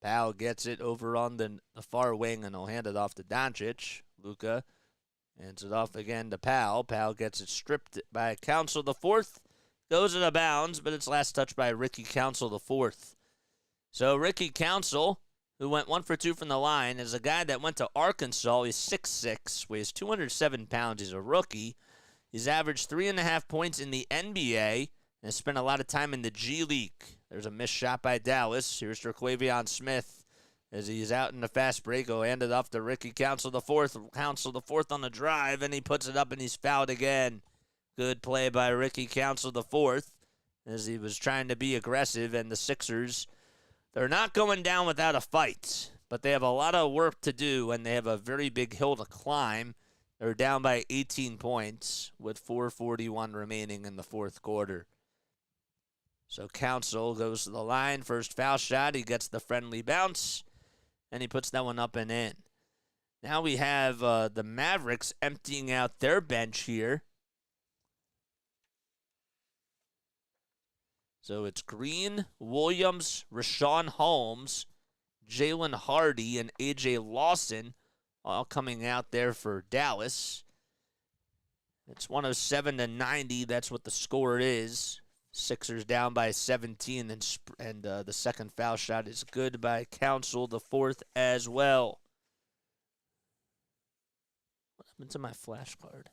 Powell gets it over on the far wing, and he'll hand it off to Doncic. Luka hands it off again to Powell. Powell gets it stripped by Council IV. Goes out of bounds, but it's last touched by Ricky Council IV. So Ricky Council, who went 1 for 2 from the line, is a guy that went to Arkansas. He's 6'6", weighs 207 pounds. He's a rookie. He's averaged 3.5 points in the NBA and has spent a lot of time in the G League. There's a missed shot by Dallas. Here's Terquavion Smith as he's out in the fast break. He'll hand it off to Ricky Council IV. Council IV on the drive, and he puts it up, and he's fouled again. Good play by Ricky Council IV as he was trying to be aggressive, and the Sixers, they're not going down without a fight, but they have a lot of work to do, and they have a very big hill to climb. They're down by 18 points with 4:41 remaining in the fourth quarter. So Council goes to the line. First foul shot. He gets the friendly bounce, and he puts that one up and in. Now we have the Mavericks emptying out their bench here. So it's Green, Williams, Rashawn Holmes, Jalen Hardy, and A.J. Lawson all coming out there for Dallas. It's 107-90. That's what the score is. Sixers down by 17, and the second foul shot is good by Council IV as well. What happened to my flashcard?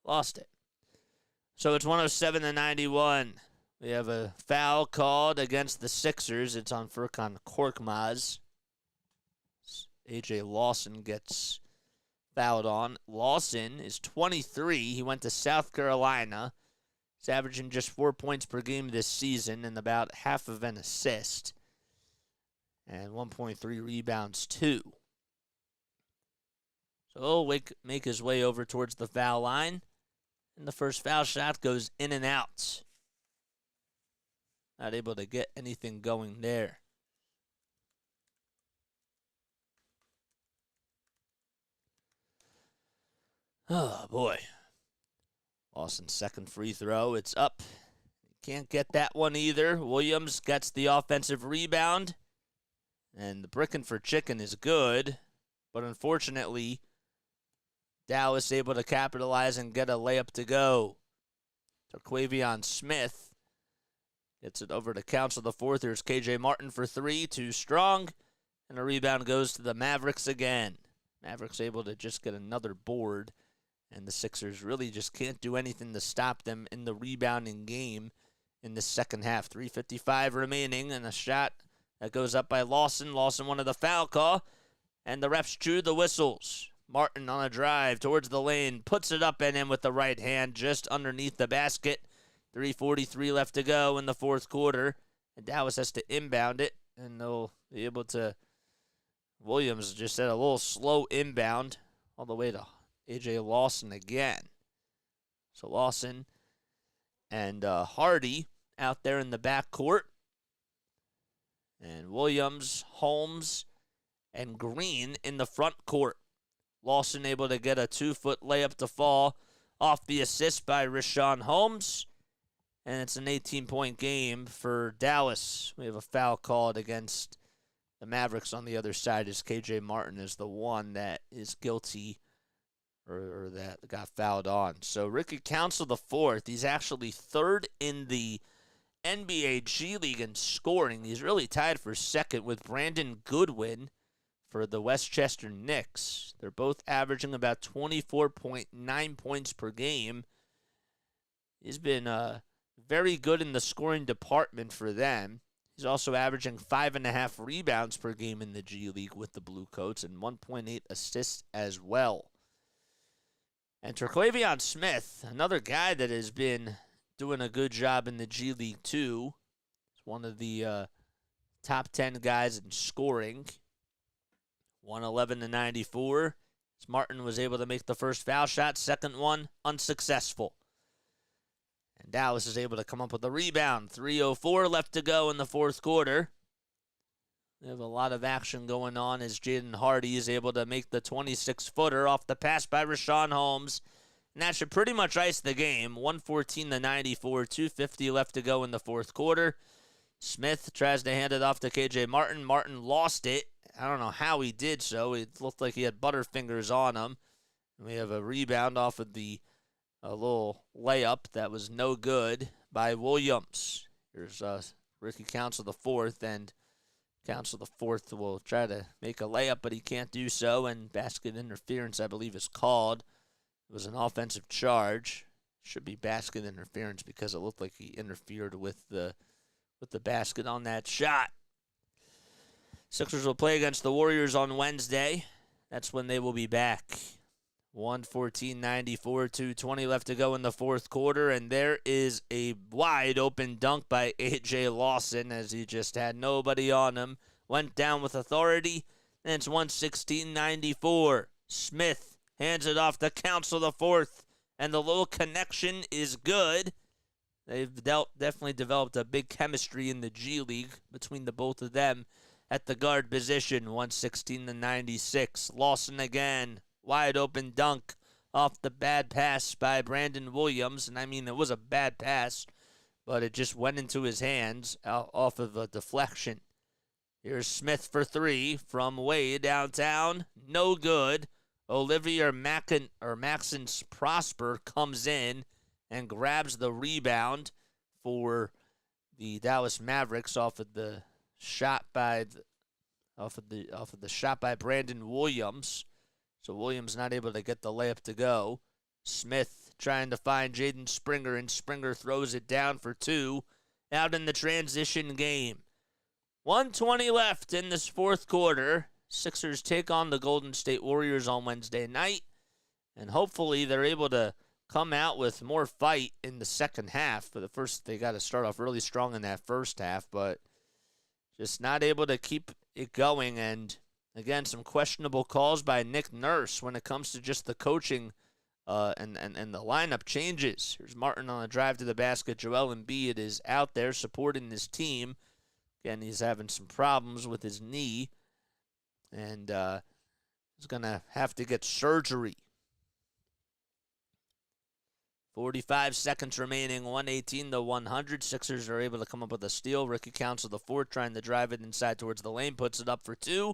Lost it. So it's 107-91. We have a foul called against the Sixers. It's on Furkan Korkmaz. A.J. Lawson gets fouled on. Lawson is 23. He went to South Carolina. He's averaging just 4 points per game this season and about half of an assist. and 1.3 rebounds, too. So he'll make his way over towards the foul line, and the first foul shot goes in and out. Not able to get anything going there. Oh, boy. Lawson's second free throw. It's up. Can't get that one either. Williams gets the offensive rebound. And the bricking for chicken is good. But unfortunately, Dallas able to capitalize and get a layup to go. Terquavion Smith gets it over to Council the fourth. Here's KJ Martin for three. Too strong. And a rebound goes to the Mavericks again. Mavericks able to just get another board. And the Sixers really just can't do anything to stop them in the rebounding game in the second half. 3:55 remaining, and a shot that goes up by Lawson. Lawson wanted the foul call, and the refs drew the whistles. Martin on a drive towards the lane, puts it up and in with the right hand just underneath the basket. 3:43 left to go in the fourth quarter, and Dallas has to inbound it, and they'll be able to. Williams just had a little slow inbound all the way to A.J. Lawson again. So Lawson and Hardy out there in the backcourt. And Williams, Holmes, and Green in the front court. Lawson able to get a 2-foot layup to fall off the assist by Richaun Holmes. And it's an 18-point game for Dallas. We have a foul called against the Mavericks on the other side, as KJ Martin is the one that is guilty or that got fouled on. So Ricky Council the fourth, he's actually third in the NBA G League in scoring. He's really tied for second with Brandon Goodwin for the Westchester Knicks. They're both averaging about 24.9 points per game. He's been very good in the scoring department for them. He's also averaging 5.5 rebounds per game in the G League with the Blue Coats and 1.8 assists as well. And Terquavion Smith, another guy that has been doing a good job in the G League too. He's one of the top 10 guys in scoring. 111 to 94. Martin was able to make the first foul shot. Second one, unsuccessful. And Dallas is able to come up with a rebound. 3:04 left to go in the fourth quarter. We have a lot of action going on as Jaden Hardy is able to make the 26-footer off the pass by Richaun Holmes. And that should pretty much ice the game. 114 to 94, 2:50 left to go in the fourth quarter. Smith tries to hand it off to KJ Martin. Martin lost it. I don't know how he did so. It looked like he had butterfingers on him. And we have a rebound off of a little layup that was no good by Williams. Here's Ricky Council the fourth, and Council the fourth will try to make a layup, but he can't do so, and basket interference, I believe, is called. It was an offensive charge. Should be basket interference because it looked like he interfered with the basket on that shot. Sixers will play against the Warriors on Wednesday. That's when they will be back. 114-94, 2:20 left to go in the fourth quarter, and there is a wide-open dunk by A.J. Lawson as he just had nobody on him. Went down with authority, and it's 116-94. Smith hands it off to Council the fourth, and the little connection is good. They've definitely developed a big chemistry in the G League between the both of them at the guard position. 116-96. Lawson again. Wide open dunk off the bad pass by Brandon Williams. And I mean, it was a bad pass, but it just went into his hands off of a deflection. Here's Smith for three from way downtown. No good. Olivier Maxence Prosper comes in and grabs the rebound for the Dallas Mavericks off of the shot by shot by Brandon Williams. So Williams not able to get the layup to go. Smith trying to find Jaden Springer, and Springer throws it down for two out in the transition game. 1:20 left in this fourth quarter. Sixers take on the Golden State Warriors on Wednesday night, and hopefully they're able to come out with more fight in the second half. For the first, they got to start off really strong in that first half, but just not able to keep it going. And again, some questionable calls by Nick Nurse when it comes to just the coaching and the lineup changes. Here's Martin on a drive to the basket. Joel Embiid is out there supporting his team. Again, he's having some problems with his knee, and he's going to have to get surgery. 45 seconds remaining, 118-100. Sixers are able to come up with a steal. Ricky Council, the fourth, trying to drive it inside towards the lane, puts it up for two,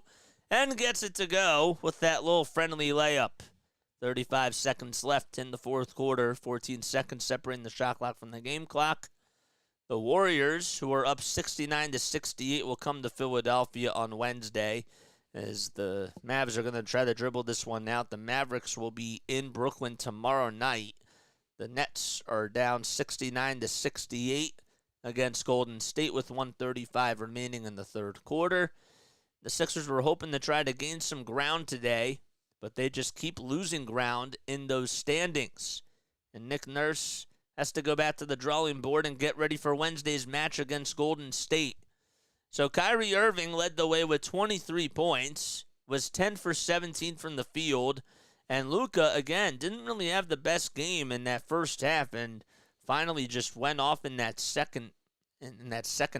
and gets it to go with that little friendly layup. 35 seconds left in the fourth quarter, 14 seconds separating the shot clock from the game clock. The Warriors, who are up 69-68, will come to Philadelphia on Wednesday, as the Mavs are going to try to dribble this one out. The Mavericks will be in Brooklyn tomorrow night. The Nets are down 69-68 against Golden State with 1:35 remaining in the third quarter. The Sixers were hoping to try to gain some ground today, but they just keep losing ground in those standings. And Nick Nurse has to go back to the drawing board and get ready for Wednesday's match against Golden State. So Kyrie Irving led the way with 23 points, was 10 for 17 from the field, and Luka, again, didn't really have the best game in that first half and finally just went off in that second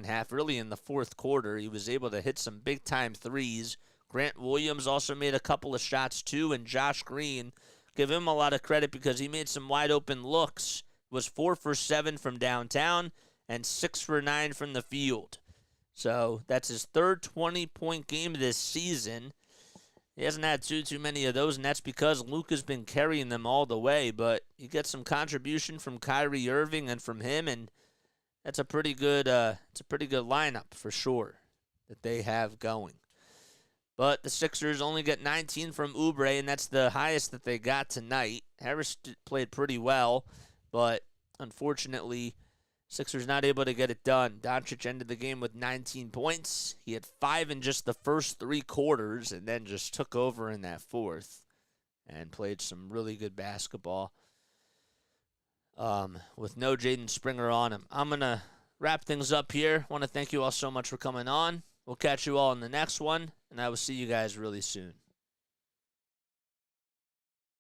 half, really in the fourth quarter. He was able to hit some big-time threes. Grant Williams also made a couple of shots, too, and Josh Green, give him a lot of credit because he made some wide-open looks. Was 4 for 7 from downtown and 6 for 9 from the field. So that's his third 20-point game this season. He hasn't had too many of those, and that's because Luka's been carrying them all the way. But you get some contribution from Kyrie Irving and from him, and that's a pretty good lineup for sure that they have going. But the Sixers only get 19 from Oubre, and that's the highest that they got tonight. Harris played pretty well, but unfortunately, Sixers not able to get it done. Doncic ended the game with 19 points. He had 5 in just the first 3 quarters and then just took over in that fourth and played some really good basketball with no Jaden Springer on him. I'm going to wrap things up here. I want to thank you all so much for coming on. We'll catch you all in the next one, and I will see you guys really soon.